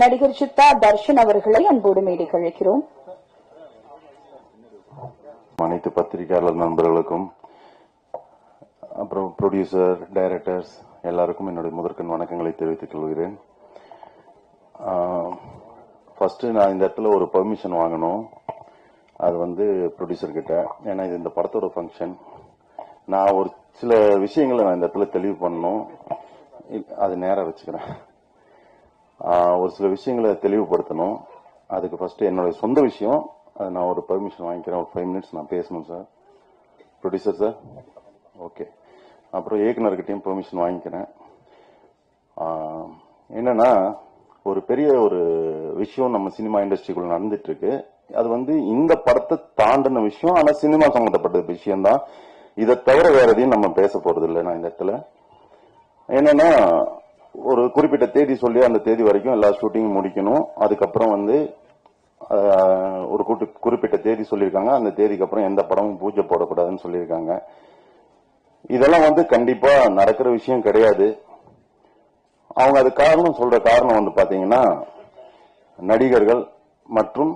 நடிகர் சித்தா தர்ஷன் அவர்களை அன்போடு மேடைக்கு அழைக்கிறோம். அனைத்து பத்திரிகையாளர் நண்பர்களுக்கும் அப்புறம் ப்ரொடியூசர், டைரக்டர்ஸ் எல்லாருக்கும் என்னுடைய முதற்கண் வணக்கங்களை தெரிவித்துக் கொள்கிறேன். ஃபர்ஸ்ட் நான் இந்த இடத்துல ஒரு பெர்மிஷன் வாங்கணும். அது ப்ரொடியூசர் கிட்ட. ஏன்னா இது இந்த படத்தோட ஃபங்க்ஷன். நான் ஒரு சில விஷயங்களை நான் இந்த இடத்துல தெளிவு பண்ணணும். அது நேரம் வச்சுக்கிறேன். ஒரு சில விஷயங்களை தெளிவுபடுத்தணும். அதுக்கு ஃபர்ஸ்ட் என்னுடைய சொந்த விஷயம். அது நான் ஒரு பெர்மிஷன் வாங்கிக்கிறேன். ஒரு 5 minutes நான் பேசணும் சார். Producer sir, okay. அப்புறம் இயக்குனர்கிட்டையும் பெர்மிஷன் வாங்கிக்கிறேன். என்னன்னா, ஒரு பெரிய ஒரு விஷயம் நம்ம சினிமா இண்டஸ்ட்ரிக்குள்ள நடந்துட்டு இருக்கு. அது இந்த படத்தை தாண்டின விஷயம். ஆனா சினிமா சம்பந்தப்பட்ட விஷயம் தான். இதை தவிர வேற எதையும் நம்ம பேச போறது இல்லை. நான் இந்த இடத்துல என்னன்னா, ஒரு குறிப்பிட்ட தேதி சொல்லி அந்த தேதி வரைக்கும் எல்லா ஷூட்டிங்கும் முடிக்கணும். அதுக்கப்புறம் ஒரு குறிப்பிட்ட தேதி சொல்லியிருக்காங்க. அந்த தேதிக்கு அப்புறம் எந்த படமும் பூஜை போடக்கூடாதுன்னு சொல்லியிருக்காங்க. இதெல்லாம் கண்டிப்பா நடக்கிற விஷயம் கிடையாது. அவங்க அது காரணம் சொல்ற காரணம் பாத்தீங்கன்னா, நடிகர்கள் மற்றும்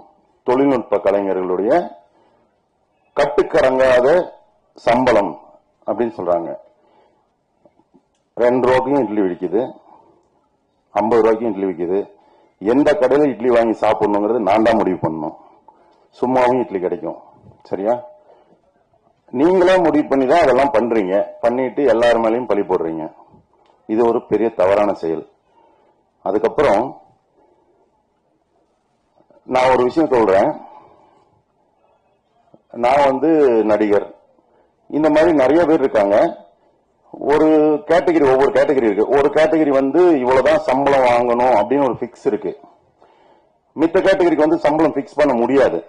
தொழில்நுட்ப கலைஞர்களுடைய கட்டுக்கடங்காத சம்பளம் அப்படின்னு சொல்றாங்க. 2 ரூபாய்க்கும் இட்லி விற்குது, 50 ரூபாய்க்கும் இட்லி விற்குது. எந்த கடையில இட்லி வாங்கி சாப்பிடணுங்கிறது நான் தான் முடிவு பண்ணணும். சும்மாவும் இட்லி கிடைக்கும். சரியா? நீங்களே முடிவு பண்ணி தான் அதெல்லாம் பண்றீங்க. பண்ணிட்டு எல்லாரும் மேலேயும் பழி போடுறீங்க. இது ஒரு பெரிய தவறான செயல். அதுக்கப்புறம் நான் ஒரு விஷயம் சொல்றேன். நான் நடிகர். இந்த மாதிரி நிறைய பேர் இருக்காங்க. ஒரு கேட்டகரி, ஒவ்வொரு கேட்டகரி இருக்கு. ஒரு கேட்டகரி இவ்வளவுதான் சம்பளம் வாங்கணும் அப்படின்னு ஒரு பிக்ஸ் இருக்கு. மித்த கேட்டகரிக்கு சம்பளம் பிக்ஸ் பண்ண முடியாது.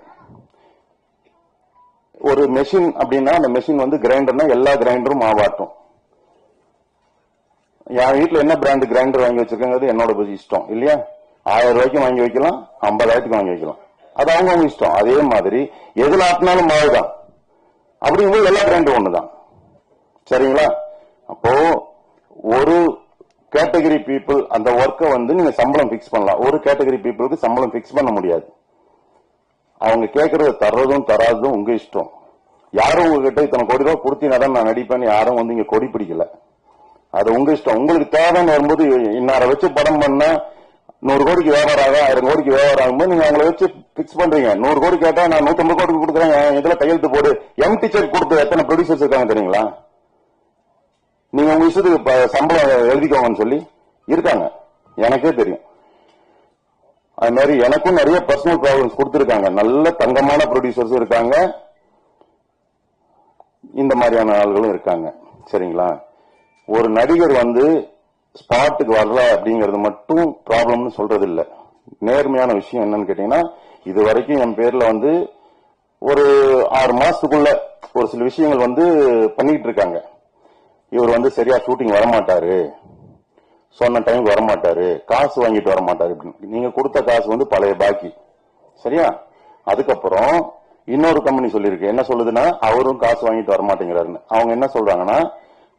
ஒரு மெஷின் அப்படின்னா அந்த மெஷின் கிரைண்டர்னா எல்லா கிரைண்டரும் மாவாட்டும். என் வீட்டுல என்ன பிராண்ட் கிரைண்டர் வாங்கி வச்சிருக்காங்கிறது என்னோட இஷ்டம் இல்லையா? 1000 ரூபாய்க்கு வாங்கி வைக்கலாம், 50,000 வாங்கி வைக்கலாம். அது அவங்க இஷ்டம். அதே மாதிரி எதுல ஆட்டினாலும் மாவுதான். அப்படிங்கும்போது எல்லா கிரைண்டரும் ஒண்ணுதான். சரிங்களா? அப்போ ஒரு கேட்டகரி பீப்புள் அந்த ஒர்க்கை நீங்க சம்பளம் பிக்ஸ் பண்ணலாம். ஒரு கேட்டகரி பீப்புளுக்கு சம்பளம் பிக்ஸ் பண்ண முடியாது. அவங்க கேட்கறத தர்றதும் தராததும் உங்க இஷ்டம். யாரும் உங்ககிட்ட இத்தனை கோடி ரூபாய் கொடுத்தீங்கன்னா நான் நடிப்பேன் யாரும் இங்க கொடி பிடிக்கல. அது உங்க இஷ்டம். உங்களுக்கு தேவைன்னு வரும்போது இன்னார வச்சு படம் பண்ண 100 கோடிக்கு வியாபாரம் ஆகும், 1000 கோடிக்கு வியாபாரம் ஆகும்போது நீங்க அவங்களை வச்சு பிக்ஸ் பண்றீங்க. 100 கோடி கேட்டா நான் 150 கோடிக்கு கொடுக்குறேன், இதுல கையெழுத்து போடு. எம்டி செக் கொடுத்து எத்தனை ப்ரொடியூசர்ஸ் இருக்காங்க தெரியுங்களா? நீங்க உங்க இஷ்டத்துக்கு சம்பளம் எழுதிக்கோங்கன்னு சொல்லி இருக்காங்க. எனக்கே தெரியும். அது மாதிரி எனக்கும் நிறைய பர்சனல் ப்ராப்ளம்ஸ் கொடுத்திருக்காங்க. நல்ல தங்கமான ப்ரொடியூசர்ஸ் இருக்காங்க, இந்த மாதிரியான ஆள்களும் இருக்காங்க. சரிங்களா? ஒரு நடிகர் ஸ்பாட்டுக்கு வரல அப்படிங்கறது மட்டும் ப்ராப்ளம்னு சொல்றது இல்ல. நேர்மையான விஷயம் என்னன்னு கேட்டீங்கன்னா, இது வரைக்கும் என் பேர்ல ஒரு 6 மாசத்துக்குள்ள ஒரு சில விஷயங்கள் பண்ணிட்டு இருக்காங்க. இவர் சரியா ஷூட்டிங் வரமாட்டாரு, சொன்ன டைமுக்கு வரமாட்டாரு, காசு வாங்கிட்டு வரமாட்டாரு. நீங்க கொடுத்த காசு பழைய பாக்கி. சரியா? அதுக்கப்புறம் இன்னொரு கம்பெனி சொல்லிருக்கு. என்ன சொல்லுதுன்னா, அவரும் காசு வாங்கிட்டு வரமாட்டேங்கிறாருன்னு. அவங்க என்ன சொல்றாங்கன்னா,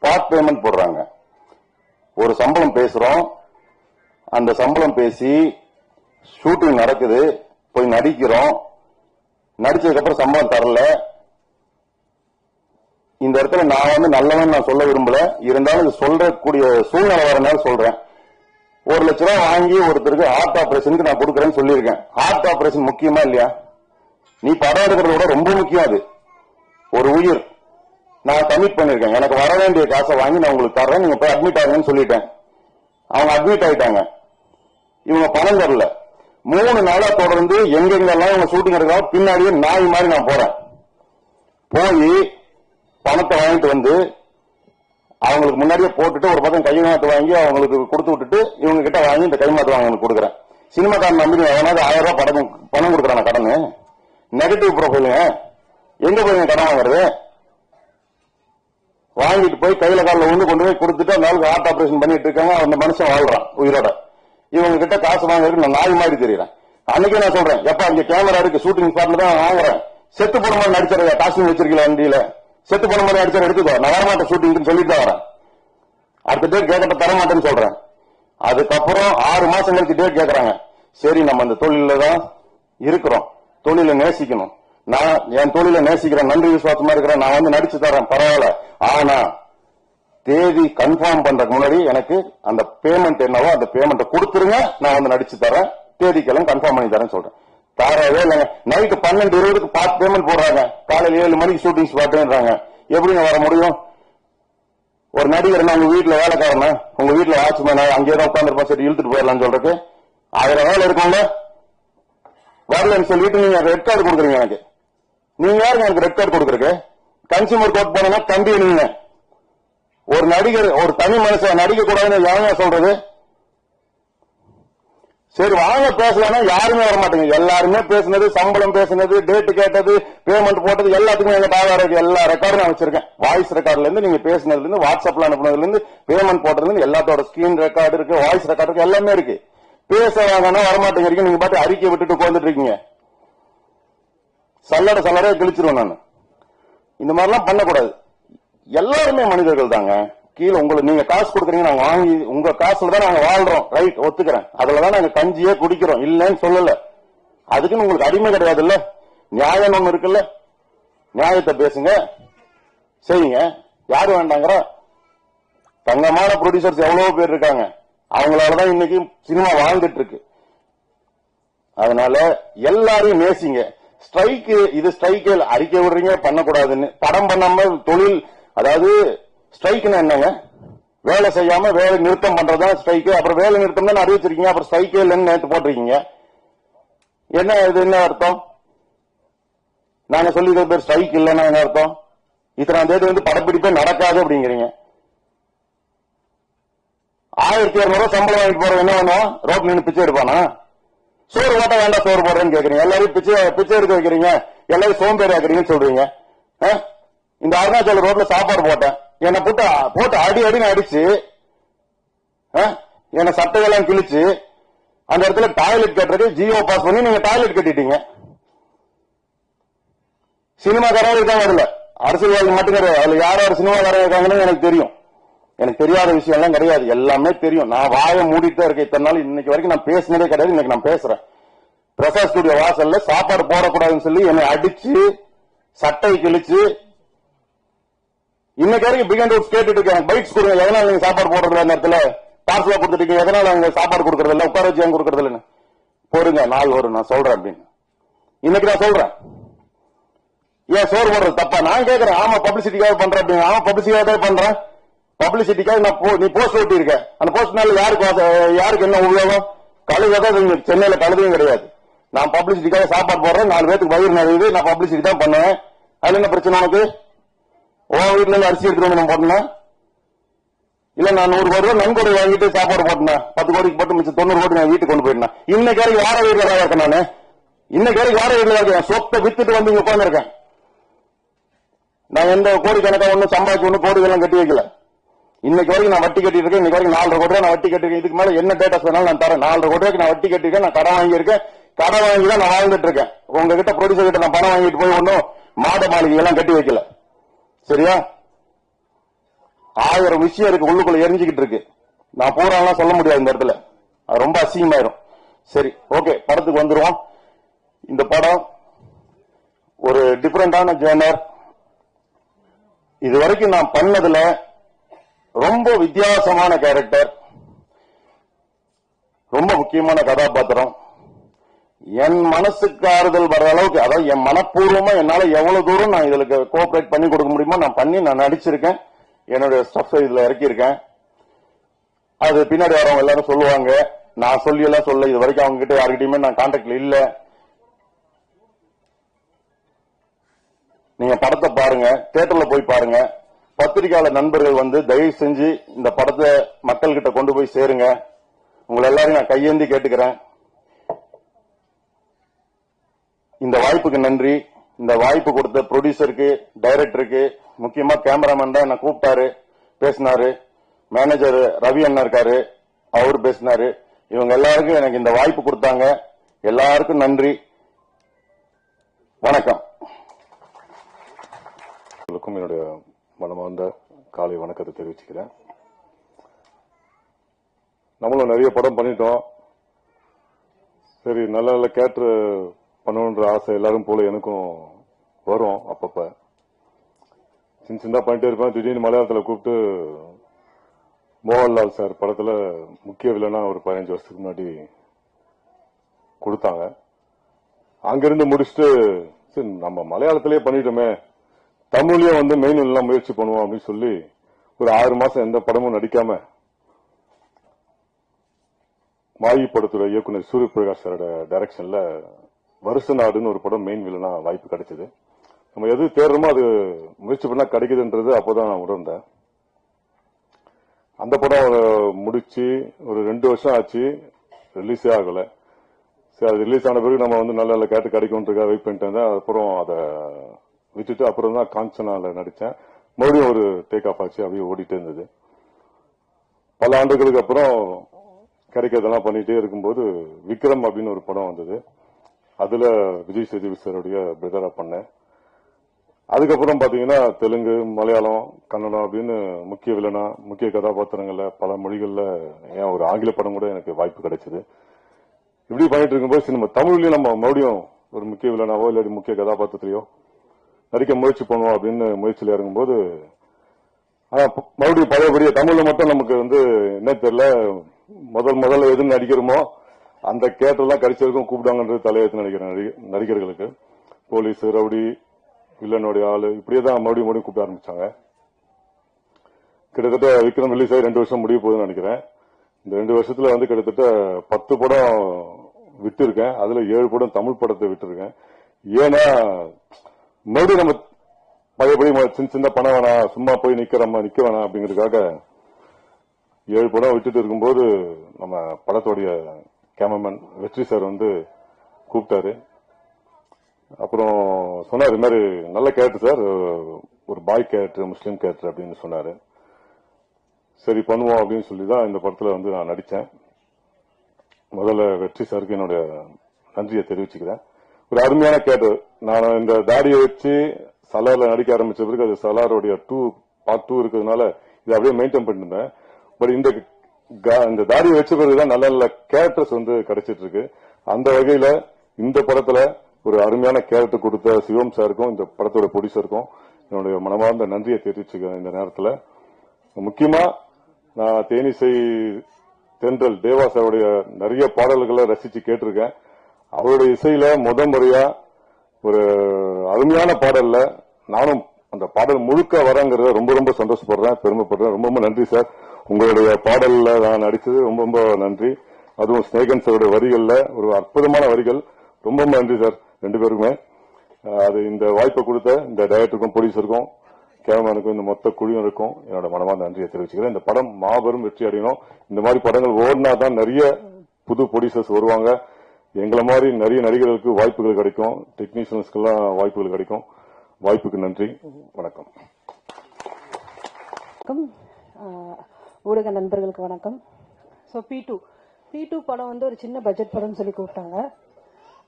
பார்ட் பேமெண்ட் போடுறாங்க. ஒரு சம்பளம் பேசுறோம், அந்த சம்பளம் பேசி ஷூட்டிங் நடக்குது, போய் நடிக்கிறோம், நடிச்சதுக்கு அப்புறம் சம்பளம் தரல. இந்த இடத்துல நான் நல்லவன் நான் சொல்ல விரும்பல. இருந்தாலும் இது சொல்றக்கூடிய சூழ்நிலை வரனால சொல்றேன். 1 லட்சம் ரூபாய் வாங்கி ஒருத்தருக்கு ஹார்ட் ஆபரேஷனுக்கு நான் கொடுக்கறேன்னு சொல்லியிருக்கேன். ஹார்ட் ஆபரேஷன் முக்கியமா இல்லையா? நீ படம் எடுக்கிறத விட ரொம்ப முக்கியம். அது ஒரு உயிர். நான் கமிட் பண்ணிருக்கேன். எனக்கு வர வேண்டிய காசை வாங்கி நான் உங்களுக்கு தர்றேன், நீங்க போய் அட்மிட் ஆகுங்கன்னு சொல்லிட்டேன். அவங்க அட்மிட் ஆயிட்டாங்க. இவங்க பணம் தரல. 3 நாளா தொடர்ந்து எங்கெங்கெல்லாம் இவங்க ஷூட்டிங் எடுக்கலாம் பின்னாடியே நாய் மாதிரி நான் போறேன். போய் பணத்தை வாங்கிட்டு அவங்களுக்கு முன்னாடியே போட்டுட்டு ஒரு பக்கம் கைமாத்து வாங்கி அவங்களுக்கு கொடுத்து விட்டுட்டு இவங்க கிட்ட வாங்கி இந்த கைமாத்து வாங்க கொடுக்குறேன். சினிமாக்காரன் நம்பி எவனாவது 1000 ரூபாய் பணம் கொடுக்குறான கடன்? நெகட்டிவ் ப்ரொஃபைலுங்க. எங்க போய் கடன் வாங்குறது? வாங்கிட்டு போய் கையில காலில் கொண்டு போய் கொடுத்துட்டு அந்த ஆளுக்கு ஹார்ட் ஆபரேஷன் பண்ணிட்டு இருக்காங்க. அந்த மனுஷன் வாழ்றான் உயிரோட. இவங்க கிட்ட காசு வாங்குறதுக்கு நான் நாய் மாதிரி தெரியுறேன். அன்னைக்கு நான் சொல்றேன், எப்ப இங்க கேமரா இருக்கு, ஷூட்டிங் ஸ்பாட்ல தான் வாங்குறேன். செத்து போன மாதிரி நடிச்சிருக்க, காஸ்டியூம் வச்சிருக்கல வண்டியில, செத்து போன மாதிரி நடிச்சா எடுத்துக்கோ, நான் வரமாட்டேன் ஷூட்டிங் சொல்லிட்டு தான் வரேன். அடுத்த டேட் கேட்ட தர மாட்டேன்னு சொல்றேன். அதுக்கப்புறம் 6 மாசம் கழிச்சு டேட் கேக்குறாங்க. சரி, நம்ம அந்த தொழில தான் இருக்கிறோம், தொழிலை நேசிக்கணும், நான் என் தொழிலை நேசிக்கிறேன், நன்றி விசுவாசமா இருக்கிறேன், நான் வந்து நடிச்சு தரேன், பரவாயில்ல. ஆனா தேதி கன்ஃபார்ம் பண்றதுக்கு முன்னாடி எனக்கு அந்த பேமெண்ட் என்னவோ அந்த பேமெண்ட் கொடுத்துருங்க, நான் வந்து நடிச்சு தரேன், தேதிக்கெல்லாம் கன்ஃபார்ம் பண்ணி தரேன் சொல்றேன். தரவே இல்லைங்க. நைட்டு 12:20க்கு பார்த்து பேமெண்ட் போடுறாங்க, காலையில் 7 மணிக்கு ஷூட்டிங் ஸ்பாட்ன்றாங்க. எப்படிங்க வர முடியும்? ஒரு நடிகர் உங்க வீட்டுல வேலைக்காரனா, உங்க வீட்டுல வாட்ச்மேனா, அங்கேயே உட்காந்துருப்பா, சரி இழுத்துட்டு போயிடலாம்னு சொல்றதுக்கு 1000 வேலை இருக்கும்ல. வரலன்னு சொல்லிட்டு நீங்க ரெட் கார்டு கொடுக்குறீங்க எனக்கு. நீங்க யாருங்க எனக்கு ரெட் கார்டு கொடுக்குறதுக்கு? கன்சியூமர் கோர்ட் போனா தம்பி, நீங்க ஒரு நடிகர், ஒரு தனி மனுஷன் நடிக்க கூடாதுன்னு யாருங்க சொல்றது? சரி வாங்க பேசலாம்னா யாருமே வர மாட்டேங்க. எல்லாருமே பேசுனது, சம்பளம் பேசுனது, டேட்டு கேட்டது, பேமெண்ட் போட்டது எல்லாத்துக்குமே எங்க ஆதார் இருக்கு, எல்லா ரெக்கார்டும் நான் வச்சிருக்கேன். வாய்ஸ் ரெக்கார்ட்ல இருந்து, நீங்க பேசினதுல இருந்து, வாட்ஸ்அப்ல அனுப்புனதுல இருந்து, பேமெண்ட் போட்டதுல இருந்து எல்லாத்தோட ஸ்கிரீன் ரெக்கார்டு இருக்கு, வாய்ஸ் ரெக்கார்டு இருக்கு, எல்லாமே இருக்கு. பேச வாங்கன்னா வரமாட்டேங்கிறீங்க. நீங்க பாட்டு அறிக்கை விட்டுட்டு உட்கார்ந்துட்டு இருக்கீங்க. சல்லடை கிழிச்சிருவேன் நான். இந்த மாதிரிலாம் பண்ணக்கூடாது. எல்லாருமே மனிதர்கள் தாங்க. கீழே உங்களுக்கு நீங்க காசு கொடுக்குறீங்க, நாங்க வாங்கி உங்க காசுல தான் நாங்க வாழ்றோம், ரைட், ஒத்துக்கிறேன். அதுலதான் நாங்க கஞ்சியே குடிக்கிறோம், இல்லன்னு சொல்லல. அதுக்குன்னு உங்களுக்கு அடிமை கிடையாது இல்ல. நியாயம் ஒண்ணு இருக்குல்ல, நியாயத்தை பேசுங்க, செய்யுங்க. யாரு வேண்டாங்கிற? தங்கமான ப்ரொடியூசர்ஸ் எவ்வளவு பேர் இருக்காங்க, அவங்களாலதான் இன்னைக்கு சினிமா வாழ்ந்துட்டு இருக்கு. அதனால எல்லாரையும் நேசிங்க. ஸ்ட்ரைக்கு, இது ஸ்ட்ரைக்கு அறிக்கை விடுறீங்க பண்ணக்கூடாதுன்னு, படம் பண்ணாம தொழில், அதாவது ஸ்ட்ரைக்னா என்னங்க? வேலை செய்யாம வேலை நிறுத்தம் பண்றதுதான் ஸ்ட்ரைக்கு. அப்புறம் வேலை நிறுத்தம் தான் அறிவிச்சிருக்கீங்க, அப்புறம் ஸ்ட்ரைக்கே இல்லைன்னு நேற்று போட்டிருக்கீங்க. என்ன இது, என்ன அர்த்தம்? நாங்க சொல்லி பேர் ஸ்ட்ரைக் இல்லைன்னா என்ன அர்த்தம்? இத்தனாம் தேதி வந்து படப்பிடிப்பே நடக்காது அப்படிங்கிறீங்க. 1200 சம்பளம் வாங்கிட்டு போற என்ன பண்ணுவோம்? ரோட்ல நின்று பிச்சை எடுப்பானா? சோறு போட்டா வேண்டாம் சோறு போடுறேன்னு கேக்குறீங்க. எல்லாரும் பிச்சை எடுக்க வைக்கிறீங்க, எல்லாரும் சோம்பேறி ஆக்குறீங்கன்னு சொல்றீங்க. இந்த அருணாச்சல ரோட்ல சாப்பாடு போட்டேன், என்னை போட்டு அடின்னு அடிச்சு, என்ன சட்டையெல்லாம் கிழிச்சு, அந்த இடத்துல டாய்லெட் கட்டுறது ஜியோ பாஸ் பண்ணி நீங்க டாய்லெட் கட்டிட்டீங்க. சினிமாக்காரர்கள் தான் வரல, அரசியல்வாதி மட்டும் கிடையாது. அதுல யார் சினிமாக்காரங்க இருக்காங்கன்னு எனக்கு தெரியும். எனக்கு தெரியாத விஷயம் எல்லாம் கிடையாது, எல்லாமே தெரியும். நான் வாயை மூடிட்டே இருக்கேன் இத்தனை நாள். இன்னைக்கு வரைக்கும் நான் பேசினதே கிடையாது, இன்னைக்கு நான் பேசுறேன். பிரசாத் ஸ்டுடியோ வாசல்ல சாப்பாடு போடக்கூடாதுன்னு சொல்லி என்னை அடிச்சு, சட்டை கிழிச்சு, இன்னைக்கு வரைக்கும் பிகண்ட் ரூட்ஸ் கேட்டுட்டு இருக்கேன். பைக்ஸ் கொடுங்க, எதனால நீங்க சாப்பாடு போடுறதுல நேரத்துல பார்சலா கொடுத்துட்டீங்க, எதனால அங்க சாப்பாடு கொடுக்கறது இல்ல, உட்கார வச்சு கொடுக்கறது இல்லைன்னு. பொறுங்க, நாள் வரும் நான் சொல்றேன் அப்படின்னு. இன்னைக்கு நான் சொல்றேன். ஏன் சோறு போடுறது தப்பா? நான் கேட்கறேன். ஆமா பப்ளிசிட்டிக்காக பண்றேன் அப்படின்னு. ஆமா பப்ளிசிட்டிக்காக பண்றேன். பப்ளிசிட்டிக்காக நான் நீ போஸ்ட் ஓட்டி இருக்கேன். அந்த போஸ்ட்னால யாருக்கு என்ன உபயோகம்? கழுதை சென்னையில கழுதையும் கிடையாது. நான் பப்ளிசிட்டிக்காக சாப்பாடு போடுறேன், 4 பேருக்கு வயிறு நிறையுது, நான் பப்ளிசிட்டி தான் பண்ணுவேன். அதுல என்ன பிரச்சனை உனக்கு? உன் வீட்டுல இருந்து அரிசி எடுத்துட்டு வந்து நான் போட்டேன் இல்ல, நான் 100 கோடி ரூபாய் நன்கொடை வாங்கிட்டு சாப்பாடு போட்டேன், 10 கோடிக்கு போட்டு மிச்சம் 90 கோடி நான் வீட்டுக்கு கொண்டு போயிட்டேன். இன்னைக்கு வரைக்கும் யார வீட்டுல தான் இருக்கேன் நானு. இன்னைக்கு வரைக்கும் யார வீட்டுல இருக்கேன்? சொத்தை வித்துட்டு வந்து இங்க உட்கார்ந்து இருக்கேன். நான் எந்த கோடிக்கணக்கா ஒன்னும் சம்பாதிச்சு ஒன்னும் கோடிகள்லாம் கட்டி வைக்கல. இன்னைக்கு வரைக்கும் நான் வட்டி கட்டிட்டு இருக்கேன். இன்னைக்கு வரைக்கும் 4.5 கோடி ரூபாய் நான் வட்டி கட்டிருக்கேன். இதுக்கு மேல என்ன டேட்டா வேணாலும் நான் தரேன். 4.5 கோடி ரூபாய்க்கு நான் வட்டி கட்டிருக்கேன். நான் கடன் வாங்கியிருக்கேன். கடன் வாங்கி தான் நான் வாழ்ந்துட்டு இருக்கேன். உங்ககிட்ட ப்ரொடியூசர் கிட்ட நான் பணம் வாங்கிட்டு போய் ஒன்னும் மாட மாளிகை எல்லாம் கட்டி வைக்கல. சரியா? 1000 விஷயம் இருக்கு உள்ளுக்குள்ள எரிஞ்சுக்கிட்டு இருக்கு. நான் பூராலாம் சொல்ல முடியாது இந்த இடத்துல, அது ரொம்ப அசிங்கமாயிரும். சரி, ஓகே, படத்துக்கு வந்துருவோம். இந்த படம் ஒரு டிஃபரெண்டான ஜேனர். இது வரைக்கும் நான் பண்ணதுல ரொம்ப வித்தியாசமான கேரக்டர், ரொம்ப முக்கியமான கதாபாத்திரம். என் மனசுக்கு ஆறுதல் வர்ற அளவுக்கு, அதாவது என் மனப்பூர்வமா என்னால எவ்வளவு தூரம் நான் இதுல கோஆபரேட் பண்ணி கொடுக்க முடியுமோ நான் பண்ணி நான் நடிச்சிருக்கேன். என்னுடைய ஸ்டஃப் இதுல இறக்கியிருக்கேன். அது பின்னாடி வரவங்க எல்லாரும் சொல்லுவாங்க, நான் சொல்லி எல்லாம் சொல்ல, இது வரைக்கும் அவங்க கிட்ட யாருக்கிட்டையுமே நான் கான்டாக்ட்ல இல்ல. நீங்க படத்தை பாருங்க, தியேட்டர்ல போய் பாருங்க. பத்திரிகையாளர் நண்பர்கள் வந்து தயவு செஞ்சு இந்த படத்தை மக்கள் கிட்ட கொண்டு போய் சேருங்க. உங்களை எல்லாரும் நான் கையேந்தி கேட்டுக்கிறேன். இந்த வாய்ப்புக்கு நன்றி. இந்த வாய்ப்பு கொடுத்த ப்ரொடியூசருக்கு, டைரக்டருக்கு, முக்கியமா கேமராமேன் தான் என்ன கூப்பிட்டாரு, பேசினாரு. மேனேஜர் ரவி அண்ணா இருக்காரு, அவரு பேசினாரு. இவங்க எல்லாருக்கும் எனக்கு இந்த வாய்ப்பு கொடுத்தாங்க. எல்லாருக்கும் நன்றி, வணக்கம். என்னுடைய மனமார்ந்த காலை வணக்கத்தை தெரிவிச்சுக்கிறேன். நம்மளும் நிறைய படம் பண்ணிட்டோம். சரி, நல்ல நல்ல கேரக்டர் பண்ணணுன்ற ஆசை எல்லாரும் போல எனக்கும் வரும். அப்பப்ப சின்ன சின்ன பண்ணிட்டே இருப்பேன். திடீர்னு மலையாளத்தில் கூப்பிட்டு மோகன்லால் சார் படத்துல முக்கிய வில்லனா ஒரு 15 வருஷத்துக்கு முன்னாடி கொடுத்தாங்க. அங்கிருந்து முடிச்சுட்டு சரி நம்ம மலையாளத்திலேயே பண்ணிட்டோமே, தமிழ்லயும் வந்து மெயின் எல்லாம் முயற்சி பண்ணுவோம் அப்படின்னு சொல்லி ஒரு 6 மாசம் எந்த படமும் நடிக்காம மாயி படத்தோட இயக்குனர் சூரிய பிரகாஷ் சாரோட டைரக்ஷன்ல வருஷ நாடுன்னு ஒரு படம் மெயின் வில்லனா வாய்ப்பு கிடைச்சது. நம்ம எது தேடுறோமோ அது முயற்சி பண்ணா கிடைக்குதுன்றது அப்போதான் நான் உணர்ந்தேன். அந்த படம் முடிச்சு ஒரு 2 வருஷம் ஆச்சு, ரிலீஸே ஆகல. சரி, அது ரிலீஸ் ஆன பிறகு நம்ம வந்து நல்ல நல்ல கேட்டு கிடைக்கும்ன்றதுக்காக வெயிட் பண்ணிட்டு இருந்தேன். அப்புறம் அதை விட்டுட்டு அப்புறம் தான் காஞ்சனால நடிச்சேன். மறுபடியும் ஒரு டேக் ஆஃப் ஆச்சு, அப்படியே ஓடிட்டே இருந்தது. பல ஆண்டுகளுக்கு அப்புறம் கிடைக்கிறதெல்லாம் பண்ணிட்டே இருக்கும்போது விக்ரம் அப்படின்னு ஒரு படம் வந்தது. அதுல விஜய் சேதுபதி சாருடைய பிரதரா பண்ணேன். அதுக்கப்புறம் பாத்தீங்கன்னா தெலுங்கு, மலையாளம், கன்னடம் அப்படின்னு முக்கிய வில்லனா முக்கிய கதாபாத்திரங்கள்ல பல மொழிகள்ல ஏன் ஒரு ஆங்கில படம் கூட எனக்கு வாய்ப்பு கிடைச்சது. இப்படி பண்ணிட்டு இருக்கும்போது சினிமா தமிழ்லயும் நம்ம மறுபடியும் ஒரு முக்கிய வில்லனாவோ இல்லாட்டி முக்கிய கதாபாத்திரத்திலையோ நடிக்க முயற்சி பண்ணுவோம் அப்படின்னு முயற்சியில் இறங்கும்போது மறுபடியும் பழையபடியே தமிழ்ல மட்டும் நமக்கு வந்து என்ன தெரியல, முதல்ல எதுன்னு நடிக்கிறோமோ அந்த கேட்டெல்லாம் கடிச்சதுக்கும் கூப்பிடாங்கன்றது தலையெழுத்து நடிகர்களுக்கு போலீஸ், ரவுடி, வில்லனுடைய ஆளு இப்படியே தான் மறுபடியும் கூப்பிட ஆரம்பிச்சாங்க. கிட்டத்தட்ட விக்ரம் ரிலீஸ் ஆகி 2 வருஷம் முடிய போகுதுன்னு நினைக்கிறேன். இந்த 2 வருஷத்துல வந்து கிட்டத்தட்ட 10 படம் விட்டு இருக்கேன். அதுல 7 படம் தமிழ் படத்தை விட்டு இருக்கேன். ஏன்னா மறுபடியும் நம்ம பழையபடி சின்ன சின்ன பணம் வேணாம், சும்மா போய் நிக்க வேணாம் அப்படிங்கிறதுக்காக 7 படம் விட்டுட்டு இருக்கும்போது நம்ம படத்தோடைய கேமராமேன் வெற்றி சார் வந்து கூப்பிட்டாரு. அப்புறம் சொன்னார், இது மாதிரி நல்ல கேரக்டர் சார், ஒரு பாய் கேரக்டர், முஸ்லீம் கேரக்டர் அப்படின்னு சொன்னாரு. சரி பண்ணுவோம் அப்படின்னு சொல்லி தான் இந்த படத்துல வந்து நான் நடிச்சேன். முதல்ல வெற்றி சாருக்கு என்னோட நன்றியை தெரிவிச்சுக்கிறேன். ஒரு அருமையான கேரக்டர். நான் இந்த தாடியை வச்சு சலார்ல நடிக்க ஆரம்பிச்ச பிறகு அது சலாரோடைய பார்ட் 2 இருக்கிறதுனால இதை அப்படியே மெயின்டைன் பண்ணிருந்தேன். பட் இந்த தாடியை வச்ச பிறகுதான் நல்ல நல்ல கேரக்டர்ஸ் வந்து கிடைச்சிட்டு இருக்கு. அந்த வகையில இந்த படத்துல ஒரு அருமையான கேரக்டர் கொடுத்த சிவம் சாருக்கும் இந்த படத்தோட ப்ரொடியூசருக்கும் என்னுடைய மனமார்ந்த நன்றியை தெரிவிச்சுக்கிறேன். இந்த நேரத்தில் முக்கியமா நான் தேனிசை தென்றல் தேவா சாருடைய நிறைய பாடல்களை ரசிச்சு கேட்டிருக்கேன். அவருடைய இசையில முறையா ஒரு அருமையான பாடல்ல நானும் அந்த பாடல் முழுக்க வரங்கிறத ரொம்ப ரொம்ப சந்தோஷப்படுறேன், பெருமைப்படுறேன். ரொம்ப ரொம்ப நன்றி சார். உங்களுடைய பாடல்ல நான் நடிச்சது ரொம்ப ரொம்ப நன்றி. அதுவும் ஸ்நேகன் சாருடைய வரிகள்ல ஒரு அற்புதமான வரிகள். ரொம்ப ரொம்ப நன்றி சார் 2 பேருக்குமே. அது இந்த வாய்ப்பை கொடுத்த இந்த டைரக்டருக்கும் ப்ரொடியூசருக்கும் கேமராமேனுக்கும் இந்த மொத்த குழுவினருக்கும் என்னோட மனமார்ந்த நன்றியை தெரிவிச்சுக்கிறேன். இந்த படம் மாபெரும் வெற்றி அடையணும். இந்த மாதிரி படங்கள் ஓடினா தான் நிறைய புது ப்ரொடியூசர்ஸ் வருவாங்க. எங்களை மாதிரி நிறைய நடிகர்களுக்கு வாய்ப்புகள் கிடைக்கும், டெக்னீஷியன்ஸ்க்கெல்லாம் வாய்ப்புகள் கிடைக்கும். வாய்ப்புக்கு நன்றி, வணக்கம். ஊடக நண்பர்களுக்கு வணக்கம். ஸோ P2 படம் வந்து ஒரு சின்ன பட்ஜெட் படம்னு சொல்லி கூப்பிட்டாங்க.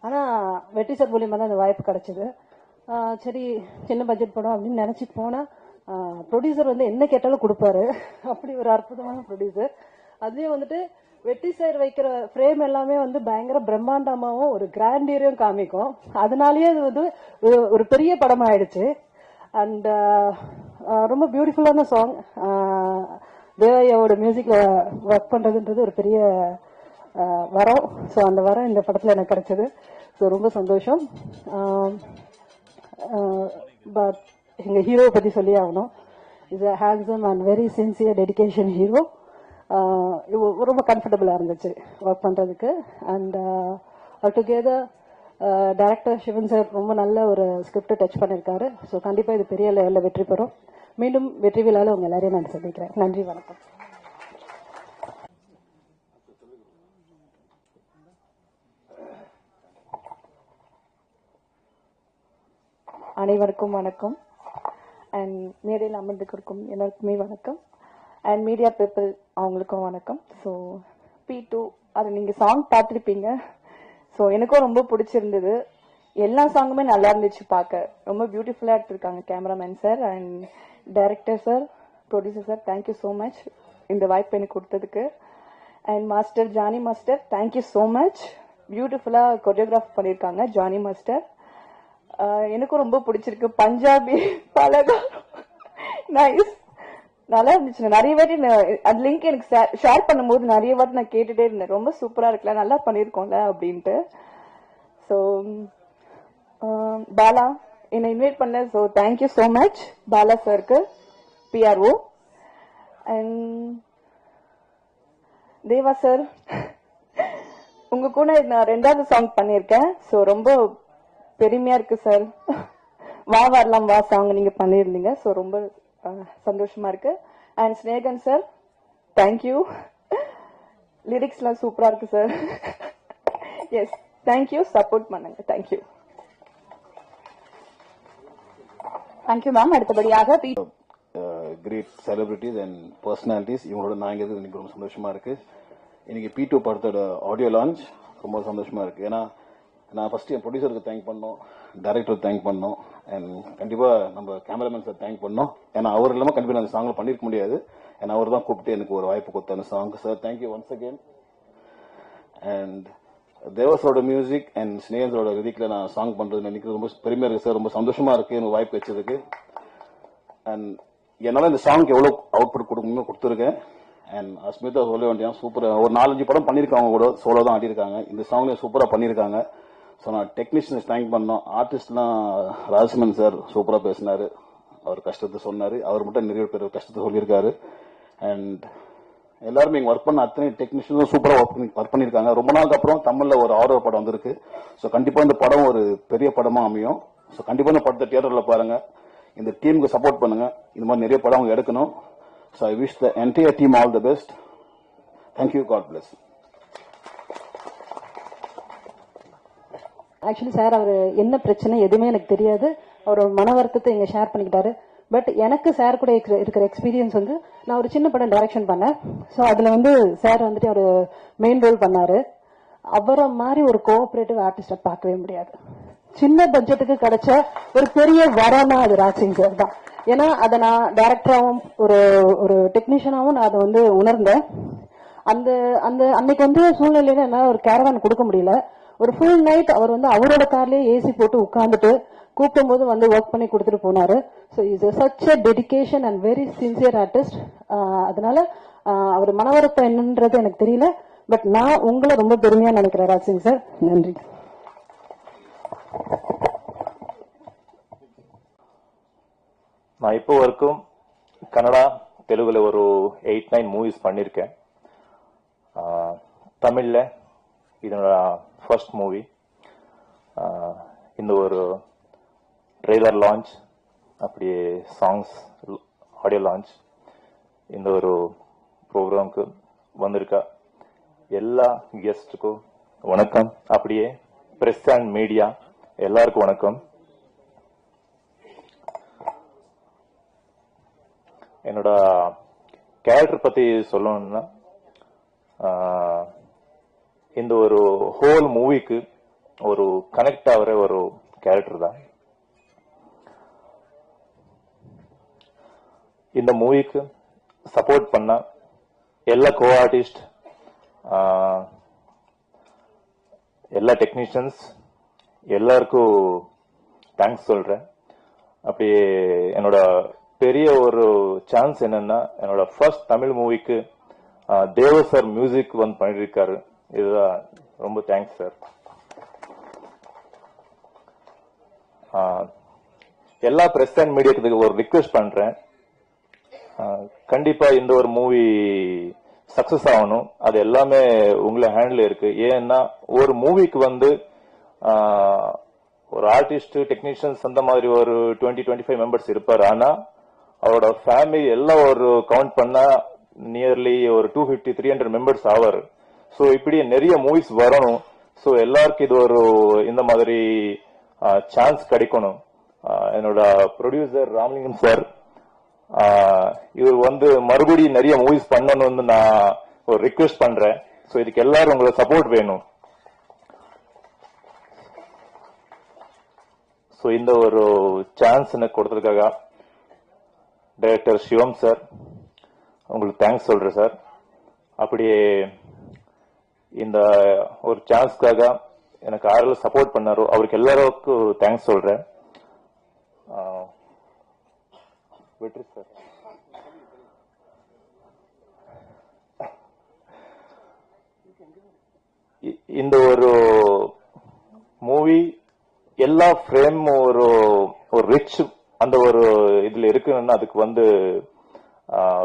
ஆனால் வெற்றி சார் மூலியமாக தான் அந்த வாய்ப்பு கிடைச்சது. சரி, சின்ன பட்ஜெட் படம் அப்படின்னு நினச்சி போனால் ப்ரொடியூசர் வந்து என்ன கேட்டாலும் கொடுப்பாரு. அப்படி ஒரு அற்புதமான ப்ரொடியூசர். அதுலேயும் வந்துட்டு வெற்றி சார் வைக்கிற ஃப்ரேம் எல்லாமே வந்து பயங்கர பிரம்மாண்டமாகவும் ஒரு கிராண்டியரையும் காமிக்கும். அதனாலேயே அது வந்து ஒரு பெரிய படம் ஆயிடுச்சு. அண்ட் ரொம்ப பியூட்டிஃபுல்லான சாங். தேவையோட மியூசிக்ல ஒர்க் பண்றதுன்றது ஒரு பெரிய வரம். ஸோ அந்த வரம் இந்த படத்துல எனக்கு கிடைச்சது. ஸோ ரொம்ப சந்தோஷம். பட் எங்க ஹீரோவை பத்தி சொல்லி ஆகணும். Is a handsome and very sincere dedication hero. ரொம்ப கம்ஃபர்டபுளா இருந்துச்சு ஒர்க் பண்றதுக்கு. And together director Sivan sir ரொம்ப நல்ல ஒரு ஸ்கிரிப்டை டச் பண்ணியிருக்காரு. ஸோ கண்டிப்பா இது பெரிய லெவலில் வெற்றி பெறும். மீண்டும் வெற்றி விழாவில் உங்க எல்லாரையும் நான் சந்திக்கிறேன். நன்றி, வணக்கம். அனைவருக்கும் வணக்கம். அண்ட் மேடையில் அமர்ந்துக்கும் எல்லாருக்குமே வணக்கம். அண்ட் மீடியா பீப்புள் அவங்களுக்கும் வணக்கம். ஸோ P2 அது நீங்கள் சாங் பார்த்துருப்பீங்க. ஸோ எனக்கும் ரொம்ப பிடிச்சிருந்தது. எல்லா சாங்குமே நல்லா இருந்துச்சு பார்க்க. ரொம்ப பியூட்டிஃபுல்லாக எடுத்திருக்காங்க cameraman sir and director sir, producer sir. Thank you so much இந்த வாய்ப்பு எனக்கு கொடுத்ததுக்கு. And master Jani master, thank you so much. பியூட்டிஃபுல்லா கொரியோகிராஃப் பண்ணியிருக்காங்க ஜானி மாஸ்டர். எனக்கும் ரொம்ப பிடிச்சிருக்கு. பஞ்சாபி பலகாரம் நைஸ், நல்லா இருந்துச்சு. நிறைய வாட்டி அந்த லிங்க் எனக்கு ஷேர் பண்ணும்போது நிறைய வாட்டி நான் கேட்டுட்டே இருந்தேன், ரொம்ப சூப்பரா இருக்குல்ல, நல்லா பண்ணிருக்கோம்ல அப்படின்ட்டு. ஸோ பாலா என்னை இன்வைட் பண்ண, so thank you so much Bala சாருக்கு, பிஆர்ஓ. அண்ட் தேவா சார், உங்க கூட நான் 2வது சாங் பண்ணியிருக்கேன். ஸோ ரொம்ப பெருமையா இருக்கு சார். வா வரலாம் வா சாங் நீங்க பண்ணியிருந்தீங்க. ஸோ ரொம்ப சந்தோஷமா இருக்கு. And Snehan sir, thank you. லிரிக்ஸ்லாம் சூப்பரா இருக்கு சார். Yes, thank you. சப்போர்ட் பண்ணுங்க. தேங்க்யூ. Thank you ma'am. அடுத்தபடியாக கிரேட் செலிபிரிட்டிஸ் அண்ட் பர்சனாலிட்டிஸ் இவங்களோட நான் இங்கே எனக்கு ரொம்ப சந்தோஷமா இருக்கு. இன்னைக்கு P2 படத்தோட ஆடியோ லான்ச் ரொம்ப சந்தோஷமா இருக்கு. ஏன்னா நான் ஃபர்ஸ்ட் என் ப்ரொடியூசருக்கு தேங்க் பண்ணோம், டைரக்டருக்கு தேங்க் பண்ணோம், அண்ட் கண்டிப்பா நம்ம கேமராமேன் சார் தேங்க் பண்ணோம். ஏன்னா அவர் இல்லாமல் கண்டிப்பா நான் அந்த சாங்ல பண்ணிருக்க முடியாது. ஏன்னா அவர் தான் கூப்பிட்டு எனக்கு ஒரு வாய்ப்பு கொடுத்த அந்த song. Sir thank you once again. And தேவஸோட மியூசிக் அண்ட் ஸ்னேகன்ஸோட விதிக்கில் நான் சாங் பண்றது நினைக்கிறது ரொம்ப பெருமையா இருக்கு சார். ரொம்ப சந்தோஷமா இருக்கு எனக்கு வாய்ப்பு வச்சதுக்கு. அண்ட் என்னால இந்த சாங்க்கு எவ்வளவு அவுட்புட் கொடுக்கணுமோ கொடுத்துருக்கேன். அண்ட் அஸ்மிதா சொல்ல வேண்டிய சூப்பர், ஒரு 4-5 படம் பண்ணிருக்காங்க, கூட சோலோ தான் ஆடிருக்காங்க. இந்த சாங்ல சூப்பரா பண்ணிருக்காங்க. ஸோ நான் டெக்னீஷியன்ஸ் தேங்க் பண்ணோம். ஆர்டிஸ்ட்லாம் ராஜ்மன் சார் சூப்பரா பேசினாரு, அவர் கஷ்டத்தை சொன்னாரு, அவர் மட்டும் நிறைய பேர் கஷ்டத்தை சொல்லியிருக்காரு. அண்ட் எல்லாருமே இங்க ஒர்க் பண்ண அத்தனை டெக்னீஷியனும் சூப்பரா ஒர்க் பண்ணிருக்காங்க. ரொம்ப நாளுக்கு அப்புறம் தமிழ்ல ஒரு ஆர்டர் படம் வந்திருக்கு. ஸோ கண்டிப்பா இந்த படம் ஒரு பெரிய படமா அமையும். ஸோ கண்டிப்பா இந்த படத்தை தியேட்டர்ல பாருங்க. இந்த டீமுக்கு சப்போர்ட் பண்ணுங்க. இந்த மாதிரி நிறைய படம் அவங்க எடுக்கணும். So I wish the entire team all the best. Thank you. God bless. Actually sir அவர் என்ன பிரச்சனை எதுவுமே எனக்கு தெரியாது. அவரோட மன வருத்தத்தை இங்க ஷேர் பண்ணிக்கிட்டாரு. பட் எனக்கு சார் கூட இருக்கிற எக்ஸ்பீரியன்ஸ் வந்து, நான் ஒரு சின்ன படம் டைரக்ஷன் பண்ணேன். ஸோ அதுல வந்து சார் வந்துட்டு ஒரு மெயின் ரோல் பண்ணாரு. அவரை மாதிரி ஒரு கோஆபரேட்டிவ் ஆர்டிஸ்ட பார்க்கவே முடியாது. சின்ன பட்ஜெட்டுக்கு கிடைச்ச ஒரு பெரிய வரனா அது ராஜ்சிங் சார் தான். ஏன்னா அதை நான் டைரக்டராகவும் ஒரு டெக்னீஷியனாகவும் நான் அதை வந்து உணர்ந்தேன். அந்த அந்த அன்னைக்கு வந்து சூழ்நிலையில என்னால ஒரு கேரவான் கொடுக்க முடியல. ஒரு ஃபுல் நைட் அவர் வந்து அவரோட கார்லயே ஏசி போட்டு உட்கார்ந்துட்டு கூப்பிடும் போது வந்து ஒர்க் பண்ணி கொடுத்துட்டு போனாரு. So is such a dedication and very sincere artist. அதனால அவர் மனவரத்தம் என்னன்றது எனக்கு தெரியல. பட் நான் உங்களை ரொம்ப பெருமையா நினைக்கிறேன் ராஜ்சிங் சார். நன்றி. நான் இப்போ வரைக்கும் கன்னடா தெலுங்குல ஒரு 8-9 மூவிஸ் பண்ணிருக்கேன். தமிழ்ல இதனோட ஃபர்ஸ்ட் மூவி. இந்த ஒரு ட்ரெய்லர் லான்ச், அப்படியே சாங்ஸ் ஆடியோ லான்ச், இந்த ஒரு ப்ரோக்ராம்க்கு வந்திருக்கா எல்லா கெஸ்டுக்கும் வணக்கம். அப்படியே பிரஸ் அண்ட் மீடியா எல்லாருக்கும் வணக்கம். என்னோட கேரக்டர் பத்தி சொல்லணும்னா, இந்த ஒரு ஹோல் மூவிக்கு ஒரு கனெக்ட் ஆகிற ஒரு கேரக்டர் தான். இந்த மூவிக்கு சப்போர்ட் பண்ண எல்லா கோ ஆர்டிஸ்ட், எல்லா டெக்னீஷியன்ஸ் எல்லாருக்கும் தேங்க்ஸ் சொல்றேன். அப்படியே என்னோட பெரிய ஒரு சான்ஸ் என்னன்னா, என்னோட ஃபர்ஸ்ட் தமிழ் மூவிக்கு தேவ சார் மியூசிக் வந்து பண்ணிருக்காரு. இதுதான் ரொம்ப தேங்க்ஸ் சார். எல்லா பிரஸ் அண்ட் மீடியாக்கு ஒரு ரிக்வெஸ்ட் பண்றேன். கண்டிப்பா இந்த ஒரு மூவி சக்சஸ் ஆகணும். அது எல்லாமே உங்களை ஹேண்ட்ல இருக்கு. ஏன்னா ஒரு மூவிக்கு வந்து ஒரு ஆர்டிஸ்ட், டெக்னீஷியன்ஸ் அந்த மாதிரி ஒரு 20-25 மெம்பர்ஸ் இருப்பாரு. ஆனா அவரோட ஃபேமிலி எல்லாம் ஒரு கவுண்ட் பண்ணா நியர்லி ஒரு 250-300 மெம்பர்ஸ் ஆவாரு. ஸோ இப்படி நிறைய மூவிஸ் வரணும். ஸோ எல்லாருக்கும் இது ஒரு இந்த மாதிரி சான்ஸ் கிடைக்கணும். என்னோட ப்ரொடியூசர் ராமலிங்கம் சார், இவர் வந்து மறுபடியும் நிறைய மூவிஸ் பண்ணணும்னு நான் ஒரு ரிக்வெஸ்ட் பண்றேன். ஸோ இதுக்கு எல்லாரும் உங்களோட சப்போர்ட் வேணும். ஸோ இந்த ஒரு சான்ஸ் எனக்கு கொடுத்ததுக்காக டைரக்டர் சிவம் சார் உங்களுக்கு தேங்க்ஸ் சொல்றேன் சார். அப்படியே இந்த ஒரு சான்ஸ்க்காக எனக்கு யாரெல்லாம் சப்போர்ட் பண்ணாரோ அவருக்கு எல்லாருக்கும் தேங்க்ஸ் சொல்றேன். வெற்றி சார், இந்த ஒரு மூவி எல்லா ஃப்ரேம் ஒரு ரிச் அந்த ஒரு இதுல இருக்குன்னு அதுக்கு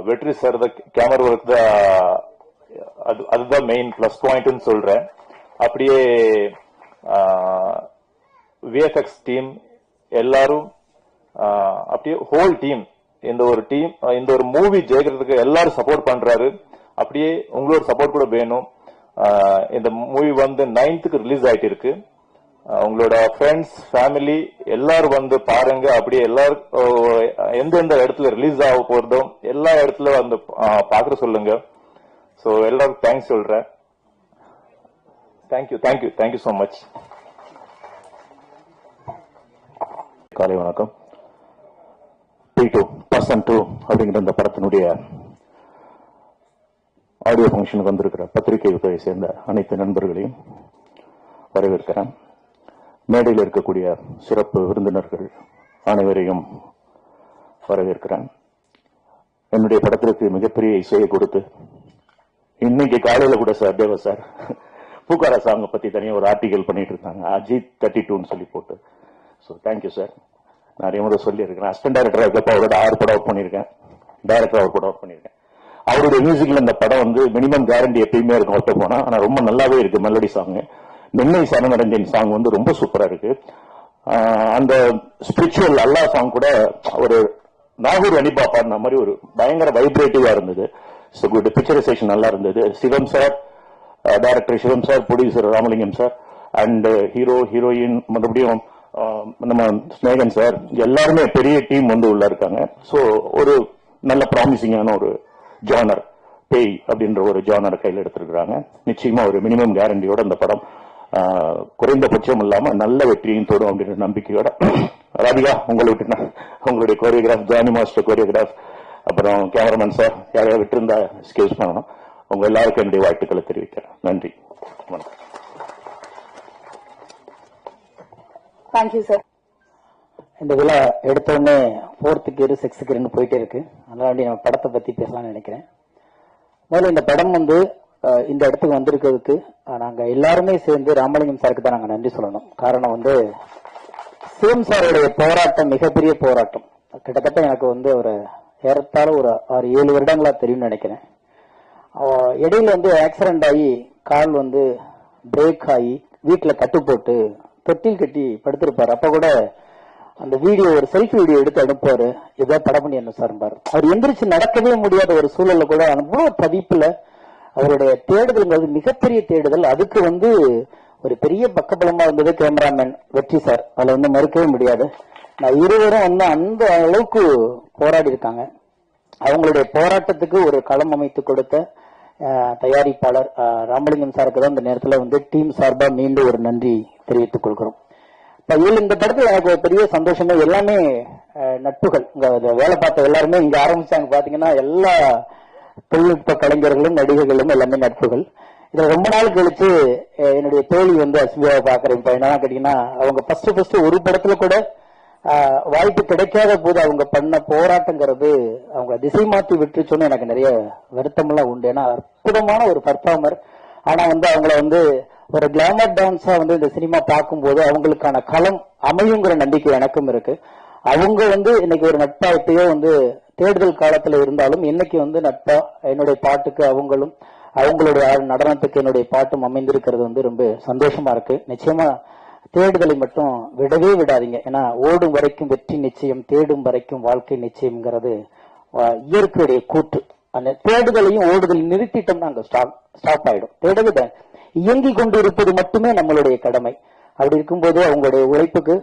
வெற்றி சார் தான் கேமரா ஒர்க் தான் அதுதான் மெயின் பிளஸ் பாயிண்ட் சொல்றேன். அப்படியே விஎஃப்எக்ஸ் டீம் எல்லாரும் அப்படியே ஹோல் டீம் இந்த ஒரு மூவி ஜெயிக்கிறதுக்கு எல்லாரும் சப்போர்ட் பண்றாரு. அப்படியே உங்களோட சப்போர்ட் கூட வேணும். இந்த மூவி 9th ரிலீஸ் ஆயிட்டு இருக்கு. உங்களோட ஃப்ரெண்ட்ஸ் ஃபேமிலி எல்லாரும் பாருங்க. அப்படியே எல்லாரும் எந்தெந்த இடத்துல ரிலீஸ் ஆக போறதோ எல்லா இடத்துல பாக்குற சொல்லுங்க. சோ எல்லாரும் தேங்க்ஸ் சொல்றேன். Thank you so much. காலை வணக்கம். P2 Person 2 அப்படிங்கிற இந்த படத்தினுடைய ஆடியோ ஃபங்க்ஷனுக்கு வந்திருக்கிற பத்திரிகை துறையை சேர்ந்த அனைத்து நண்பர்களையும் வரவேற்கிறேன். மேடையில் இருக்கக்கூடிய சிறப்பு விருந்தினர்கள் அனைவரையும் வரவேற்கிறேன். என்னுடைய படத்திற்கு மிகப்பெரிய இசையை கொடுத்து இன்னைக்கு காலையில கூட சார் தேவ சார் பூக்காரா சாங்க பத்தி தனியாக ஒரு ஆர்டிகல் பண்ணிட்டு இருந்தாங்க, அஜித் 32 சொல்லி போட்டு. So thank you sir. நிறைய முறை சொல்லியிருக்கேன். அசிஸ்டன்ட் டைரக்டர் இருக்கப்ப அவரோட 6 படம் ஒர்க் பண்ணியிருக்கேன். டைரக்டர் அவர் கூட ஒர்க் பண்ணியிருக்கேன். அவருடைய மியூசிக்ல இந்த படம் மினிமம் கேரண்டி எப்பயுமே இருக்கும் ஒருத்த போனா. ஆனா ரொம்ப நல்லாவே இருக்கு. மெலடி சாங் நென்னை சரணரஞ்சன் சாங் ரொம்ப சூப்பரா இருக்கு. அந்த ஸ்பிரிச்சுவல் அல்லா சாங் கூட ஒரு நாகூர் அனிபா பாடின மாதிரி ஒரு பயங்கர வைப்ரேட்டிவா இருந்தது. குட் பிக்சரைசேஷன் நல்லா இருந்தது. Sivam sir, director Sivam sir, producer Ramalingam sir, and heroine மறுபடியும் நம்ம ஸ்நேகன் சார், எல்லாருமே பெரிய டீம் உள்ள இருக்காங்க. ஸோ ஒரு நல்ல ப்ராமிசிங்கான ஒரு ஜானர் பேய் அப்படின்ற ஒரு ஜானர் கையில் எடுத்திருக்கிறாங்க. நிச்சயமா ஒரு மினிமம் கேரண்டியோட இந்த படம் குறைந்தபட்சம் இல்லாம நல்ல வெற்றியும் தோடும் அப்படின்ற நம்பிக்கையோட. ராதிகா உங்களுடைய கோரியோகிராஃப், ஜானி மாஸ்டர் கோரியோகிராஃப், அப்புறம் கேமராமேன் சார் யாரையா விட்டிருந்தா ஸ்கேஸ் பண்ணணும். உங்க எல்லாருக்கும் என்னுடைய வாழ்த்துக்களை தெரிவிக்கிறேன். நன்றி, வணக்கம். Thank you sir. இந்த விழா எடுத்த உடனே 4th gear 6th gear போயிட்டே இருக்கு. அதனால நம்ம படத்தை பத்தி பேசலாம்னு நினைக்கிறேன். முதல்ல இந்த படம் இந்த இடத்துக்கு வந்திருக்கிறதுக்கு நாங்க எல்லாருமே சேர்ந்து ராமலிங்கம் சாருக்கு தான் நாங்க நன்றி சொல்லணும். காரணம் சிவம் சாருடைய போராட்டம் மிகப்பெரிய போராட்டம். கிட்டத்தட்ட எனக்கு ஒரு ஏறத்தாழ ஒரு 6-7 வருடங்களா தெரியும்னு நினைக்கிறேன். இடையில ஆக்சிடென்ட் ஆகி கால் பிரேக் ஆகி வீட்டுல கட்டு போட்டு தொட்டில் கட்டி படுத்திருப்பாரு. அப்ப கூட அந்த வீடியோ ஒரு செல்ஃபி வீடியோ எடுத்து அனுப்புவாரு. ஏதாவது படம் பண்ணி என்ன சார் பாரு. அவர் எந்திரிச்சு நடக்கவே முடியாத ஒரு சூழல்ல கூட அவ்வளவு பதிப்புல அவருடைய தேடுதல்ங்கிறது மிகப்பெரிய தேடுதல். அதுக்கு ஒரு பெரிய பக்கபலமா இருந்தது கேமராமேன் வெற்றி சார். அதுல மறுக்கவே முடியாது. நான் இருவரும் அந்த அளவுக்கு போராடி இருக்காங்க. அவங்களுடைய போராட்டத்துக்கு ஒரு களம் அமைத்து கொடுத்த தயாரிப்பாளர் ராமலிங்கம் சாருக்கு தான் இந்த நேரத்தில் டீம் சார்பா மீண்டும் ஒரு நன்றி தெரிவித்துக் கொள்கிறோம். இந்த படத்துல எனக்கு ஒரு பெரிய சந்தோஷமே எல்லாமே நட்புகள். இங்க வேலை பார்த்த எல்லாருமே இங்க ஆரம்பிச்சாங்க பாத்தீங்கன்னா எல்லா தொழில்நுட்ப கலைஞர்களும் நடிகர்களும் எல்லாமே நட்புகள். இதுல ரொம்ப நாள் கழிச்சு என்னுடைய தோழி அஸ்மியாவை பாக்குறேன். இப்ப என்னன்னா கேட்டீங்கன்னா அவங்க ஃபர்ஸ்ட் ஒரு படத்துல கூட வாய்ப்பு கிடைக்காத போது அவங்க பண்ண போராட்டங்கிறது அவங்க திசை மாற்றி விட்டுருச்சோன்னு எனக்கு நிறைய வருத்தமெல்லாம் உண்டு. ஏன்னா அற்புதமான ஒரு பர்ஃபார்மர். ஆனா அவங்கள ஒரு கிளாமர் டான்ஸா இந்த சினிமா பார்க்கும்போது அவங்களுக்கான களம் அமையுங்கிற நம்பிக்கை எனக்கும் இருக்கு. அவங்க இன்னைக்கு ஒரு நட்பா எப்பயோ தேடுதல் காலத்துல இருந்தாலும் இன்னைக்கு நட்பா என்னுடைய பாட்டுக்கு அவங்களும் அவங்களுடைய நடனத்துக்கு என்னுடைய பாட்டும் அமைந்திருக்கிறது ரொம்ப சந்தோஷமா இருக்கு. நிச்சயமா தேடுதலை மட்டும் விடவே விடாதீங்க. ஏன்னா ஓடும் வரைக்கும் வெற்றி நிச்சயம், தேடும் வரைக்கும் வாழ்க்கை நிச்சயம்ங்கிறது இயற்கையுடைய கூற்று. அந்த தேடுதலையும் ஓடுதலையும் நிறுத்திட்டோம்னா அங்க ஸ்டாப் ஆயிடும். தேடுதல் இயங்கி கொண்டு இருப்பது மட்டுமே நம்மளுடைய கடமை. அப்படி இருக்கும்போது அவங்களுடைய உழைப்புக்கு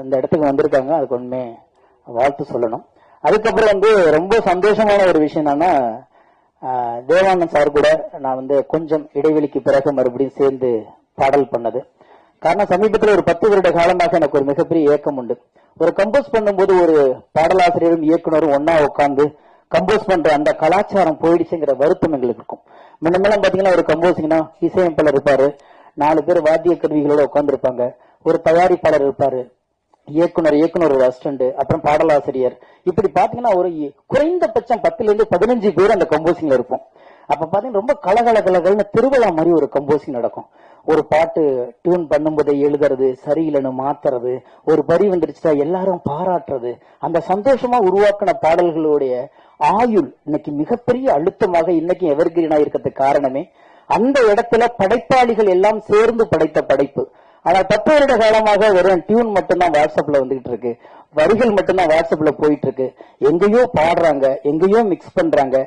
இந்த இடத்துக்கு வந்திருக்காங்க. அதுக்கு ஒண்ணுமே வாழ்த்து சொல்லணும். அதுக்கப்புறம் ரொம்ப சந்தோஷமான ஒரு விஷயம் என்னன்னா தேவானந்த் சார் கூட நான் கொஞ்சம் இடைவெளிக்கு பிறகு மறுபடியும் சேர்ந்து பாடல் பண்ணது. காரணம் சமீபத்தில் ஒரு 10 வருட காலமாக எனக்கு ஒரு மிகப்பெரிய ஏக்கம் உண்டு. ஒரு கம்போஸ் பண்ணும்போது ஒரு பாடலாசிரியரும் இயக்குனரும் ஒன்னா உட்கார்ந்து கம்போஸ் பண்ற அந்த கலாச்சாரம் போயிடுச்சுங்கிற வருத்தம் எங்களுக்கு இருக்கும். முன்னமெல்லாம் பாத்தீங்கன்னா ஒரு கம்போசிங்னா இசையமைப்பாளர் இருப்பாரு, 4 பேர் வாத்திய கருவிகளோட உட்கார்ந்துருப்பாங்க, ஒரு தயாரிப்பாளர் இருப்பாரு, இயக்குனர் ஒரு அசிஸ்டன்ட், அப்புறம் பாடலாசிரியர், இப்படி பாத்தீங்கன்னா ஒரு குறைந்தபட்சம் 10 இருந்து 15 பேர் அந்த கம்போசிங்ல இருப்போம். அப்ப பாத்தீங்கன்னா ரொம்ப கலகலன்னு திருவிழா மாதிரி ஒரு கம்போசிங் நடக்கும். ஒரு பாட்டு டியூன் பண்ணும்போதே எழுதுறது, சரியில்லைன்னு மாத்துறது, ஒரு வரி வந்துருச்சுட்டா எல்லாரும் பாராட்டுறது, அந்த சந்தோஷமா உருவாக்கின பாடல்களுடைய ஆயுள் இன்னைக்கு மிகப்பெரிய அழுத்தமாக இன்னைக்கு எவர்கிரீனா இருக்கிறதுக்கு காரணமே அந்த இடத்துல படைப்பாளிகள் எல்லாம் சேர்ந்து படைத்த படைப்பு. ஆனா 10 வருட காலமாக வெறும் டியூன் மட்டும்தான் வாட்ஸ்அப்ல வந்துகிட்டு இருக்கு, வரிகள் மட்டும்தான் வாட்ஸ்அப்ல போயிட்டு இருக்கு. எங்கேயோ பாடுறாங்க, எங்கேயோ மிக்ஸ் பண்றாங்க,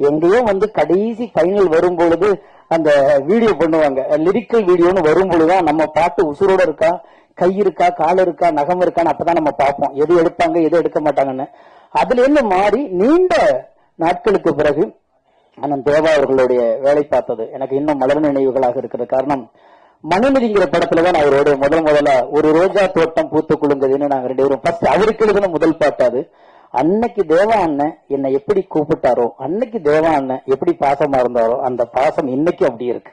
எங்கேயோ கடைசி ஃபைனல் வரும் பொழுது அந்த வீடியோ பண்ணுவாங்க, லிரிக்கல் வீடியோன்னு வரும் பொழுதுதான் நம்ம பாட்டு உசுரோட இருக்கா, கை இருக்கா, கால் இருக்கா, நகம் இருக்கான்னு அப்பதான் நம்ம பார்ப்போம், எது எடுப்பாங்க எது எடுக்க மாட்டாங்கன்னு. அதுல இருந்து மாறி நீண்ட நாட்களுக்கு பிறகு அண்ணன் தேவா அவர்களுடைய வேலை பார்த்தது எனக்கு இன்னும் மலர் நினைவுகளாக இருக்கிறது. காரணம், மனுநதிங்கிற படத்துலதான் நான் அவரோட முதல்ல ஒரு ரோஜா தோட்டம் பூத்து குலுங்குதுன்னு நாங்க 2 பேரும் ஃபர்ஸ்ட் அவருக்கு எழுதின முதல் பாட்டாது. அன்னைக்கு தேவா அண்ணன் என்னை எப்படி கூப்பிட்டாரோ, அன்னைக்கு தேவா அண்ணன் எப்படி பாசமா இருந்தாரோ, அந்த பாசம் இன்னைக்கு அப்படி இருக்கு.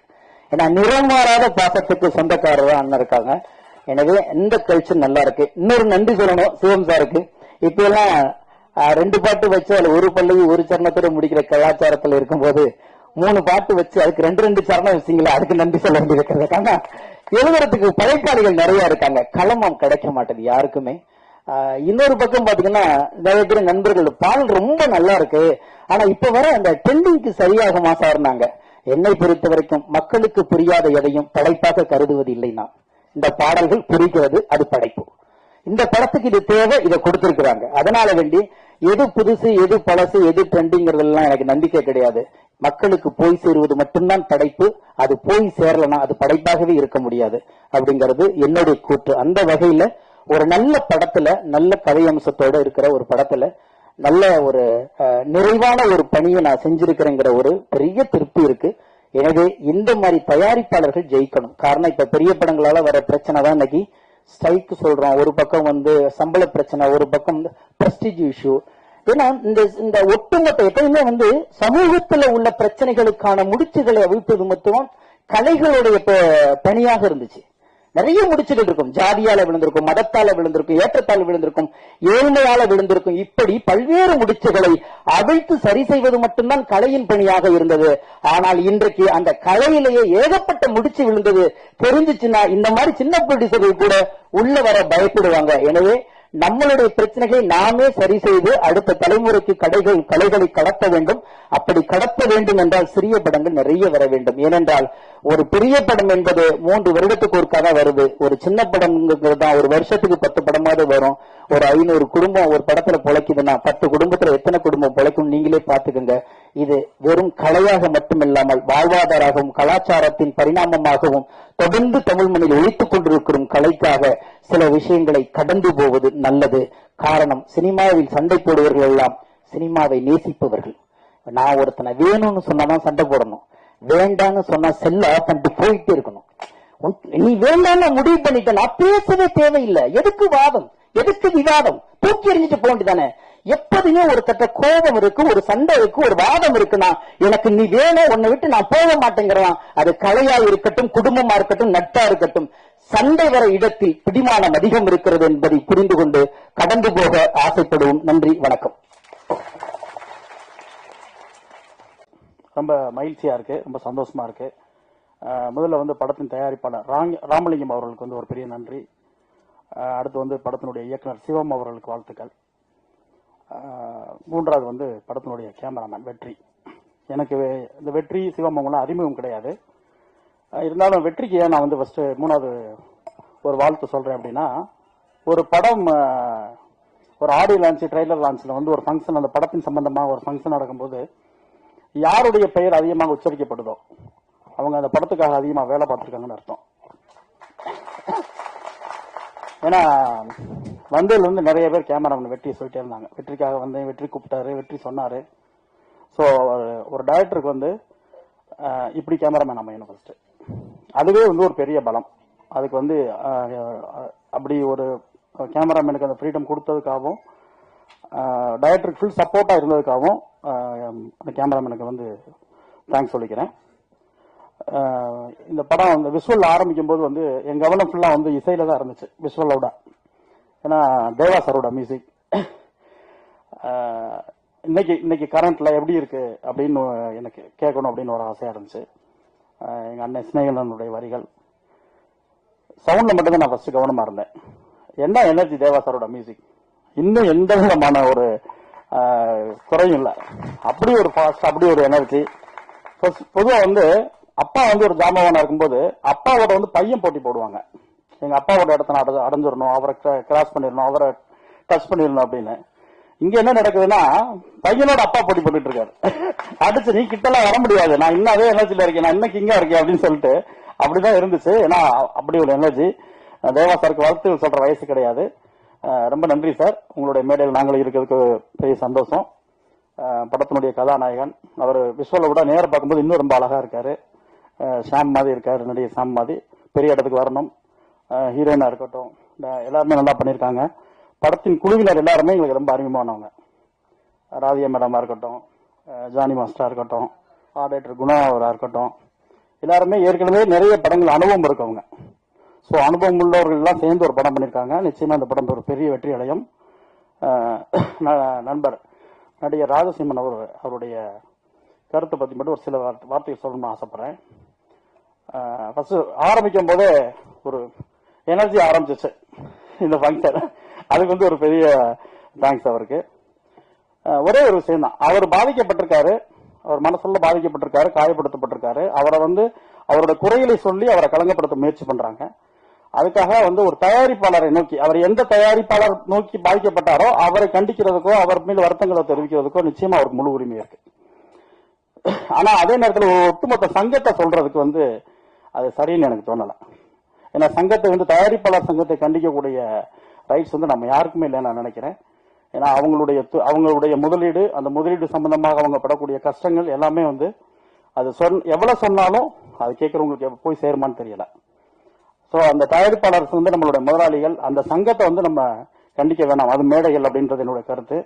ஏன்னா நிறமாறாத பாசத்துக்கு சொந்தக்காரர் அண்ணன் இருக்காங்க. எனவே இந்த கல்ச்சர் நல்லா இருக்கு. இன்னொரு நன்றி சொல்லணும் சிவம் சாருக்கு. இப்ப எல்லாம் 2 பாட்டு வச்சு அதுல ஒரு பல்லவி ஒரு சரணத்தோட முடிக்கிற கலாச்சாரத்துல இருக்கும்போது 3 பாட்டு வச்சு அதுக்கு 2 சரணம் வச்சிங்களா, அதுக்கு நன்றி சொல்ல வேண்டியிருக்கிறது. ஆனா எழுதுறதுக்கு படைப்பாளிகள் நிறைய இருக்காங்க, களமம் கிடைக்க மாட்டேது யாருக்குமே. இன்னொரு பக்கம் பாத்தீங்கன்னா நிறைய பேர் நண்பர்கள் பாடல் ரொம்ப நல்லா இருக்கு, ஆனா இப்ப வர அந்த ட்ரெண்டிங்க்கு சரியாக மாசா இருந்தாங்க. என்னை பொறுத்த வரைக்கும் மக்களுக்கு புரியாத எதையும் படைப்பாக கருதுவது இல்லைன்னா இந்த பாடல்கள் புரிகிறது, அது படைப்பு. இந்த படத்துக்கு இது தேவை, இதை கொடுத்திருக்கிறாங்க. அதனால வேண்டி எது புதுசு எது பழசு எது ட்ரெண்டிங்கிறதெல்லாம் எனக்கு நம்பிக்கை கிடையாது. மக்களுக்கு போய் சேருவது மட்டும்தான் படைப்பு, அது போய் சேரலனா அது படைப்பாகவே இருக்க முடியாது அப்படிங்கிறது என்னுடைய கூற்று. அந்த வகையில ஒரு நல்ல படத்துல, நல்ல கதை அம்சத்தோட இருக்கிற ஒரு படத்துல நல்ல ஒரு நிறைவான ஒரு பணியை நான் செஞ்சிருக்கிறேங்கிற ஒரு பெரிய திருப்தி இருக்கு. எனவே இந்த மாதிரி தயாரிப்பாளர்கள் ஜெயிக்கணும். காரணம், இப்ப பெரிய படங்களால வர பிரச்சனை தான் இன்னைக்கு ஸ்ட்ரைக் சொல்றோம். ஒரு பக்கம் சம்பள பிரச்சனை, ஒரு பக்கம் பிரஸ்டீஜ் இஷ்யூ. ஏன்னா இந்த ஒட்டுமொத்த எப்பயுமே சமூகத்துல உள்ள பிரச்சனைகளுக்கான முடிச்சுகளை அவிழ்ப்பது மட்டும் கலைகளுடைய பணியாக இருந்துச்சு. நிறைய முடிச்சுகள் இருக்கும், ஜாதியால விழுந்திருக்கும், மதத்தால விழுந்திருக்கும், ஏற்றத்தால விழுந்திருக்கும், ஏழ்மையால விழுந்திருக்கும். இப்படி பல்வேறு முடிச்சுகளை அவிழ்த்து சரி செய்வது மட்டும்தான் கலையின் பணியாக இருந்தது. ஆனால் இன்றைக்கு அந்த கலையிலேயே ஏகப்பட்ட முடிச்சு விழுந்தது தெரிஞ்சிச்சுன்னா இந்த மாதிரி சின்ன ப்ரொடியூசர்கள் கூட உள்ள வர பயப்படுவாங்க. எனவே நம்மளுடைய பிரச்சனைகளை நாமே சரி செய்து அடுத்த தலைமுறைக்கு கலைகளை கடத்த வேண்டும். அப்படி கடத்த வேண்டும் என்றால் சிறிய படங்கள் நிறைய வர வேண்டும். ஏனென்றால் ஒரு பெரிய படம் என்பது 3 வருடத்துக்கு ஒருக்காக வருது. ஒரு சின்ன படம் தான் ஒரு வருஷத்துக்கு 10 படமாவது வரும். ஒரு 500 குடும்பம் ஒரு படத்துல பொழைக்குதுன்னா 10 குடும்பத்துல எத்தனை குடும்பம் பொழைக்கும் நீங்களே பாத்துக்கோங்க. இது வெறும் கலையாக மட்டுமில்லாமல் வாழ்வாதாரமாகவும் கலாச்சாரத்தின் பரிணாமமாகவும் தொடர்ந்து தமிழ் மண்ணில் ஒழித்துக் கொண்டிருக்கும் கலைக்காக சில விஷயங்களை கடந்து போவது நல்லது. காரணம், சினிமாவில் சண்டை போடுவர்கள் எல்லாம் சினிமாவை நேசிப்பவர்கள். நான் ஒருத்தனை வேணும்னு சொன்னாதான் சண்டை போடணும், வேண்டான்னு சொன்னா செல்ல ஆஃப் பண்ணிட்டு போயிட்டே இருக்கணும். நீ வேண்டான்னு முடிவு பண்ணிட்ட, நான் பேசவே தேவையில்லை. எதுக்கு வாதம், எதுக்கு விவாதம், தூக்கி எறிஞ்சிட்டு போக வேண்டியதானே. எப்போதுமே ஒரு கட்ட கோபம் இருக்கு, ஒரு சண்டை இருக்கு, ஒரு வாதம் இருக்குன்னா எனக்கு நீ வேணும், உன்னை விட்டு நான் போக மாட்டேங்கிறான். அது கலையா இருக்கட்டும், குடும்பமா இருக்கட்டும், நட்பா இருக்கட்டும், சண்டை வர இடத்தில் பிடிமானம் அதிகம் இருக்கிறது என்பதை புரிந்து கொண்டு கடந்து போக ஆசைப்படுவோம். நன்றி, வணக்கம். ரொம்ப மகிழ்ச்சியா இருக்கு, ரொம்ப சந்தோஷமா இருக்கு. முதல்ல படத்தின் தயாரிப்பாளர் ராமலிங்கம் அவர்களுக்கு ஒரு பெரிய நன்றி. அடுத்து படத்தினுடைய இயக்குனர் சிவம் அவர்களுக்கு வாழ்த்துக்கள். மூன்றாவது படத்தினுடைய கேமராமேன் வெற்றி. எனக்கு இந்த வெற்றி சிவம் அவங்களாம் அறிமுகம் கிடையாது. இருந்தாலும் வெற்றிக்கு ஏன் நான் ஃபர்ஸ்ட் 3வது ஒரு வாழ்த்து சொல்றேன் அப்படின்னா, ஒரு படம் ஒரு ஆடியோ லான்ச், ட்ரெய்லர் லான்ச்ல ஒரு ஃபங்க்ஷன், அந்த படத்தின் சம்பந்தமாக ஒரு ஃபங்க்ஷன் நடக்கும்போது யாருடைய பெயர் அதிகமாக உச்சரிக்கப்படுதோ அவங்க அந்த படத்துக்காக அதிகமாக வேலை பார்த்துருக்காங்கன்னு அர்த்தம். ஏன்னா வந்ததுல நிறைய பேர் கேமராமேன் வெற்றியை சொல்லிட்டே இருந்தாங்க. வெற்றிக்காக வந்தேன், வெற்றி கூப்பிட்டாரு, வெற்றி சொன்னாரு. ஸோ ஒரு டைரக்டருக்கு இப்படி கேமராமேன் அமையணும் ஃபர்ஸ்ட். அதுவே ஒரு பெரிய பலம். அதுக்கு அப்படி ஒரு கேமராமேனுக்கு அந்த ஃப்ரீடம் கொடுத்ததுக்காகவும் டைரக்டருக்கு ஃபுல் சப்போர்ட்டா இருந்ததுக்காகவும் அந்த கேமராமேனுக்கு தேங்க்ஸ் சொல்லிக்கிறேன். இந்த படம் இந்த விஷுவல் ஆரம்பிக்கும் போது வந்து என் கவனம் ஃபுல்லா வந்து இசையில தான் இருந்துச்சு, விஷுவலோட. ஏன்னா தேவா சாரோட மியூசிக் இன்னைக்கு கரண்ட்ல எப்படி இருக்கு அப்படின்னு எனக்கு கேட்கணும் அப்படின்னு ஒரு ஆசையா இருந்துச்சு. எங்க அண்ணன் ஸ்நேகனுடைய வரிகள், சவுண்ட்ல மட்டும்தான் நான் ஃபர்ஸ்ட் கவனமா இருந்தேன். என்ன எனர்ஜி தேவா சாரோட மியூசிக், இன்னும் எந்த விதமான ஒரு குறையும் இல்லை. அப்படி ஒரு ஃபாஸ்ட், அப்படி ஒரு எனர்ஜி. பொதுவா வந்து அப்பா வந்து ஒரு ஜாமவானா இருக்கும்போது அப்பாவோட வந்து பையன் போட்டி போடுவாங்க. எங்க அப்பாவோட இடத்த நான் அடைஞ்சிடணும், அவரை கிராஸ் பண்ணிடணும், அவரை டச் பண்ணிடணும் அப்படின்னு. இங்க என்ன நடக்குதுன்னா பையனோட அப்பா போட்டி போட்டுட்டு இருக்காரு. அடிச்சு நீ கிட்டலாம் வர முடியாது, நான் இன்னும் அதே எனர்ஜில இருக்கேன், நான் இன்னும் கிங்கா இருக்கேன் அப்படின்னு சொல்லிட்டு அப்படிதான் இருந்துச்சு. ஏன்னா அப்படி ஒரு எனர்ஜி. தேவா சாருக்கு வாழ்த்து சொல்ற வயசு கிடையாது. ரொம்ப நன்றி சார், உங்களுடைய மேடையில் நாங்களும் இருக்கிறதுக்கு பெரிய சந்தோஷம். படத்தினுடைய கதாநாயகன் அவர் விஷுவலை விட நேரம் பார்க்கும்போது இன்னும் ரொம்ப அழகா இருக்காரு. ஷாம் மாதிரி இருக்காரு, நடிகை ஷாம் மாதிரி. பெரிய இடத்துக்கு வரணும். ஹீரோயினா இருக்கட்டும், எல்லாருமே நல்லா பண்ணியிருக்காங்க. படத்தின் குழுவினர் எல்லாருமே எங்களுக்கு ரொம்ப அறிமுகமானவங்க. ராதியா மேடமா இருக்கட்டும், ஜானி மாஸ்டரா இருக்கட்டும், ஆர்டேட்டர் குணா அவரா இருக்கட்டும், எல்லாருமே ஏற்கனவே நிறைய படங்கள் அனுபவம் இருக்கவங்க. ஸோ அனுபவம் உள்ளவர்கள் எல்லாம் சேர்ந்து ஒரு படம் பண்ணியிருக்காங்க. நிச்சயமா இந்த படம் ஒரு பெரிய வெற்றி அடையும். நண்பர் நடிகர் ராஜசிம்மன் அவருடைய கருத்தை பத்தி மட்டும் ஒரு சில வார்த்தைகள் சொல்லணும்னு ஆசைப்படுறேன். ஃபர்ஸ்ட் ஆரம்பிக்கும் போதே ஒரு எனர்ஜி ஆரம்பிச்சிச்சு இந்த ஃபங்க்ஷன். அதுக்கு வந்து ஒரு பெரிய தேங்க்ஸ் அவருக்கு. ஒரே ஒரு விஷயம் தான், அவர் பாதிக்கப்பட்டிருக்காரு, அவர் மனசுல பாதிக்கப்பட்டிருக்காரு, காயப்படுத்தப்பட்டிருக்காரு. அவரை வந்து அவரோட குறைகளை சொல்லி அவரை களங்கப்படுத்த முயற்சி பண்றாங்க. அதுக்காக வந்து ஒரு தயாரிப்பாளரை நோக்கி, அவர் எந்த தயாரிப்பாளர் நோக்கி பாதிக்கப்பட்டாரோ அவரை கண்டிக்கிறதுக்கோ அவர் மீது வருத்தங்களை தெரிவிக்கிறதுக்கோ நிச்சயமா அவருக்கு முழு உரிமை இருக்கு. ஆனா அதே நேரத்தில் ஒரு ஒட்டுமொத்த சங்கத்தை சொல்றதுக்கு வந்து அது சரின்னு எனக்கு தோணல. ஏன்னா சங்கத்தை வந்து தயாரிப்பாளர் சங்கத்தை கண்டிக்கக்கூடிய ரைட்ஸ் வந்து நம்ம யாருக்குமே இல்லைன்னு நான் நினைக்கிறேன். ஏன்னா அவங்களுடைய முதலீடு, அந்த முதலீடு சம்பந்தமாக அவங்க படக்கூடிய கஷ்டங்கள் எல்லாமே வந்து அது எவ்வளவு சொன்னாலும் அது கேட்கறவங்களுக்கு போய் சேருமான்னு தெரியல. ஸோ அந்த தயாரிப்பாளர் வந்து நம்மளுடைய முதலாளிகள், அந்த சங்கத்தை வந்து நம்ம கண்டிக்க வேணாம், அது மேடைகள் அப்படின்றது என்னோட கருத்து.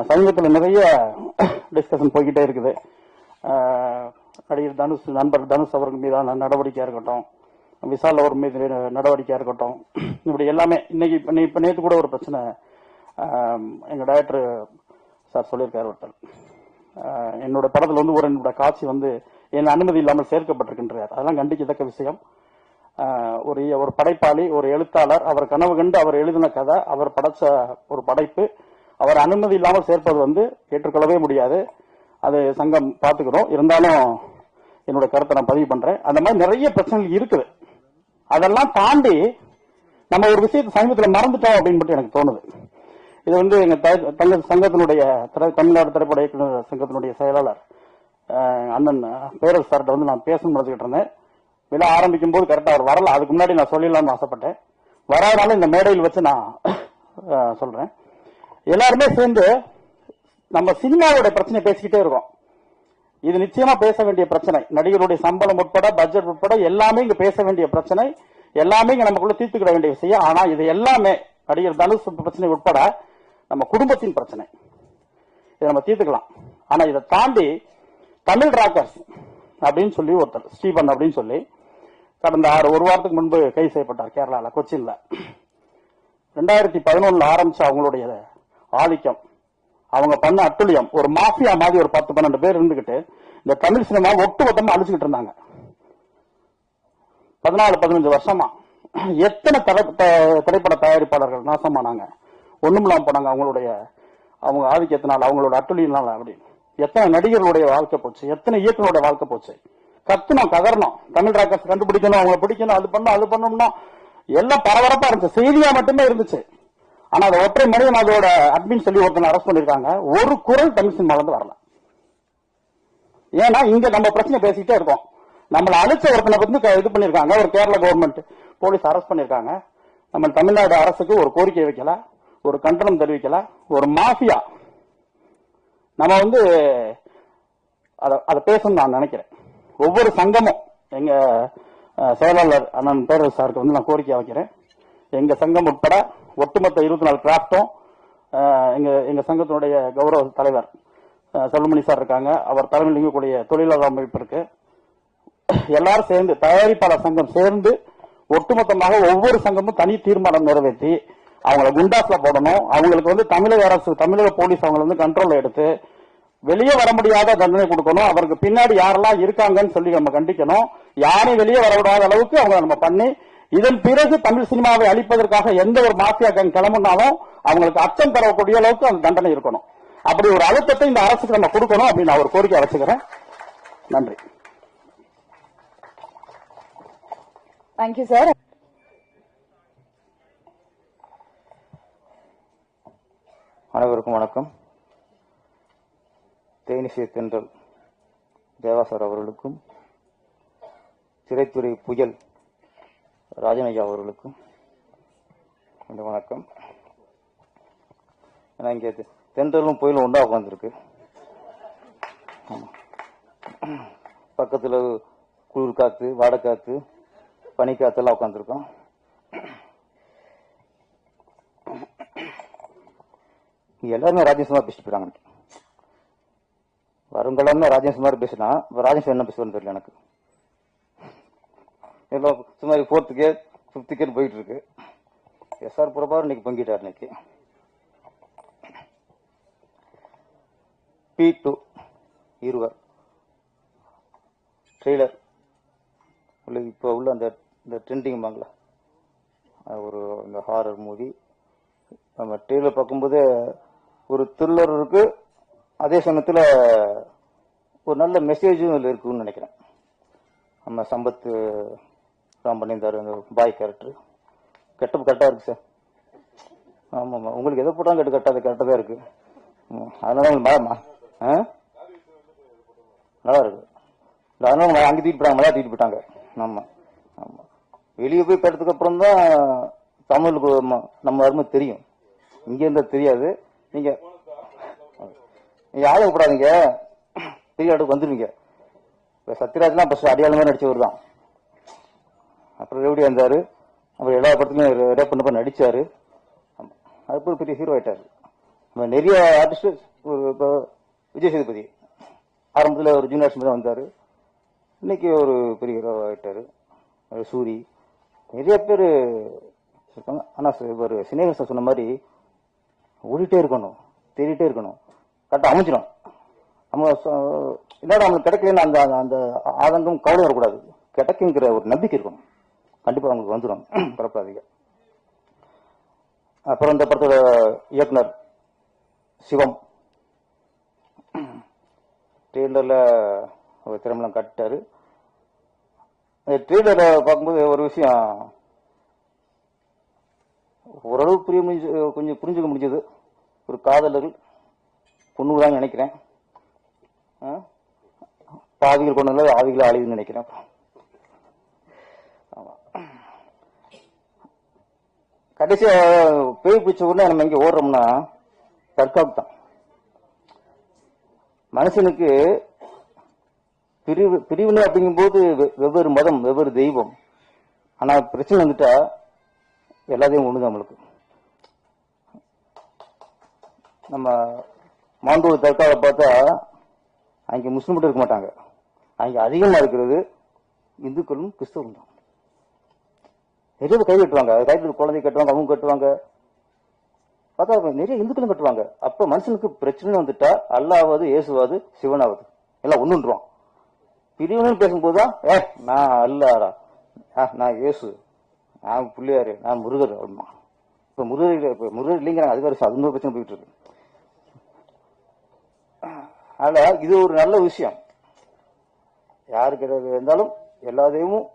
சமீபத்தில் நிறைய டிஸ்கஷன் போய்கிட்டே இருக்குது. நடிகர் தனுஷ், நண்பர் தனுஷ் அவர்கள் மீதான நடவடிக்கையா இருக்கட்டும், விஷால் அவர் மீது நடவடிக்கையா இருக்கட்டும், இப்படி எல்லாமே இன்னைக்கு இப்ப நேற்று கூட ஒரு பிரச்சனை எங்க டைரக்டர் சார் சொல்லியிருக்காரு. ஒருத்தர் என்னோட படத்துல வந்து என்னோட காட்சி வந்து என் அனுமதி இல்லாமல் சேர்க்கப்பட்டிருக்கின்றார். அதெல்லாம் கண்டிக்கத்தக்க விஷயம். ஒரு படைப்பாளி, ஒரு எழுத்தாளர், அவர் கனவு கண்டு அவர் எழுதின கதை, அவர் படைச்ச ஒரு படைப்பு, அவர் அனுமதி இல்லாமல் சேர்ப்பது வந்து ஏற்றுக்கொள்ளவே முடியாது. அது சங்கம் பாத்துக்கிறோம். இருந்தாலும் என்னோட கருத்தை நான் பதிவு பண்றேன். அந்த மாதிரி நிறைய பிரச்சனைகள் இருக்குது. அதெல்லாம் தாண்டி நம்ம ஒரு விஷயத்தை சமீபத்தில் மறந்துட்டோம் அப்படின்னு மட்டும் எனக்கு தோணுது. இது வந்து எங்க சங்கத்தினுடைய தமிழ்நாடு திரைப்பட இயக்குநர் சங்கத்தினுடைய செயலாளர் அண்ணன் பேரரசு சார்கிட்ட வந்து நான் பேசணும்னு நினைச்சுக்கிட்டு இருந்தேன். விழா ஆரம்பிக்கும் போது கரெக்டா அவர் வரல. அதுக்கு முன்னாடி நான் சொல்லிடலாம்னு ஆசைப்பட்டேன். வராதனால இந்த மேடையில் வச்சு நான் சொல்றேன். எல்லாருமே சேர்ந்து நம்ம சினிமாவோட பிரச்சனை பேசிக்கிட்டே இருக்கோம். இது நிச்சயமா பேச வேண்டிய பிரச்சனை. நடிகருடைய சம்பளம் உட்பட, பட்ஜெட் உட்பட எல்லாமே இங்க பேச வேண்டிய பிரச்சனை. எல்லாமே இங்க நமக்குள்ள தீர்த்துக்கிட வேண்டிய விஷயம். ஆனா இது எல்லாமே நடிகர் தனுஷ் பிரச்சனை உட்பட நம்ம குடும்பத்தின் பிரச்சனை. இதை நம்ம தீர்த்துக்கலாம். ஆனா இதை தாண்டி தமிழ் ராக்கர்ஸ் அப்படின்னு சொல்லி ஒருத்தர் ஸ்டீபன் அப்படின்னு சொல்லி கடந்த ஒரு வாரத்துக்கு முன்பு கைது செய்யப்பட்டார் கேரளால, கொச்சின்ல. 2011 ஆரம்பிச்ச அவங்களுடைய ஆதிக்கம், அவங்க பண்ண அட்டுழியம், ஒரு மாஃபியா மாதிரி ஒரு 10-12 பேர் இருந்துகிட்டு இந்த தமிழ் சினிமா ஒட்டுமொத்தமா அழிச்சுக்கிட்டு இருந்தாங்க 14-15 வருஷமா. எத்தனை திரைப்பட தயாரிப்பாளர்கள் நாசமானாங்க, ஒண்ணுமில்லாம போனாங்க அவங்க ஆதிக்கத்தினால, அவங்களோட அட்டுழியினால. அப்படி எத்தனை நடிகர்களுடைய வாழ்க்கை போச்சு, எத்தனை இயக்குனருடைய வாழ்க்கை போச்சு. கத்துனோம், கதறணும், தமிழ் ராக்கர்ஸ் கண்டுபிடிக்கணும், அவங்களை பிடிக்கணும், அது பண்ணணும்னா எல்லாம் பரபரப்பா இருந்துச்சு, செய்தியா மட்டுமே இருந்துச்சு. ஆனா அதை ஒற்றை மனிதன் அதோட அட்மின் சொல்லி ஒருத்தனை அரெஸ்ட் பண்ணிருக்காங்க. ஒரு குரல் தமிழ் சினிமால இருந்து வரல. ஏன்னா இங்க நம்ம பிரச்சனை பேசிக்கிட்டே இருக்கோம். நம்மளை அழிச்ச ஒருத்தனை பத்தி இது பண்ணிருக்காங்க. ஒரு கேரளா கவர்மெண்ட் போலீஸ் அரெஸ்ட் பண்ணிருக்காங்க. நம்ம தமிழ்நாடு அரசுக்கு ஒரு கோரிக்கை வைக்கல, ஒரு கண்டனம் தெரிவிக்கல. ஒரு மாஃபியா. நம்ம வந்து அதை பேசணும்னு நான் நினைக்கிறேன். ஒவ்வொரு சங்கமும், எங்க செயலாளர் அண்ணன் பேரரசு சாருக்கு வந்து நான் கோரிக்கை வைக்கிறேன். எங்க சங்கம் உட்பட ஒட்டுமொத்த 24 கிராஃப்டும், எங்க சங்கத்தினுடைய கௌரவ தலைவர் செல்வமணி சார் இருக்காங்க. அவர் தலைமையில் இயங்கக்கூடிய தொழிலாளர் அமைப்பு இருக்கு. எல்லாரும் சேர்ந்து, தயாரிப்பாளர் சங்கம் சேர்ந்து ஒட்டுமொத்தமாக ஒவ்வொரு சங்கமும் தனி தீர்மானம் நிறைவேற்றி அவங்கள குண்டாஸ்ல போடணும். அவங்களுக்கு வந்து தமிழக அரசு, தமிழக போலீஸ் அவங்களை வந்து கண்ட்ரோல்ல எடுத்து வெளியே வர முடியாத தண்டனை கொடுக்கணும். அவருக்கு பின்னாடி யாரெல்லாம் இருக்காங்கன்னு சொல்லி நம்ம கண்டிக்கணும். யாரையும் வெளியே வர விடாத அளவுக்கு அவங்க நம்ம பண்ணி, இதன் பிறகு தமிழ் சினிமாவை அழிப்பதற்காக எந்த ஒரு மாஃபியா கேங் கிளம்புனாலும் அவங்களுக்கு அச்சம் தரக்கூடிய அளவுக்கு அந்த தண்டனை இருக்கணும். அப்படி ஒரு அழுத்தத்தை இந்த அரசுக்கு நம்ம கொடுக்கணும் அப்படின்னு நான் ஒரு கோரிக்கை வச்சுக்கிறேன். நன்றி. Thank you sir. அனைவருக்கும் வணக்கம். தேனிசை தென்றல் தேவாசர் அவர்களுக்கும், திரைத்துறை புயல் ராஜனையா அவர்களுக்கும் இந்த வணக்கம். ஏன்னா இங்கே தென்றலும் புயலும் ஒன்றா உட்காந்துருக்கு. பக்கத்தில் குளிர் காற்று, வாடைக்காற்று, பனிக்காற்றெல்லாம் உட்காந்துருக்கோம். எல்லாருமே ராஜேஷ்குமார் பேசிட்டு போயிட்டாங்க. வருங்களாமே ராஜேஷ்குமார் பேசினா ராஜேஷ் என்ன பேசுவான்னு தெரியல எனக்கு. எல்லாம் சும்மா 4th கேட் 5th கேட் போயிட்டு இருக்கு. எஸ்ஆர் பிரபாகர் இன்னைக்கு பங்கிட்டார். இன்னைக்கு P2 இருவர் ட்ரெய்லர் இப்போ உள்ள அந்த ட்ரெண்டிங் பாங்களா ஒரு இந்த ஹாரர் மூவி. நம்ம ட்ரெய்லர் பார்க்கும்போது ஒரு த்ரில்லர் இருக்கு, அதே சமயத்தில் ஒரு நல்ல மெசேஜும் இதில் இருக்குன்னு நினைக்கிறேன். நம்ம சம்பத் ராம் பண்ணியிருந்தாரு அந்த பாய் கேரக்டர். கெட்டப்பு கரெக்டாக இருக்கு சார். ஆமாம் ஆமாம், உங்களுக்கு எதை போட்டாலும் கரெக்டாக தான் இருக்கு. அதனால உங்களுக்கு நல்லா இருக்கு. அதனால அங்கே தூக்கிட்டு போட்டாங்க, மலையா தூக்கிட்டு போயிட்டாங்க. ஆமாம் ஆமாம், வெளியே போய் பெறதுக்கு அப்புறம் தான் தமிழுக்கு நம்ம அருமை தெரியும். இங்கே இருந்தால் தெரியாது. நீங்கள் யாரும் கூடாதீங்க, பெரிய இடத்துக்கு வந்துடுவீங்க. இப்போ சத்யராஜ்லாம் ஃபர்ஸ்ட் அடியாள மாதிரி நடிச்சவர் தான். அப்புறம் ரவுடியா இருந்தார். அப்புறம் எல்லா படத்துலையும் ரேப் பண்ண நடிச்சாரு. அதுக்கு பெரிய ஹீரோ ஆயிட்டாரு. நிறைய ஆர்டிஸ்ட், இப்போ விஜய் சேதுபதி ஆரம்பத்தில் ஒரு ஜூனியர் தான் வந்தார். இன்னைக்கு ஒரு பெரிய ஹீரோ ஆயிட்டாரு. சூரி, நிறைய பேர் இருக்காங்க. ஆனால் ஒரு சினேகர் சொன்ன மாதிரி ஓடிட்டே இருக்கணும், தேடிட்டே இருக்கணும், கரெக்டாக அமைஞ்சிடும். நம்ம என்னடா அவங்களுக்கு கிடைக்கலன்னு அந்த அந்த ஆதங்கம், கவலை வரக்கூடாது. கிடைக்குங்கிற ஒரு நம்பிக்கை இருக்கணும். கண்டிப்பாக அவங்களுக்கு வந்துடும். பரப்பாதீங்க. அப்புறம் இந்த படத்தோட இயக்குனர் சிவம் ட்ரெய்லரில் ஒரு திறமெல்லாம் காட்டாரு. ட்ரெய்லரை பார்க்கும்போது ஒரு விஷயம் ஓரளவு கொஞ்சம் புரிஞ்சுக்க முடிஞ்சது. ஒரு காதலர் பொண்ணுதான்னு நினைக்கிறேன். பாவிகள் கொண்டு ஆவிகளை அழிவுன்னு நினைக்கிறேன். கடைசியா பேய் பிடிச்ச உடனே நம்ம இங்க ஓடுறோம்னா தற்காப்பு தான். மனுஷனுக்கு பிரிவினை அப்படிங்கும்போது வெவ்வேறு மதம், வெவ்வேறு தெய்வம். ஆனா பிரச்சனை வந்துட்டா எல்லாத்தையும் ஒண்ணுதான் நம்மளுக்கு. நம்ம மாண்டூர் தற்காவை பார்த்தா அங்க முஸ்லிம் மட்டும் இருக்க மாட்டாங்க. அங்க அதிகமா இருக்கிறது இந்துக்களும் கிறிஸ்தவம் தான். நிறைய கை கட்டுவாங்க, கைது குழந்தை கட்டுவாங்க, அவங்க கட்டுவாங்க. பார்த்தா நிறைய இந்துக்களும் கட்டுவாங்க. அப்ப மனுஷனுக்கு பிரச்சனை வந்துட்டா அல்லாவது, இயேசுவாது, சிவனாவது எல்லாம் ஒண்ணுன்றான். பிரிவினை பேசும்போதுதான் நான் அல்லாடா, நான் இயேசு, நான் பிள்ளையாரு, நான் முருகர் அப்படிமா. இப்ப முருகர் இல்லைங்கிறாங்க. அது வேற அது பிரச்சனை போயிட்டு இருக்கு. அதனால இது ஒரு நல்ல விஷயம். யாருக்கு இருந்தாலும் எல்லா தெய்வமும்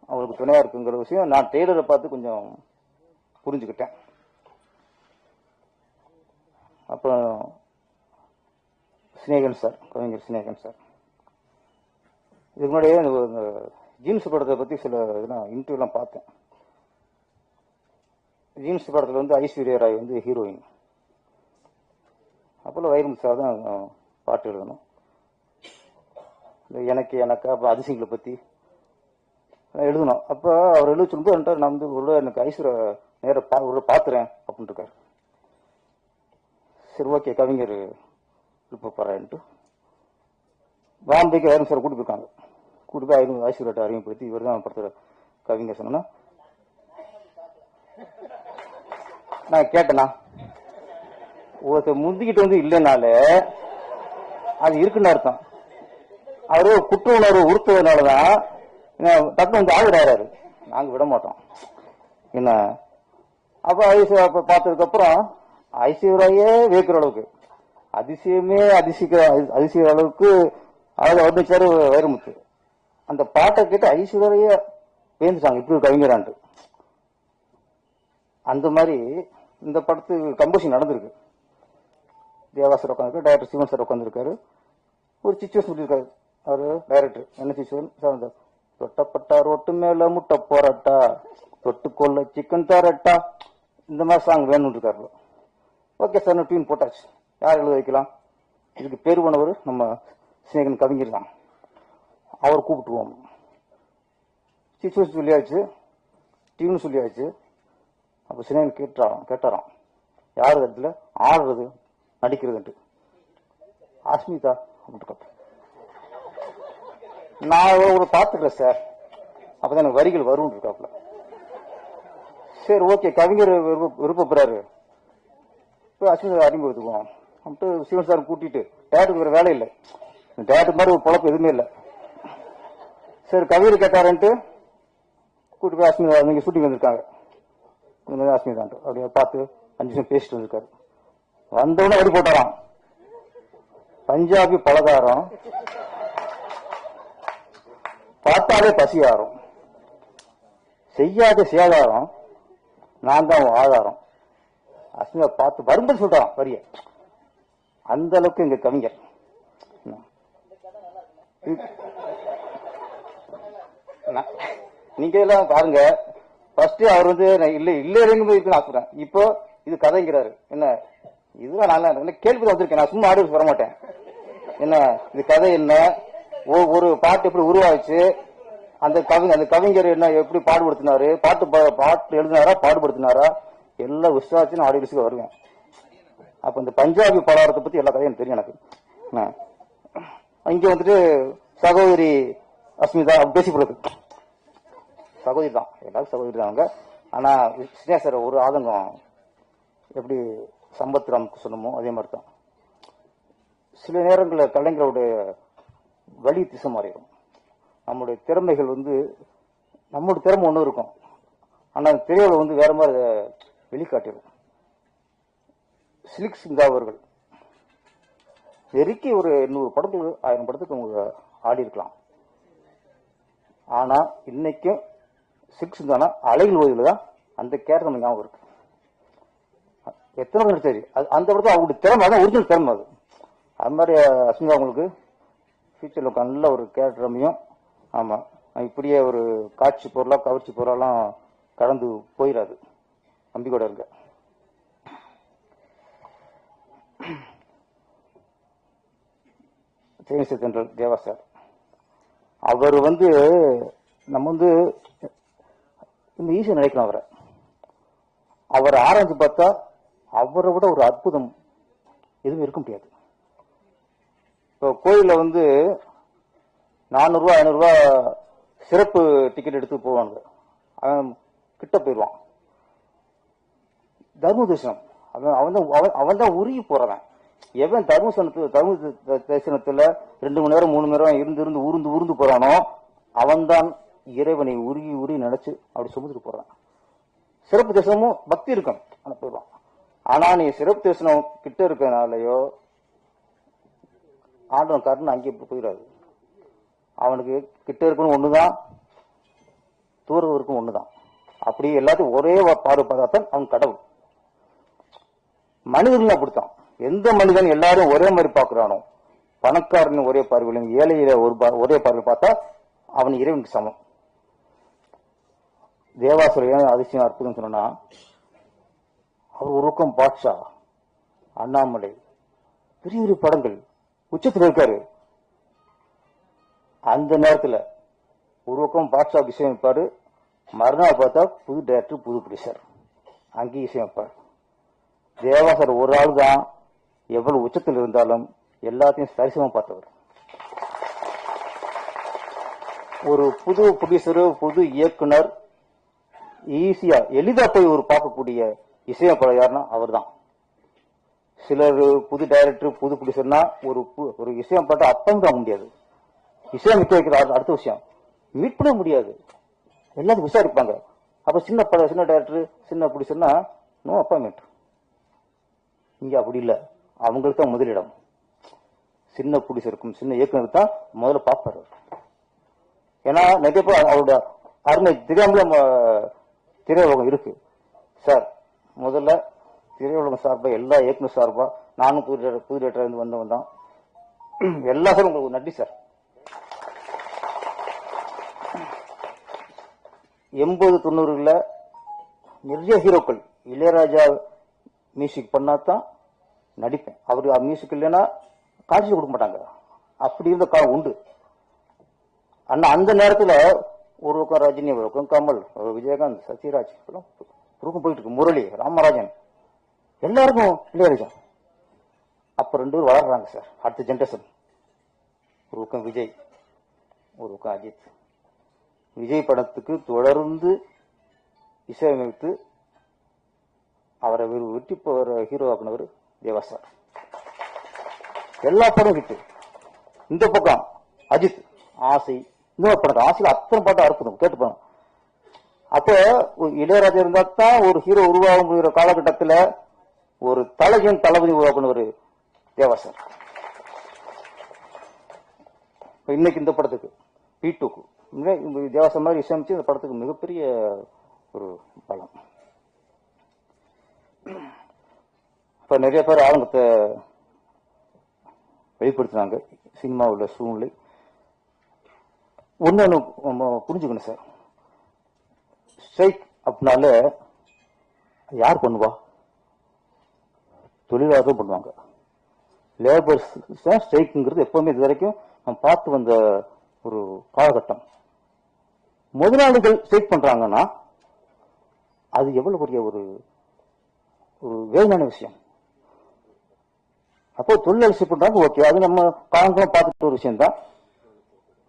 அவங்களுக்கு துணையா இருக்குங்கிற விஷயம் நான் டெய்லரை பார்த்து கொஞ்சம் புரிஞ்சுக்கிட்டேன். அப்புறம் சினேகன் சார், கவிஞர் சினேகன் சார், இதுக்கு முன்னாடியே ஜீன்ஸ் படத்தை பத்தி சில இதெல்லாம் இன்டர்வியூலாம் பார்த்தேன். ஜீன்ஸ் படத்துல வந்து ஐஸ்வர்யா ராய் வந்து ஹீரோயின். அப்போல்லாம் வைரமுத்து சார் தான் பாட்டு எழுதணும். எனக்கு அப்போ அதிசயங்களை பத்தி எழுதணும். அப்ப அவர் எழுத சொல்லும்போது நான் வந்து ஒரு எனக்கு ஐஸ்வர்யா நேர பாத்துறேன் அப்படின்னு இருக்காரு. சரி, ஓகே, கவிஞர் விருப்பப்படுறேன்ட்டு பாம்பேக்கு வைரம் சார் கூட்டி போயிருக்காங்க. கூட்டு போய் ஐஸ்வர்யாட்ட அறிமுகப்படுத்தி இவர் தான் படத்தோட கவிஞர் சொன்னா நான் கேட்டேனா ஒருத்தர் முந்திக்கிட்டு வந்து இல்லைனால அது இருக்குன்னு அர்த்தம். அவரு குற்ற உணர்வு உறுத்துவதனாலதான் டக்குனு வந்து ஆகுறாரு. நாங்க விட மாட்டோம் என்ன. அப்ப அப்ப பார்த்ததுக்கு அப்புறம் ஐஸ்வர்யாவே வேக்கிற அளவுக்கு அதிசயமே அதிசய அளவுக்கு அதாவது வந்துச்சாரு வைரமுத்து. அந்த பாட்டை கேட்டு ஐஸ்வர்யாவே பேந்துட்டாங்க இப்படி ஒரு கவிஞரான்ட்டு. அந்த மாதிரி இந்த படத்துக்கு கம்போசிங் நடந்திருக்கு. தேவா சார் உட்காந்துருக்கு, டைரக்டர் சிவன் சார் உட்காந்துருக்காரு. ஒரு சிச்சுவேஷன் சொல்லியிருக்காரு அவரு டைரக்டர். என்ன சிச்சுவேஷன் சார்? தொட்டப்பட்டா ரோட்டு மேல முட்டை போராட்டா, தொட்டுக்கொள்ள சிக்கன் தரட்டா, இந்த மாதிரி சாங் வேணும்னு இருக்காரு. ஓகே சார், டியூன் போட்டாச்சு. யார் எழுத வைக்கலாம்? இதுக்கு பேர் பண்ணவர் நம்ம சிநேகன் கவிஞர் தான். அவர் கூப்பிட்டுருவோம். சிச்சுவேஷன் சொல்லியாச்சு, டியூன் சொல்லியாச்சு. அப்ப சிநேகன் கேட்டாராம் யாரு இடத்துல ஆடுறது நடிக்கிறதுன்ட்டு. அஸ்மிதா அப்படின்ட்டு. நான் ஒரு பாத்துக்கிறேன் சார், அப்பதான் எனக்கு வரிகள் வரும் இருக்காப்புல. சரி ஓகே, கவிஞர் விருப்பப்படுறாரு, அஸ்மிதா அறிமுகத்துக்குவோம் அப்படின்ட்டு சிவன் சார் கூட்டிட்டு டேரக்டருக்கு வேற வேலை இல்லை. டேரக்டர் மாதிரி ஒரு பொழப்பு எதுவுமே இல்லை. சரி கவிஞர் கேட்டாருன்ட்டு கூட்டி போய் அஸ்மிதா நீங்க ஷூட்டிங் வந்திருக்காங்க அஸ்மிதான்ட்டு அப்படியே பார்த்து 5 நிமிஷம் பேசிட்டு வந்திருக்காரு. வந்தோடனே அடி போட்டாராம், பஞ்சாபி பலகாரம் பார்த்தாலே பசியாரும், செய்யாத சேதாரம், நான் தான் ஆதாரம். அஸ்மிதா பார்த்து வரும்போது சொல்றான் வரிய. அந்த அளவுக்கு எங்க கவிஞர். நீங்க எல்லாம் பாருங்க, ஃபர்ஸ்ட் அவர் வந்து இல்ல ஆக்குறேன். இப்போ இது கதைங்கிறாரு. என்ன இதுதான் நல்லா கேள்வி வந்திருக்கேன். நான் சும்மா ஆடியன்ஸ் வர மாட்டேன். என்ன இது கதை, என்ன ஒரு பாட்டு எப்படி உருவாச்சு, அந்த கவிஞர் என்ன எப்படி பாடுபடுத்தினாரு, பாட்டு எழுதினாரா பாடுபடுத்தினாரா, எல்லா விசாரிச்சு ஆடியன்ஸுக்கு வருவேன். அப்ப இந்த பஞ்சாபி பலகாரத்தை பத்தி எல்லா கதையும் தெரியும் எனக்கு. இங்க வந்துட்டு சகோதரி அஸ்மிதா பேசி போடுறது சகோதரி தான், எல்லாரும் சகோதரி தான் அவங்க. ஆனா சினேசர் ஒரு ஆதங்கம் எப்படி சம்பத் ராமுக்கு சொன்னமோ அதே மாதிரி தான். சில நேரங்களில் கலைஞருடைய வழி திசை மாறிடும். நம்முடைய திறமைகள் நம்மளுடைய திறமை ஒண்ணு இருக்கும், ஆனா திரையில வேற மாதிரி வெளிக்காட்டிடும். சிலிக் சிங்கா அவர்கள் நெருக்கி ஒரு 800 படத்துக்கு 1000 படத்துக்கு அவங்க ஆடி இருக்கலாம். ஆனா இன்னைக்கும் சிலிக் சிங்கானா அலைகள் ஓய்வுல தான் அந்த கேரக்டர் நம்ம ஞாபகம் இருக்கு. எத்தனை பேர் சரி அந்த படத்தை அவங்களுடைய திறமை தான் ஒரிஜினல் திறமை. அது மாதிரி அஸ்மிதா அவங்களுக்கு ஃபியூச்சர்ல நல்ல ஒரு கேரக்டர் அமையும். ஆமா, இப்படியே ஒரு காட்சி பொருளா கவர்ச்சி பொருளாம் கடந்து போயிடாது. நம்பிக்கையோட இருக்க. தேனிசை தென்றல் தேவா சார் அவர் நம்ம இந்த ஈஸியா நினைக்கலாம். அவரை ஆராய்ச்சி பார்த்தா அவரை விட ஒரு அற்புதம் எதுவும் இருக்க முடியாது. இப்போ கோயில்ல 400 ரூபாய் 500 ரூபாய் சிறப்பு டிக்கெட் எடுத்து போவாங்க. அவன் கிட்ட போயிடுவான். தர்ம தரிசனம் அவன் தான் உருகி போறவன். எவன் தர்ம தரிசனத்துல 2 மணி நேரம் 3 மணி நேரம் இருந்து ஊர்ந்து போறானோ அவன் தான் இறைவனை உருகி நினைச்சு அப்படி சுமந்துட்டு போறான். சிறப்பு தரிசனமும் பக்தி இருக்கும், ஆனா போயிடுவான். ஆனா நீ சிறப்பு தரிசனம் கிட்ட இருக்கனாலயோ ஆண்டவன் காட்டுன்னு அங்கே போயிடாது. அவனுக்கு கிட்ட இருக்கணும் ஒண்ணுதான், தூரம் இருக்கும் ஒண்ணுதான். அப்படி எல்லாத்தையும் ஒரே பார்வை பார்த்தான் அவன் கடவுள். மனிதர்கள் அப்படித்தான். எந்த மனிதன் எல்லாரும் ஒரே மாதிரி பாக்குறானோ, பணக்காரன் ஒரே பார்வையிலும் ஏழையில ஒரே பார்வை பார்த்தா அவன் இறைவனுக்கு சமம். தேவாசுர ஏன் அதிசயம் அற்புதம் சொன்னா, அவர் ஒரு பக்கம் பாட்ஷா, அண்ணாமலை, பெரிய பெரிய படங்கள் உச்சத்தில் இருக்காரு. அந்த நேரத்துல ஒரு பக்கம் பாட்ஷாவுக்கு இசையமைப்பாரு, மறுநாள் பார்த்தா புது டைரக்டர் புது ப்ரொடியூசர் அங்கேயும் இசையமைப்பார். தேவாசர் ஒரு ஆள் தான் எவ்வளவு உச்சத்தில் இருந்தாலும் எல்லாத்தையும் சரிசமா பார்த்தவர். ஒரு புது ப்ரொடியூசரு, புது இயக்குனர் ஈஸியா எளிதா போய் ஒரு பார்க்கக்கூடிய இசையமைப்பாளர் யாருன்னா அவர் தான். சிலர் புது டைரக்டர், புது ப்ரொடியூசர்னா ஒரு இசையமைப்பாட்ட அப்பம் வாங்க முடியாது. இசையமைக்க வைக்கிற அடுத்த விஷயம் மீட் பண்ண முடியாது, எல்லாத்தையும் விசாரிப்பாங்க. அப்ப சின்ன டைரக்டர், சின்ன ப்ரொடியூசர்னா நோ அப்பாயின்மெண்ட். இங்க அப்படி இல்லை, அவங்களுக்கு தான் முதலிடம். சின்ன ப்ரொடியூசருக்கும் சின்ன இயக்குனருக்கு தான் முதல்ல பார்ப்பாரு. ஏன்னா நிறைய பேர் அவரோட அருமை தெரியாமல திரையுலகம் இருக்கு சார். முதல்ல திரையுலகம் சார்பா, எல்லா இயக்குனர் சார்பா, நானும் புது டேரக்டர் இருந்து வந்தவன் தான். எல்லா சார் உங்களுக்கு நன்றி சார். 80-90ல நிறைய ஹீரோக்கள் இளையராஜா மியூசிக் பண்ணாதான் நடிப்பேன். அவரு மியூசிக் இல்லைன்னா காட்சி கொடுக்க மாட்டாங்க. அப்படி இருந்த காலம் உண்டு. ஆனா அந்த நேரத்துல ஒரு பக்கம் ரஜினி, ஒரு பக்கம் கமல், விஜயகாந்த், சத்யராஜ் போயிட்டு இருக்கு, முரளி, ராமராஜன், எல்லாருக்கும் இளையராஜா. அப்ப 2 பேர் வளர்றாங்க சார், அடுத்த ஜென்ரேஷன். ஒரு பக்கம் விஜய், ஒரு பக்கம் அஜித். விஜய் படத்துக்கு தொடர்ந்து இசையமைத்து அவரை வெற்றி போகிற ஹீரோ ஆக்குனவர் தேவா சார். எல்லா படம் ஹிட்டு. இந்த பக்கம் அஜித், ஆசை, இன்னொரு படம் ஆசையில் அத்தனை பாட்டு அற்புதம் கேட்டு போனோம். அப்போ இளையராஜா இருந்தா தான் ஒரு ஹீரோ உருவாகுங்கிற காலகட்டத்தில் ஒரு தலைவன் தளபதி உருவாக்குனவர் தேவா சார். இன்னைக்கு இந்த படத்துக்கு P2க்கு தேவா சார் மாதிரி இசையமைச்சு இந்த படத்துக்கு மிகப்பெரிய ஒரு பலம். இப்ப நிறைய பேர் ஆரம்பத்தை வெளிப்படுத்தினாங்க. சினிமா உள்ள சூழ்நிலை ஒன்னு புரிஞ்சுக்கணும் சார். ஸ்ட்ரைக் அப்படின்னால யார் பண்ணுவா? தொழிலாளர்கள் பண்ணுவாங்க. லேபர்ஸ் ஸ்ட்ரைக்குங்கிறது எப்பவுமே இது வரைக்கும் நம்ம பார்த்து வந்த ஒரு காலகட்டம். முதலாளிகள் ஸ்ட்ரைக் பண்றாங்கன்னா அது எவ்வளவு பெரிய ஒரு வேதனையான விஷயம். அப்போ தொழிலாளி ஸ்ட்ரைக் பண்றாங்க, ஓகே, அது நம்ம காலங்களும் பார்த்துட்டு ஒரு விஷயம் தான்.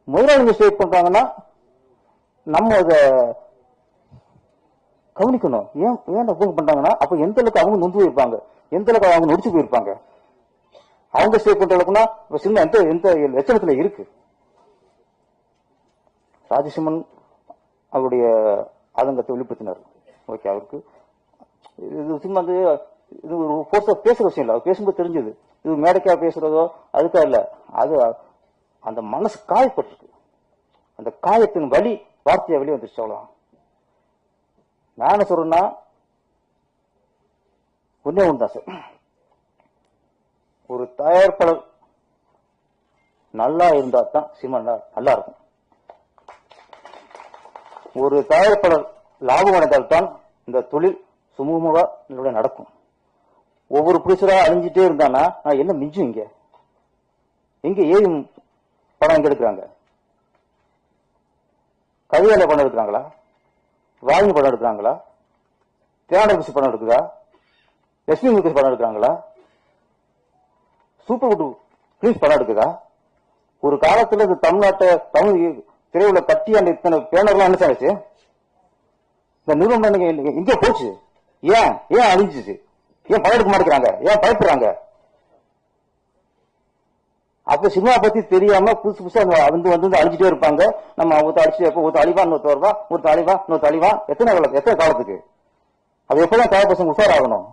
முதலாளிகள் ஸ்ட்ரைக் பண்றாங்கன்னா நம்ம அதை கவனிக்கணும். ஏன் பண்றாங்கன்னா அப்ப எந்த அளவுக்கு அவங்க நொந்து போயிருப்பாங்க, எந்த அளவுக்கு அவங்க நொடிச்சு போயிருப்பாங்க. அவங்க ஸ்ட்ரைக் பண்ற அளவுக்குன்னா சின்ன எந்த லட்சணத்துல இருக்கு. ராஜசிம்மன் அவருடைய ஆதங்கத்தை வெளிப்படுத்தினார். ஓகே, அவருக்கு இது சும்மா இது ஒரு போர்ஸா பேசுற விஷயம் இல்லை. அவர் பேசும்போது தெரிஞ்சது இது மேடைக்கா பேசுறதோ அதுக்கா இல்ல, அது அந்த மனசு காயப்பட்டிருக்கு. அந்த காயத்தின் வலி வார்த்தையை வெளியே வந்துருச்சு. அவ்வளவுதான். நான் என்ன சொல்றேன்னா ஒன்னே ஒன்றுதான் சார், ஒரு தயாரிப்பாளர் நல்லா இருந்தா தான் சினிமா நல்லா இருக்கும். ஒரு தயாரிப்பாளர் லாபம் அடைந்தால்தான் இந்த தொழில் சுமூகமாக நடக்கும். ஒவ்வொரு புடிச்சரா அழிஞ்சிட்டே இருந்தானா என்ன மிஞ்சும்? எங்க ஏயும் படம் எங்க எடுக்கிறாங்க? கவியால படம் எடுக்கிறாங்களா? வாங்கி படம் எடுக்கிறாங்களா? தேனாடபிசி படம் எடுக்குதா? லட்சுமி முகேஷ் படம் எடுக்கிறாங்களா? சூப்பர் குட் பிளீஸ் படம் எடுக்குதா? ஒரு காலத்துல இந்த தமிழ்நாட்டை தமிழ் திரையுள்ள கட்டி அந்த இத்தனை பேனர்லாம் என்ன ஆச்சு? இந்த நிறுவனம் எங்க போச்சு? ஏன் அழிஞ்சிச்சு? ஏன் படம் எடுக்க மாட்டேங்கிறாங்க? ஏன் பயப்படுறாங்க? அப்ப சினிமா பத்தி தெரியாம புதுசு புதுசா வந்து அழிஞ்சிட்டே இருப்பாங்க. நம்ம ஒருத்தர் அழிவா, இன்னொருத்தர் வருவா, ஒருத்தர் அழிவா, இன்னொருத்தர் அழிவா. எத்தனை காலத்துக்கு? அது எப்பதான் கதாபசங்க உஷாராகணும்.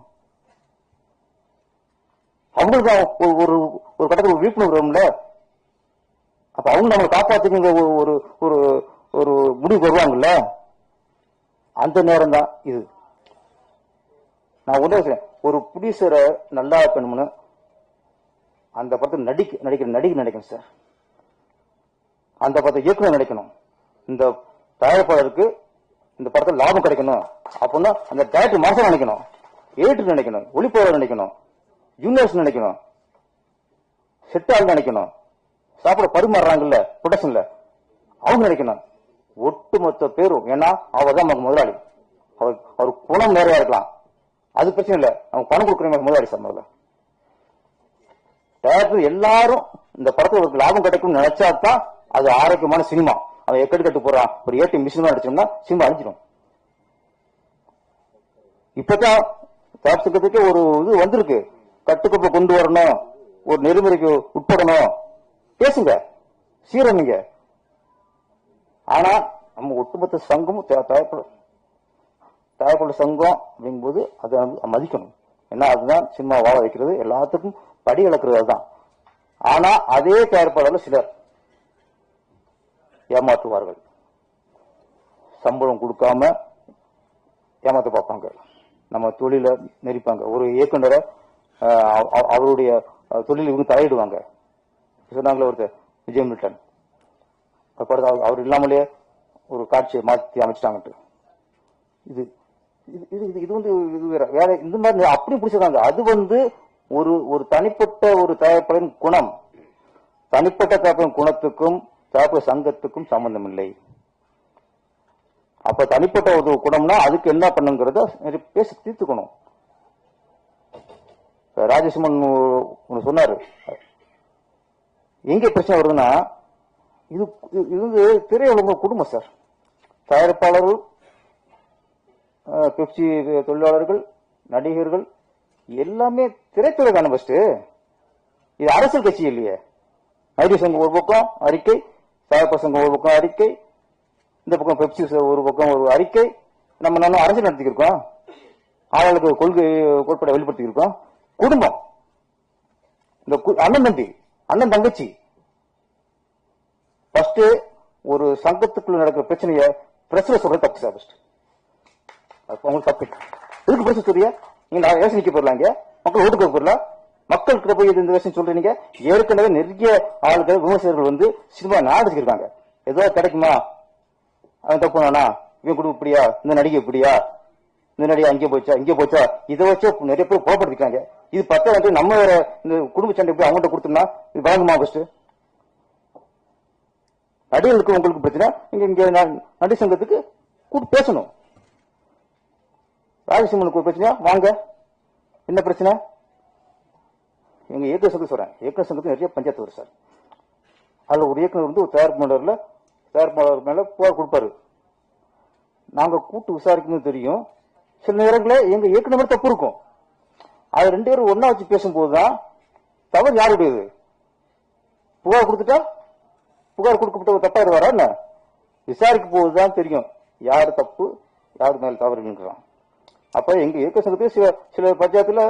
அவங்களுக்கு ஒரு கட்டத்தில் விழிப்புணர்வு வரும்ல. அப்ப அவங்க நம்மளை காப்பாத்துக்குங்க ஒரு முடிவு வருவாங்கல்ல. அந்த நேரம் தான் இது. நான் ஒண்ணு ஒரு ப்ரொடியூசரை நல்லா இருக்கணும்னு அந்த படத்தை நடிக்க நினைக்கணும் சார். அந்த படத்தை இயக்குனர் நினைக்கணும். இந்த தயாரிப்பாளருக்கு இந்த படத்தில் லாபம் கிடைக்கணும் அப்படின்னா அந்த டைரக்டர் மனசை நினைக்கணும், எடிட்டர் நினைக்கணும், ஒளிப்பதிவாளர் நினைக்கணும், ஜூனியர்ஸ் நினைக்கணும், செட்டால் நினைக்கணும், சாப்பிட பரிமாறுறாங்கல்ல ப்ரொடக்ஷன்ல அவங்க நினைக்கணும். ஒட்டுமொத்த பேரும். ஏன்னா அவர் தான் நமக்கு முதலாளி. அவர் குணம் நிறையா இருக்கலாம், அது பிரச்சனை இல்லை. அவங்க பணம் கொடுக்குற முதலாளி சார். முதல்ல டேரக்டர் எல்லாரும் இந்த படத்துல ஒரு லாபம் கிடைக்கும்னு நினைச்சாதான் அது ஆரோக்கியமான சினிமா. அவன் எக்கடி கட்டு போறான், ஒரு ஏடிஎம் மிஷின் அடிச்சோம்னா சினிமா அழிஞ்சிடும். இப்பதான் சங்கத்துக்கு ஒரு இது வந்திருக்கு, கட்டுக்கோப்பை கொண்டு வரணும், ஒரு நெறிமுறைக்கு உட்படணும், பேசுங்க, சீரமைங்க. ஆனா நம்ம ஒட்டுமொத்த சங்கமும் தயாரிப்பாளர் சங்கம் அப்படிங்கும்போது அதை மதிக்கணும். ஏன்னா அதுதான் சினிமா வாழ வைக்கிறது, எல்லாத்துக்கும் படி இழக்கிறது அதுதான். ஆனா அதே தயாரிப்பாளர்கள் சிலர் ஏமாற்றுவார்கள், சம்பளம் கொடுக்காம ஏமாத்த பார்ப்பாங்க, நம்ம தொழில நெரிப்பாங்க. ஒரு இயக்குனரை அவருடைய தொழில் இவங்க தலையிடுவாங்க. சொன்னாங்களே ஒருத்தர் விஜய் மில்டன், அவர் இல்லாமலே ஒரு காட்சியை மாற்றி அமைச்சிட்டாங்கட்டு. இது இது இது வந்து இது வேற இந்த மாதிரி அப்படி பிடிச்சிருக்காங்க. அது வந்து ஒரு தனிப்பட்ட ஒரு தயாரிப்பாளரின் குணம், தனிப்பட்ட தயாரிப்பாளரின் குணத்துக்கும் தயாரிப்பாளர் சங்கத்துக்கும் சம்பந்தம் இல்லை. அப்ப தனிப்பட்ட ஒரு குணம்னா அதுக்கு என்ன பண்ணுங்கிறத பேசி தீர்த்துக்கணும். ராஜேஷ்மன் சொன்னாரு, எங்க பிரச்சனை வருதுன்னா இது வந்து திரையுலக குடும்பம் சார். தயாரிப்பாளர்கள், பெப்சி தொழிலாளர்கள், நடிகர்கள் எல்லாமே திரைத்துறை தானே ஃபர்ஸ்ட். இது அரசியல் கட்சி இல்லையே. நடிகர் சங்கம் ஒரு பக்கம் அறிக்கை, தயாரிப்பாளர் சங்கம் ஒரு பக்கம் அறிக்கை, இந்த பக்கம் பெப்சி ஒரு பக்கம் ஒரு அறிக்கை. நம்ம நானும் அரசியல் நடத்திக்கிருக்கோம், ஆளுக்கு கொள்கை கோட்பாடை வெளிப்படுத்திருக்கோம். குடும்பம், இந்த அண்ணன் தம்பி, அண்ணன் தங்கச்சி. ஃபர்ஸ்ட் ஒரு சங்கத்துக்குள்ள நடக்கிற பிரச்சனைய பிரச்சனை சொல்றது தப்பு சார். ஃபர்ஸ்ட் உங்களுக்கு தப்பு. எதுக்கு பிரச்சனை சொல்றீங்க? நீங்க வேஷம் நிக்க போறலாங்க, மக்கள் ஓட்டுக்க போறலாம், மக்கள்கிட்ட போய் இந்த விஷயம் சொல்றீங்க. ஏற்கனவே நிறைய ஆளுகள் விமர்சகர்கள் வந்து சினிமா நாடிச்சிருக்காங்க. ஏதோ கிடைக்குமா, அவன் தப்பு வேணா, இவன் குடும்பம் இப்படியா, இந்த நடிகை இப்படியா, இந்த நடிகை அங்கே போச்சா இங்கே போச்சா, இதை வச்சு நிறைய பேர் கோபப்படுத்திருக்காங்க. இது பத்த வந்து நம்ம வேற இந்த குடும்ப சண்டை போய் அவங்கள்ட்ட கொடுத்தோம்னா இது வழங்குமா? ஃபர்ஸ்ட் நடிகர்களுக்கு உங்களுக்கு பிரச்சனை, இங்க நடி சங்கத்துக்கு கூட்டு பேசணும். ராஜசிம்மனுக்கு ஒரு பிரச்சனையா, வாங்க, என்ன பிரச்சனை? எங்க இயக்குநர் சங்கம் சொல்றேன், இயக்குநர் சங்கத்துக்கு நிறைய பஞ்சாயத்து வரும் சார். அதுல ஒரு இயக்குநர் வந்து ஒரு தயாரிப்பாளர் மேல புகார் கொடுப்பாரு. நாங்க கூட்டு விசாரிக்கணும்னு தெரியும். சில நேரங்களில் எங்க இயக்குநர் மேல தப்பு இருக்கும். அது ரெண்டு பேரும் ஒன்னா வச்சு பேசும்போதுதான் தவறு யாருடையது. புகார் கொடுத்துட்டா புகார் கொடுக்கப்பட்ட தப்பாயிருவாரா என்ன? விசாரிக்க போதுதான் தெரியும் யாரு தப்பு, யாரு மேல தவறுங்கிறான். அப்ப எங்க இயக்க சங்கத்துக்கு சில பஞ்சாயத்துல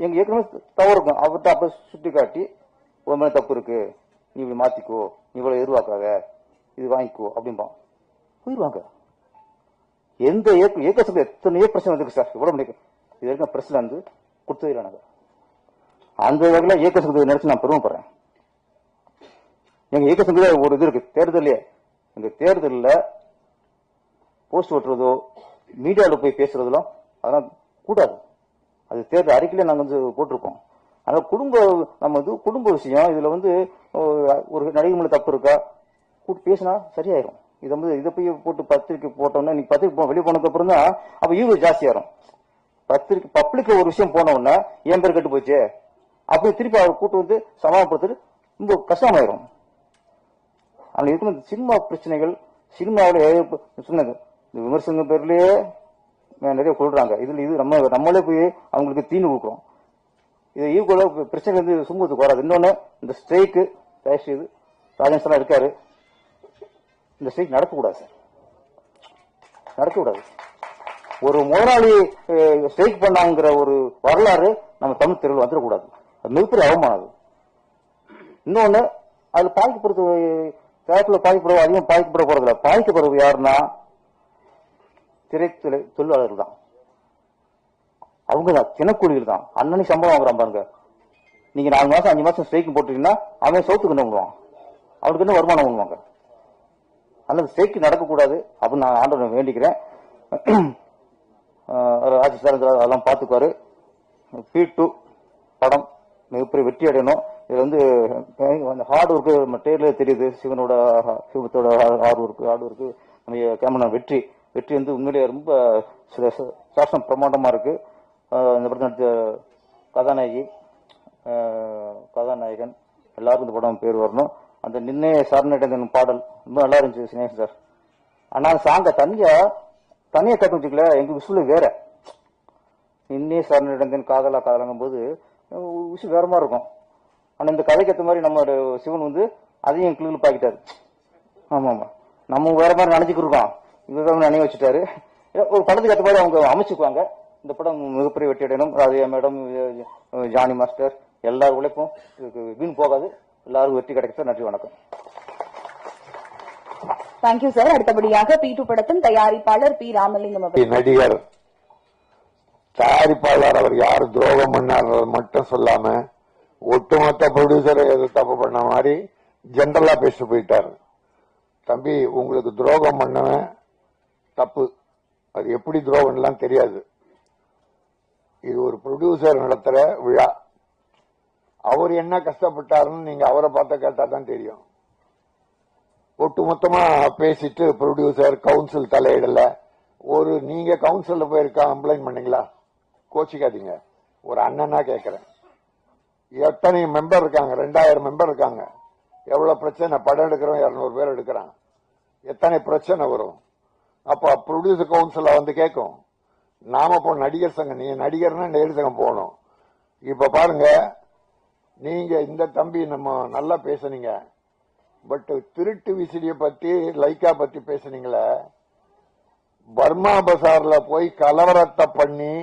எங்க இயக்குனர் தவறு இருக்கும். அவர்கிட்ட அப்ப சுட்டி காட்டி உன் மேல தப்பு இருக்கு, நீ இப்படி மாத்திக்கோ, நீ இவ்வளவு எதிர்பார்க்காத, இது வாங்கிக்கோ அப்படின்பான். போயிருவாங்க. எந்த இயக்க சங்கம் எத்தனையோ பிரச்சனை வந்துருக்கு சார். இவ்வளவு இது வரைக்கும் பிரச்சனை வந்து கொடுத்தது இல்லை. நாங்க அந்த வகையில இயக்க சங்கத்தை நினைச்சு நான் பெருமைப்படுறேன். எங்க இயக்க சங்கத்துல ஒரு இது இருக்கு, தேர்தலே எங்க தேர்தலில் போஸ்ட் ஓட்டுறதோ மீடியாவில் போய் பேசுறதெல்லாம் அதெல்லாம் கூடாது. அது தேர்தல் அறிக்கையில நாங்க வந்து போட்டிருக்கோம். அதனால நம்ம இது குடும்ப விஷயம். இதுல வந்து ஒரு நடிகை மேல தப்பு இருக்கா கூட்டு பேசினா சரியாயிரும். இதை போய் போட்டு பத்திரிக்கை போட்டோம்னா, நீங்க பத்திரிக்கை வெளியே போனதுக்கு அப்புறம் தான் அப்ப ஈவு ஜாஸ்தி ஆயிரும். பத்திரிக்கை பப்ளிக்ல ஒரு விஷயம் போனோம்னா என் பேர் கெட்டு போச்சு அப்படி திருப்பி அவர் கூட்டு வந்து சமாளப்படுத்துறது ரொம்ப கஷ்டமாயிரும். ஆனா இருக்கிற சினிமா பிரச்சனைகள், சினிமாவில் சொன்னது இந்த விமர்சன பேர்லயே நிறைய கொள்றாங்க. இதுல இது நம்மளே போய் அவங்களுக்கு தீனி கொடுக்குறோம். இது ஈக்குவலா பிரச்சனை வந்து சுமூகத்துக்கு வராது. இன்னொன்னு, இந்த ஸ்ட்ரைக்கு தயவுசெய்து ராஜேஷ் எல்லாம் இருக்காரு, இந்த ஸ்ட்ரைக் நடக்கக்கூடாது சார், நடக்கக்கூடாது. ஒரு முதலாளி ஸ்ட்ரைக் பண்ணாங்கிற ஒரு வரலாறு நம்ம தமிழ் தெருவில் வந்துடக்கூடாது. அது மிகப்பெரிய அவமானது. இன்னொன்னு, அதுல பாதிக்கப்படுறது தயாரிப்பில் பாதிக்கப்படுறது அதிகம் பாதிக்கப்பட போறதில்ல. பாதிக்கப்படுறது யாருன்னா திரைத்துறை தொழிலாளர்கள் தான். அவங்க தான் தினக்கூலிகள் தான். அண்ணனுக்கு சம்பளம் வாங்குறான் பாருங்க. நீங்க 4 மாசம் 5 மாசம் ஸ்ட்ரைக் போட்டீங்கன்னா அவன் சவுத்துக்கு என்ன பண்ணுவான், அவனுக்கு என்ன வருமானம் பண்ணுவாங்க. அதனால ஸ்ட்ரைக் நடக்கக்கூடாது அப்படின்னு நான் ஆண்டவனை வேண்டிக்கிறேன். ராஜேஷ் சார் அதெல்லாம் பார்த்துக்குவாரு. P2 படம் மிகப்பெரிய வெற்றி அடையணும். இது வந்து ஹார்ட் ஒர்க்கு நம்ம டேர்ல தெரியுது. சிவத்தோட ஹார்ட் ஒர்க்கு நம்ம கேமரா வெற்றி வந்து உண்மையிலேயே ரொம்ப சாசனம் பிரமாண்டமா இருக்கு. இந்த படத்தை நடித்த கதாநாயகன் எல்லாருக்கும் இந்த படம் பேர் வரணும். அந்த நின்னே சரணடைந்தன் பாடல் ரொம்ப நல்லா இருந்துச்சு சினேஷ் சார். ஆனா அந்த சாங்கை தனியா கேட்டு வச்சுக்கல, எங்க விஷுவல வேற. நின்னே சரணடைந்தன் காதலா காதலாங்கும் போது விஷயம் வேற மாதிரி இருக்கும். ஆனா இந்த கதைக்கு ஏற்ற மாதிரி நம்ம சிவன் வந்து அதையும் கிளிகள் பாக்கிட்டாரு. ஆமா ஆமா, நம்ம வேற மாதிரி நினைச்சுக்கிட்டு இருக்கோம், இவர் நினைவு வச்சுட்டாரு. ஒரு படத்துக்கு ஏற்ற மாதிரி அவங்க அமைச்சுக்குவாங்க. இந்த படம் மிகப்பெரிய வெற்றி அடையணும். ராதியா மேடம், ஜானி மாஸ்டர் எல்லாரும் உழைப்பும் வீண் போகாது. எல்லாருக்கும் வெற்றி கிடைக்கும் சார். நன்றி, வணக்கம். Thank you sir. அடுத்தபடியாக P2 படத்தின் தயாரிப்பாளர் பி. ராமலிங்கம் அவர்கள். நடிகர் தயாரிப்பாளர் அவர் யாரு துரோகம் பண்ணார் மட்டும் சொல்லாம ஒட்டுமொத்த ப்ரொடியூசரை எது தப்பு பண்ண மாதிரி ஜெனரலா பேசிட்டு போயிட்டாரு. தம்பி, உங்களுக்கு துரோகம் பண்ணவன் தப்பு, அது எப்படி துரோகம்லாம் தெரியாது. இது ஒரு ப்ரொடியூசர் நடத்துற விழா. அவர் என்ன கஷ்டப்பட்டாருன்னு நீங்க அவரை பார்த்த கேட்டா தான் தெரியும். ஒட்டுமொத்தமா பேசிட்டு ப்ரொடியூசர் கவுன்சில் தலையிடல. ஒரு நீங்க கவுன்சில்ல போய் கம்ப்ளைண்ட் பண்ணீங்களா? கோச்சிக்காதீங்க, ஒரு அண்ணனா கேட்கிறேன். எத்தனை மெம்பர் இருக்காங்க? 2000 மெம்பர் இருக்காங்க. எவ்வளவு பிரச்சனை, படம் எடுக்கிறோம் 200 பேர் எடுக்கிறான், எத்தனை பிரச்சனை வரும். அப்ப ப்ரொடியூசர் கவுன்சில வந்து கேட்கும். நாம போ நடிகர் சங்கம், நீங்க நடிகர்னா நடிகர் சங்கம் போகணும். இப்ப பாருங்க, நீங்க இந்த தம்பி நம்ம நல்லா பேசுனீங்க, பட் திருட்டு விசிறிய பத்தி லைக்கா பத்தி பேசுனீங்களே. பர்மா பசார்ல போய் கலவரத்தை பண்ணி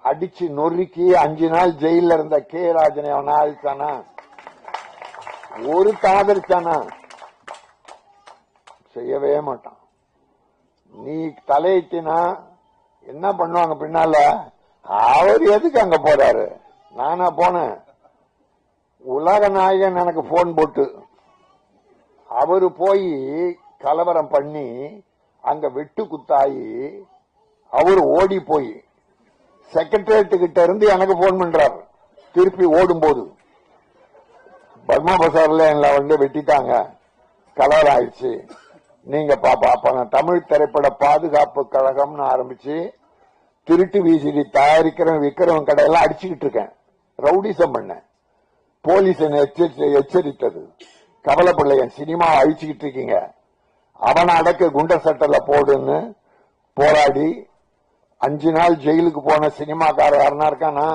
அடிச்சு நொறுக்கி 5 நாள் ஜெயில இருந்த கே ராஜனை அவன் ஆதிச்சானா? ஒரு தாதரிச்சானா? செய்யவே மாட்டான். நீ தலையிட்டினா என்ன பண்ணுவாங்க பின்னால? அவர் எதுக்கு அங்க போறாரு? நானா போனேன். உலக நாயகன் எனக்கு போன் போட்டு அவரு போய் கலவரம் பண்ணி அங்க வெட்டு குத்தாயி அவரு ஓடி போய் செக்ரட்டரியேட் கிட்ட இருந்து எனக்கு போன் பண்றாரு. திருப்பி ஓடும் போது பர்மா பசார்ல எல்லாம் வந்து வெட்டிட்டாங்க, கலவரம் ஆயிடுச்சு, நீங்க பாப்பா. அப்ப நான் தமிழ் திரைப்பட பாதுகாப்பு கழகம்னு ஆரம்பிச்சு திருட்டு விசிடி தயாரிக்கிறவன் விக்கிறவன் கடையெல்லாம் அடிச்சுக்கிட்டு இருக்கேன். ரவுடிசம் பண்ண போலீஸ் எச்சரித்தது. கவலைப்படல, என் சினிமா அழிச்சுக்கிட்டு இருக்கீங்க, அவனை அடக்க குண்டர் சட்டல போடுன்னு போராடி 5 நாள் ஜெயிலுக்கு போன சினிமாக்கார யாருன்னா இருக்கானா?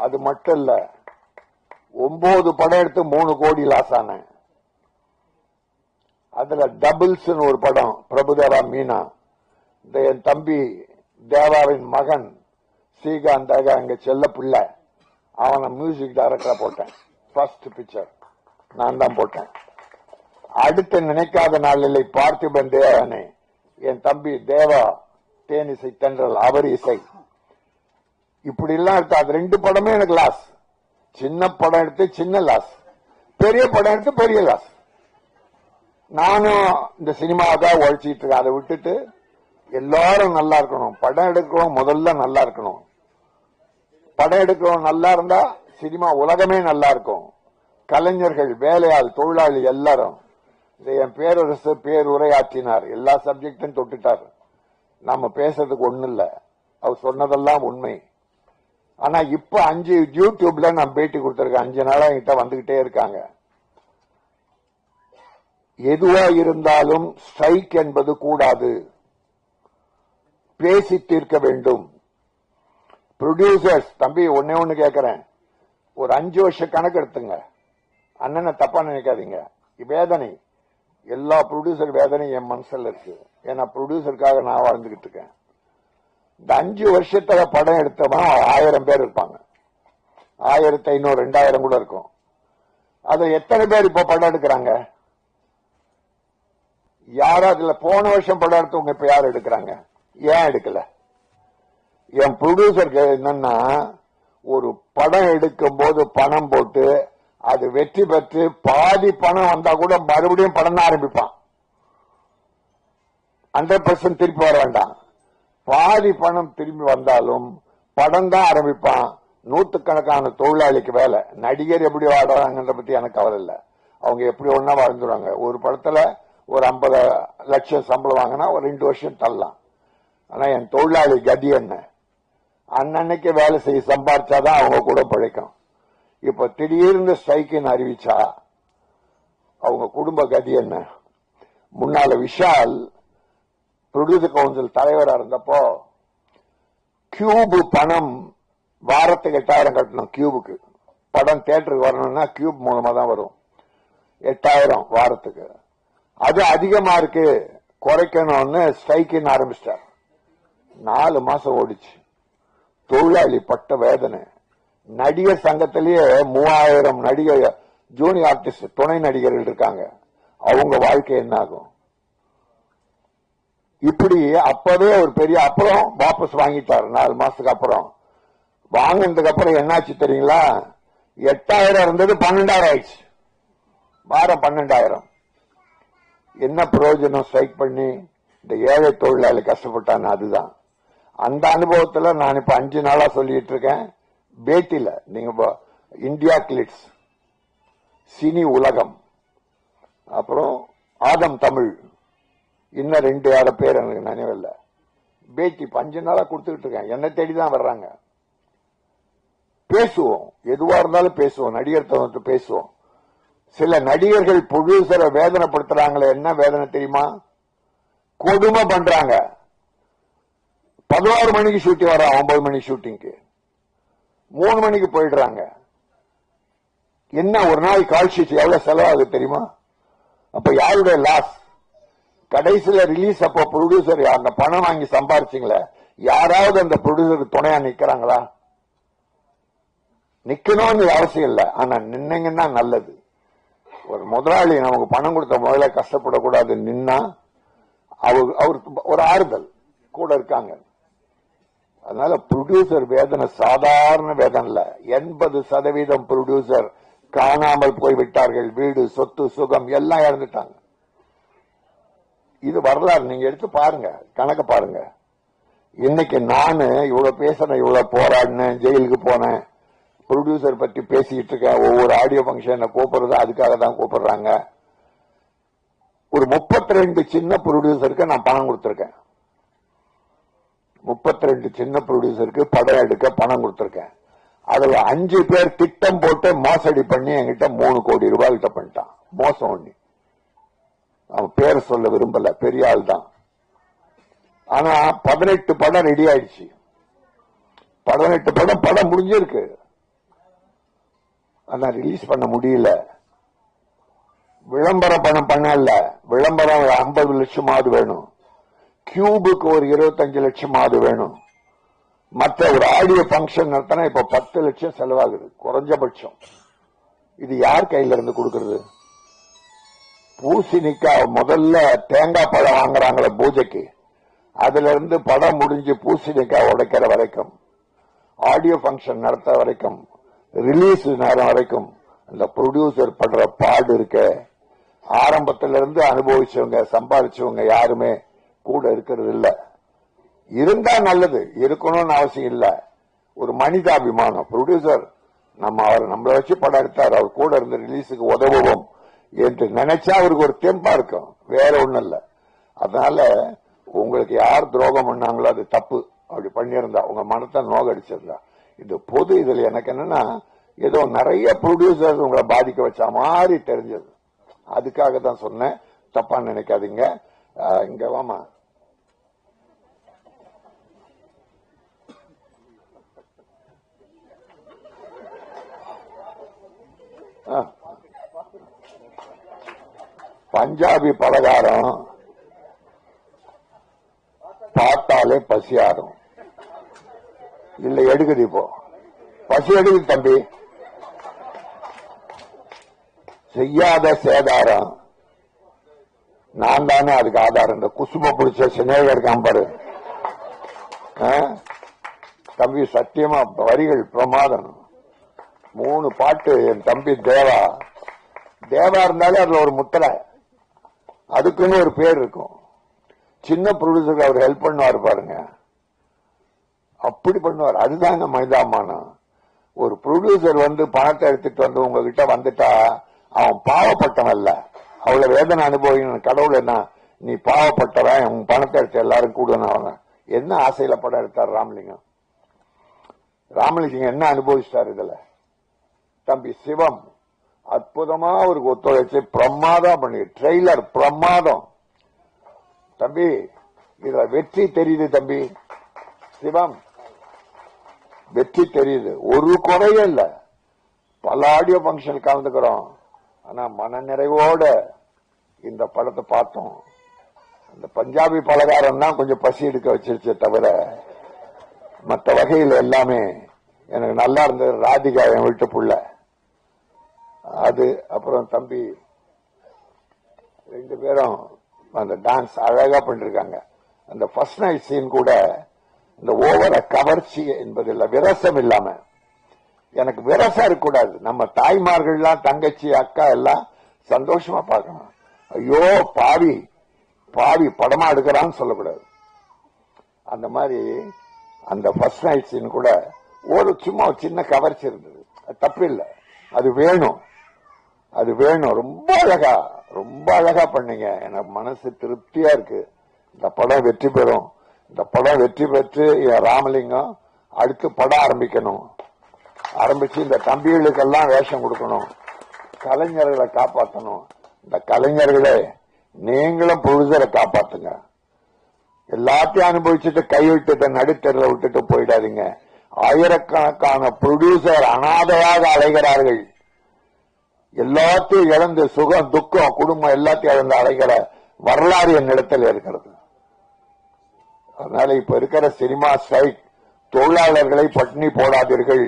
அது மட்டும் இல்ல, 9 படம் எடுத்து 3 கோடி லாஸ் ஆன. அதுல டபுள்ஸ் ஒரு படம், பிரபுதேவா மீனா, இந்த என் தம்பி தேவாவின் மகன் ஸ்ரீகாந்த் அங்க செல்ல பிள்ளை, அவனை மியூசிக் டைரக்டரா போட்டேன். ஃபர்ஸ்ட் பிக்சர் நான் தான் போட்டேன். அடுத்த நினைக்காத நாளில் பார்த்திபன் தேவனே, என் தம்பி தேவா தேனிசை தென்றல், அவர் இசை. இப்படி எல்லாம் எடுத்து அது 2 படமே எனக்கு லாஸ். சின்ன படம் எடுத்து சின்ன லாஸ், பெரிய படம் எடுத்து பெரிய லாஸ். நானும் இந்த சினிமாவுக்காக உழைச்சிட்டு இருக்கேன். அதை விட்டுட்டு எல்லாரும் நல்லா இருக்கணும், படம் எடுக்கிறோம் முதல்ல நல்லா இருக்கணும். படம் எடுக்கிறோம் நல்லா இருந்தா சினிமா உலகமே நல்லா இருக்கும். கலைஞர்கள், வேலையாள், தொழிலாளி எல்லாரும். என் பேரரசு பேருரையாற்றினார், எல்லா சப்ஜெக்டும் தொட்டுட்டார். நாம பேசுறதுக்கு ஒண்ணு இல்ல, அவர் சொன்னதெல்லாம் உண்மை. ஆனா இப்ப 5 யூடியூப்ல நான் பேட்டி கொடுத்திருக்கேன். 5 நாளா என்கிட்ட வந்துகிட்டே இருக்காங்க. எதுவா இருந்தாலும் ஸ்ட்ரைக் என்பது கூடாது, பேசி தீர்க்க வேண்டும். ப்ரொடியூசர்ஸ் தம்பி, ஒண்ணு கேட்கிறேன், ஒரு 5 வருஷ கணக்கு எடுத்துங்க. அண்ணனை தப்பா நினைக்காதீங்க. வேதனை, எல்லா ப்ரொடியூசர் வேதனை என் மனசுல இருக்கு. ஏன்னா ப்ரொடியூசருக்காக நான் வாழ்ந்துகிட்டு இருக்கேன். இந்த 5 வருஷத்துல படம் எடுத்தவன் 1000 பேர் இருப்பாங்க, 1500 2000 கூட இருக்கும். அது எத்தனை பேர் இப்ப படம் எடுக்கிறாங்க? யாரும் அதுல போன வருஷம் படம் எடுத்தவங்க இப்ப யாரும் எடுக்கிறாங்க? ஏன் எடுக்கல? என் ப்ரொடியூசருக்கு என்னன்னா, ஒரு படம் எடுக்கும் போது பணம் போட்டு அது வெற்றி பெற்று பாதி பணம் வந்தா கூட மறுபடியும் படம் தான் ஆரம்பிப்பான். 100% திருப்பி வர வேண்டாம். பாதி பணம் திரும்பி வந்தாலும் படம் தான் ஆரம்பிப்பான். 100கணக்கான தொழிலாளிக்கு வேலை. நடிகர் எப்படி வாடுறாங்கன்ற பத்தி எனக்கு கவலை இல்லை, அவங்க எப்படி ஒன்னா வாழ்ந்துருவாங்க. ஒரு படத்துல ஒரு 50 லட்சம் சம்பளம் வாங்கினா ஒரு 2 வருஷம் தள்ளலாம். ஆனா என் தொழிலாளி கதி என்ன? அன்னன்னைக்கு வேலை செய்ய சம்பாதிச்சாதான் அவங்க கூட பிழைக்கும். இப்ப திடீர்னு ஸ்ட்ரைக்குன்னு அறிவிச்சா அவங்க குடும்ப கதி என்ன? முன்னால விஷால் ப்ரொடியூசர் கவுன்சில் தலைவரா இருந்தப்போ கியூபு பணம் வாரத்துக்கு 8000 கட்டணும். கியூபுக்கு படம் தியேட்டருக்கு வரணும்னா கியூப் மூலமா தான் வரும். 8000 வாரத்துக்கு. அது அதிகமா இருக்கு, குறைக்கணும்னு ஸ்ட்ரைக்கின்னு ஆரம்பிச்சிட்டார். 4 மாசம் ஓடிச்சு. தொழிலாளி பட்ட வேதனை. நடிகர் சங்கத்திலேயே 3000 நடிகர் ஜூனியர் ஆர்டிஸ்ட் துணை நடிகர்கள் இருக்காங்க. அவங்க வாழ்க்கை என்ன ஆகும்? இப்படி அப்பவே ஒரு பெரிய அப்புறம் வாபஸ் வாங்கிட்டார். 4 மாசத்துக்கு அப்புறம் வாங்கினதுக்கு அப்புறம் என்னாச்சு தெரியுங்களா? 8000 இருந்தது 12000 ஆயிடுச்சு. வாரம் 12000. என்ன பிரயோஜனம் ஸ்ட்ரைக் பண்ணி? இந்த ஏழை தொழிலாளி கஷ்டப்பட்டான்னு. அதுதான் அந்த அனுபவத்துல நான் இப்ப 5 நாளா சொல்லிட்டு இருக்கேன். பேட்டில நீங்க இந்தியா கிளிட்ஸ், சினி உலகம், அப்புறம் ஆதம் தமிழ், இன்னும் 2 பேர் எனக்கு நினைவில்லை. பேட்டி 5 நாளா கொடுத்துக்கிட்டு இருக்கேன். என்ன தேடிதான் வர்றாங்க. பேசுவோம், எதுவா இருந்தாலும் பேசுவோம். நடிகர் தவிர்த்து பேசுவோம். சில நடிகர்கள் ப்ரொடியூசரை வேதனைப்படுத்துறாங்களே, என்ன வேதனை தெரியுமா? கொடுமை பண்றாங்க. 11 மணிக்கு ஷூட்டிங் வர 9 மணி ஷூட்டிங்க்கு 3 மணிக்கு போயிடுறாங்க. என்ன ஒரு நாள் கால் ஷீட் எவ்வளவு செலவாகுது தெரியுமா? அப்ப யாருடைய லாஸ்? கடைசியில ரிலீஸ் அப்போ ப்ரொடியூசர் அந்த பணம் வாங்கி சம்பாரிச்சிங்களே, யாராவது அந்த ப்ரொடியூசருக்கு துணையா நிக்கிறாங்களா? நிக்கணும்னு அவசியம் இல்லை, ஆனா நின்னீங்கன்னா நல்லது. ஒரு முதலாளி நமக்கு பணம் கொடுத்த முதல்ல கஷ்டப்படக்கூடாது. நின்னா அவருக்கு ஒரு ஆறுதல் கூட இருக்காங்க. அதனால ப்ரொடியூசர் வேதனை சாதாரண வேதனை இல்ல. 80% ப்ரொடியூசர் காணாமல் போய்விட்டார்கள். வீடு, சொத்து, சுகம் எல்லாம் இழந்துட்டாங்க. இது வரலாறு. நீங்க எடுத்து பாருங்க, கணக்கு பாருங்க. இன்னைக்கு நானு இவ்வளவு பேசுறேன், இவ்வளவு போராடினேன், ஜெயிலுக்கு போனேன், ப்ரொடியூசர் பத்தி பேசிட்டு இருக்கேன். ஒவ்வொரு ஆடியோ பங்கன் கூப்பிடுறது அதுக்காக தான் கூப்பிடுறாங்க. ஒரு 32 சின்ன ப்ரொடியூசருக்கு நான் பணம் கொடுத்திருக்கேன். 32 சின்ன ப்ரொடியூசருக்கு படம் எடுக்க பணம் கொடுத்திருக்கேன். அதுல 5 பேர் திட்டம் போட்டு மோசடி பண்ணி என்கிட்ட 3 கோடி ரூபாய் கிட்ட பண்ணிட்டான். மோசம் பண்ணி. அவன் பேரை சொல்ல விரும்பல, பெரிய ஆள் தான். ஆனா 18 படம் ரெடி ஆயிடுச்சு. 18 படம் முடிஞ்சிருக்கு. ஆனா ரிலீஸ் பண்ண முடியல. விளம்பரம் பணம் பண்ணல. விளம்பரம் 50 லட்சமாவது வேணும். கியூபுக்கு ஒரு 25 லட்சமாவது வேணும். மற்ற ஒரு ஆடியோ பங்கன் நடத்தினா இப்ப 10 லட்சம் செலவாகுது குறைஞ்சபட்சம். இது யார் கையில இருந்து கொடுக்கறது? பூசணிக்காய் முதல்ல தேங்காய் பழம் வாங்குறாங்களே பூஜைக்கு, அதுல இருந்து படம் முடிஞ்சு பூசணிக்காய் உடைக்கிற வரைக்கும், ஆடியோ பங்கன் நடத்த வரைக்கும், ரிலீஸ் நேரம் வரைக்கும் அந்த ப்ரொடியூசர் படுற பாடு இருக்க. ஆரம்பத்திலிருந்து அனுபவிச்சவங்க, சம்பாதிச்சவங்க யாருமே கூட இருக்கிறது இல்ல. இருந்தா நல்லது, இருக்கணும்னு அவசியம் இல்ல. ஒரு மனிதாபிமானம். ப்ரொடியூசர் நம்மளை வச்சு படம் எடுத்தார், அவர் கூட இருந்து ரிலீஸுக்கு உதவுவோம் என்று நினைச்சா அவருக்கு ஒரு தெம்பா இருக்கும். வேற ஒண்ணும் இல்ல. அதனால உங்களுக்கு யார் துரோகம் பண்ணாங்களோ அது தப்பு. அப்படி பண்ணியிருந்தா உங்க மனத்தை நோகடிச்சிருந்தா. இது பொது. இதுல எனக்கு என்னன்னா, ஏதோ நிறைய ப்ரொடியூசர் உங்களை பாதிக்க வச்ச மாதிரி தெரிஞ்சது. அதுக்காக தான் சொன்னேன், தப்பா நினைக்காதீங்க. இங்க வாமா. பஞ்சாபி பலகாரம் பார்த்தாலே பசியாரும். இல்ல எடுக்குது, இப்போ பசி எடுக்குது தம்பி. செய்யாத சேதாரம். நான் தானே அதுக்கு ஆதாரம். இந்த குசும பிடிச்ச சினேக இருக்கான் பாரு தம்பி, சத்தியமா வரிகள் பிரமாதம். 3 பாட்டு. என் தம்பி தேவா இருந்தாலே அதுல ஒரு முத்திரை, அதுக்குன்னு ஒரு பேர் இருக்கும். சின்ன ப்ரொடியூசருக்கு அவர் ஹெல்ப் பண்ணுவார் பாருங்க, அப்படி பண்ணுவார். அதுதாங்க மனிதாபிமானம். ஒரு ப்ரொடியூசர் பணத்தை எடுத்துட்டு உங்ககிட்ட வந்துட்டா அவன் பாவப்பட்டவன் இல்ல, அவ்வளவு வேதனை அனுபவிக்கணும். கடவுள் என்ன, நீ பாவப்பட்டவன், உன் பணத்தை எடுத்து எல்லாரும் கூடணும். என்ன ஆசையில படம் எடுத்தார் ராமலிங்கம்? ராமலிங்கம் என்ன அனுபவிச்சிட்டார் இதுல? தம்பி சிவம் அற்புதமா அவருக்கு ஒத்துழைச்சு பிரமாதம் பண்ணி ட்ரெய்லர் பிரமாதம். தம்பி இதுல வெற்றி தெரியுது தம்பி சிவம், வெற்றி தெரியுது. ஒரு குறையும் இல்ல. பல ஆடியோ பங்கன் கலந்துக்கிறோம். ஆனா மன நிறைவோட இந்த படத்தை பார்த்தோம். அந்த பஞ்சாபி பலகாரம் தான் கொஞ்சம் பசி எடுக்க வச்சிருச்சே தவிர மற்ற வகையில் எல்லாமே எனக்கு நல்லா இருந்தது. ராதிகா என் வீட்டு புள்ள அது. அப்புறம் தம்பி 2 பேரும் அந்த டான்ஸ் அழகா பண்ணிருக்காங்க. அந்த ஃபர்ஸ்ட் நைட் சீன் கூட இந்த ஓவர கவர்ச்சி என்பதில்லை, விரசம் இல்லாம. எனக்கு விரசம் இருக்கக்கூடாது. நம்ம தாய்மார்கள்லாம் தங்கச்சி அக்கா எல்லாம் சந்தோஷமா பார்க்கணும். ஐயோ பாவி பாவி படமா எடுக்கிறான்னு சொல்லக்கூடாது. அந்த மாதிரி அந்த ஃபர்ஸ்ட் நைட் சீன் கூட ஒரு சும்மா சின்ன கவர்ச்சி இருந்தது. தப்பு இல்லை, அது வேணும், அது வேணும். ரொம்ப அழகா பண்ணீங்க. எனக்கு மனசு திருப்தியா இருக்கு. இந்த படம் வெற்றி பெறும். இந்த படம் வெற்றி பெற்று ராமலிங்கம் அடுத்து படம் ஆரம்பிக்கணும். ஆரம்பிச்சு இந்த தம்பிகளுக்கெல்லாம் வேஷம் கொடுக்கணும். கலைஞர்களை காப்பாற்றணும். இந்த கலைஞர்களே நீங்களும் ப்ரொடியூசரை காப்பாத்துங்க. எல்லாத்தையும் அனுபவிச்சுட்டு கைவிட்டு நடுத்தரில் விட்டுட்டு போயிடாதீங்க. ஆயிரக்கணக்கான ப்ரொடியூசர் அனாதையாக அலைகிறார்கள். எல்லாத்தையும் இழந்து சுகம் துக்கம் குடும்பம் எல்லாத்தையும் இழந்து அலைகிற வரலாறு என்னிடத்தில் இருக்கிறது. அதனால இப்ப இருக்கிற சினிமா ஸ்ட்ரைக், தொழிலாளர்களை பட்டினி போடாதீர்கள்.